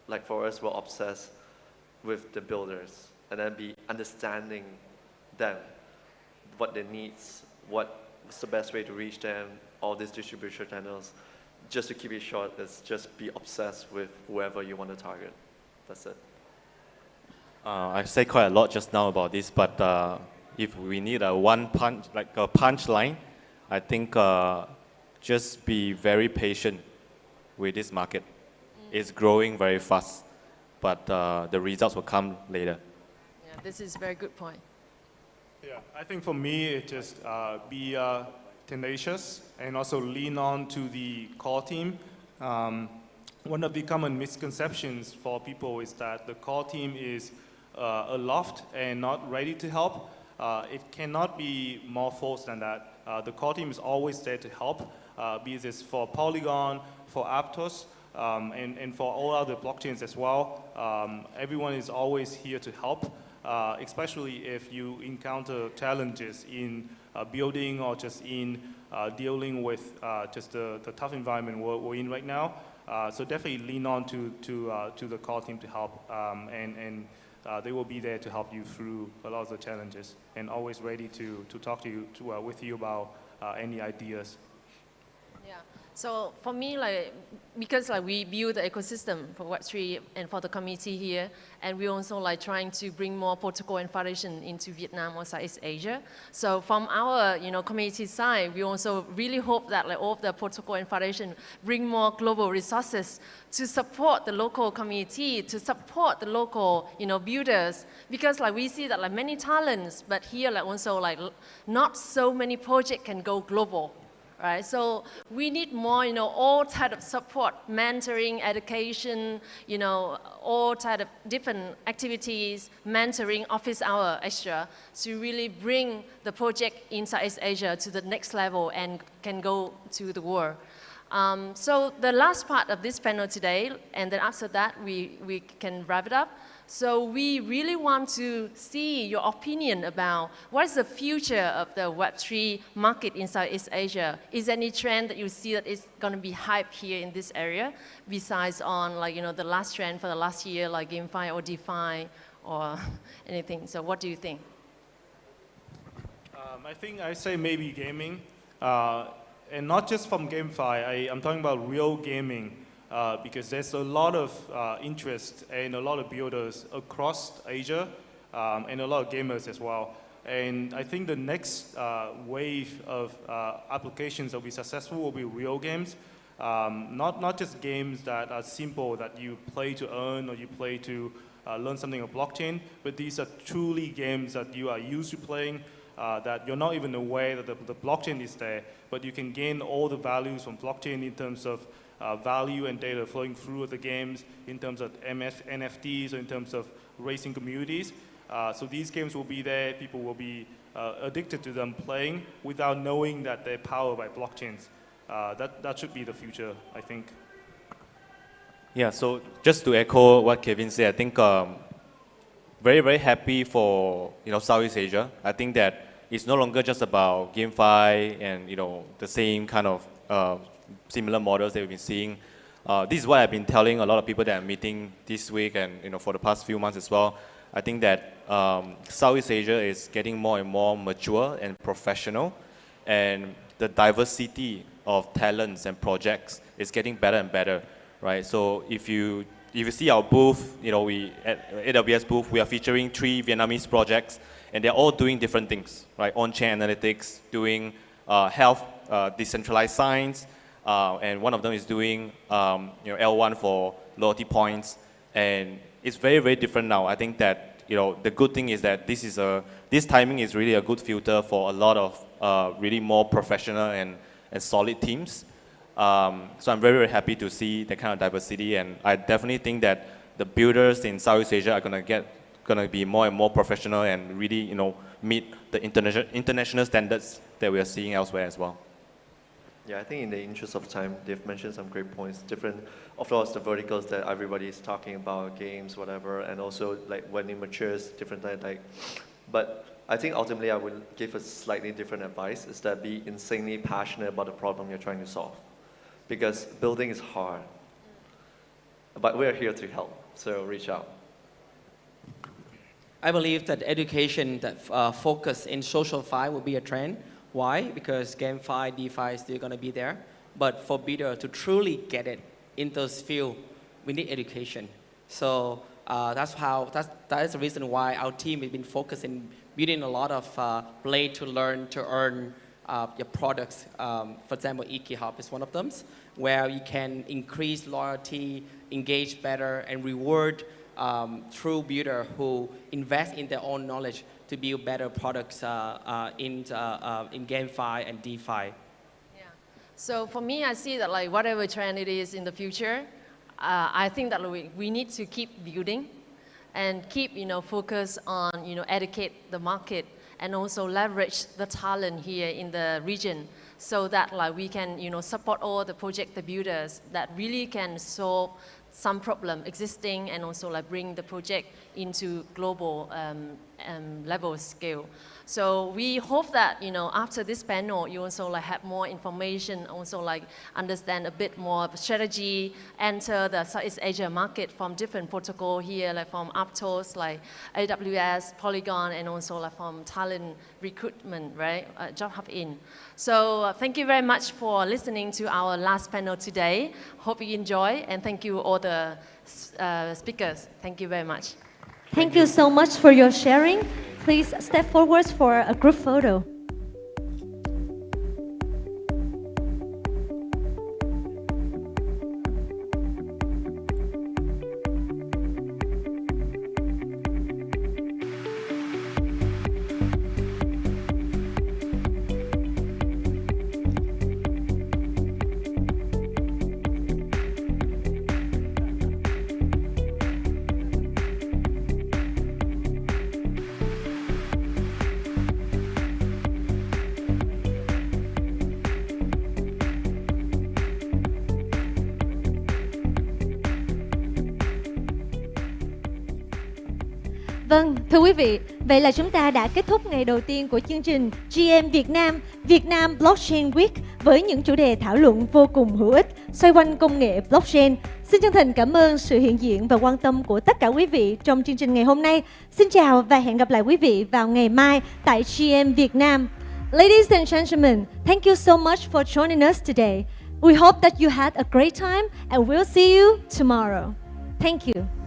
like for us, we're obsessed with the builders, and then be understanding them, what their needs, what's the best way to reach them, all these distribution channels. Just to keep it short, is just be obsessed with whoever you want to target. That's it. I said quite a lot just now about this, but if we need a punchline, I think just be very patient with this market. It's growing very fast, but the results will come later. Yeah, this is a very good point. Yeah, I think for me, it just be tenacious and also lean on to the core team. One of the common misconceptions for people is that the core team is aloft and not ready to help. It cannot be more false than that. The core team is always there to help, be this for Polygon, for Aptos, and for all other blockchains as well. Everyone is always here to help, especially if you encounter challenges in building or just in dealing with just the tough environment we're in right now. So definitely lean on to the core team to help, and they will be there to help you through a lot of the challenges, and always ready to talk to you with you about any ideas. Yeah. So for me, like because like we build the ecosystem for Web3 and for the community here, and we also like trying to bring more protocol and foundation into Vietnam or Southeast Asia. So from our community side, we also really hope that like all of the protocol and foundation bring more global resources to support the local community, to support the local builders, because like we see that like many talents, but here like also like not so many projects can go global. Right, so we need more, all type of support, mentoring, education, all type of different activities, mentoring, office hour, extra, to really bring the project in Southeast Asia to the next level and can go to the world. So the last part of this panel today, and then after that we can wrap it up. So we really want to see your opinion about what is the future of the Web3 market in Southeast Asia. Is there any trend that you see that is going to be hyped here in this area, besides on like the last trend for the last year, like GameFi or DeFi or anything? So what do you think? I think I say maybe gaming, and not just from GameFi. I'm talking about real gaming. Because there's a lot of interest and a lot of builders across Asia, and a lot of gamers as well. And I think the next wave of applications that will be successful will be real games. Not just games that are simple, that you play to earn or you play to learn something of blockchain, but these are truly games that you are used to playing, that you're not even aware that the blockchain is there, but you can gain all the values from blockchain in terms of value and data flowing through the games, in terms of NFTs, or in terms of racing communities. So these games will be there. People will be addicted to them, playing without knowing that they're powered by blockchains. That should be the future, I think. Yeah, so just to echo what Kevin said, I think very, very happy for Southeast Asia. I think that it's no longer just about GameFi and the same kind of similar models that we've been seeing. This is what I've been telling a lot of people that I'm meeting this week and for the past few months as well. I think that Southeast Asia is getting more and more mature and professional, and the diversity of talents and projects is getting better and better, right? So if you see our booth, we at AWS booth, we are featuring 3 Vietnamese projects, and they're all doing different things, right? On-chain analytics, doing health, decentralized science, and one of them is doing L1 for loyalty points, and it's very, very different now. I think that the good thing is that this timing is really a good filter for a lot of really more professional and solid teams. So I'm very, very happy to see that kind of diversity, and I definitely think that the builders in Southeast Asia are gonna be more and more professional and really meet the international standards that we are seeing elsewhere as well. Yeah, I think in the interest of time, they've mentioned some great points. Different, of course, the verticals that everybody is talking about, games, whatever, and also like when it matures, different but I think ultimately I would give a slightly different advice, is that be insanely passionate about the problem you're trying to solve. Because building is hard. But we're here to help, so reach out. I believe that education that focus in social fi will be a trend. Why? Because GameFi, DeFi is still going to be there. But for builder to truly get it in those fields, we need education. So that is the reason why our team has been focused in building a lot of play to learn, to earn your products. For example, EKHub is one of them, where you can increase loyalty, engage better, and reward through builder who invest in their own knowledge to build better products in GameFi and DeFi. Yeah. So for me, I see that like whatever trend it is in the future, I think that we need to keep building and keep focus on educate the market and also leverage the talent here in the region, so that like we can support all the project the builders that really can solve some problem existing and also like bring the project into global level scale. So we hope that after this panel you also like have more information, also like understand a bit more of strategy, enter the Southeast Asia market from different protocol here, like from Aptos, like AWS, Polygon, and also like from talent recruitment, right? Job hub in. So thank you very much for listening to our last panel today. Hope you enjoy, and thank you all the speakers. Thank you very much. Thank you so much for your sharing. Please step forward for a group photo. Vâng, thưa quý vị, vậy là chúng ta đã kết thúc ngày đầu tiên của chương trình GM Việt Nam Blockchain Week với những chủ đề thảo luận vô cùng hữu ích xoay quanh công nghệ blockchain. Xin chân thành cảm ơn sự hiện diện và quan tâm của tất cả quý vị trong chương trình ngày hôm nay. Xin chào và hẹn gặp lại quý vị vào ngày mai tại GM Việt Nam. Ladies and gentlemen, thank you so much for joining us today. We hope that you had a great time and we'll see you tomorrow. Thank you.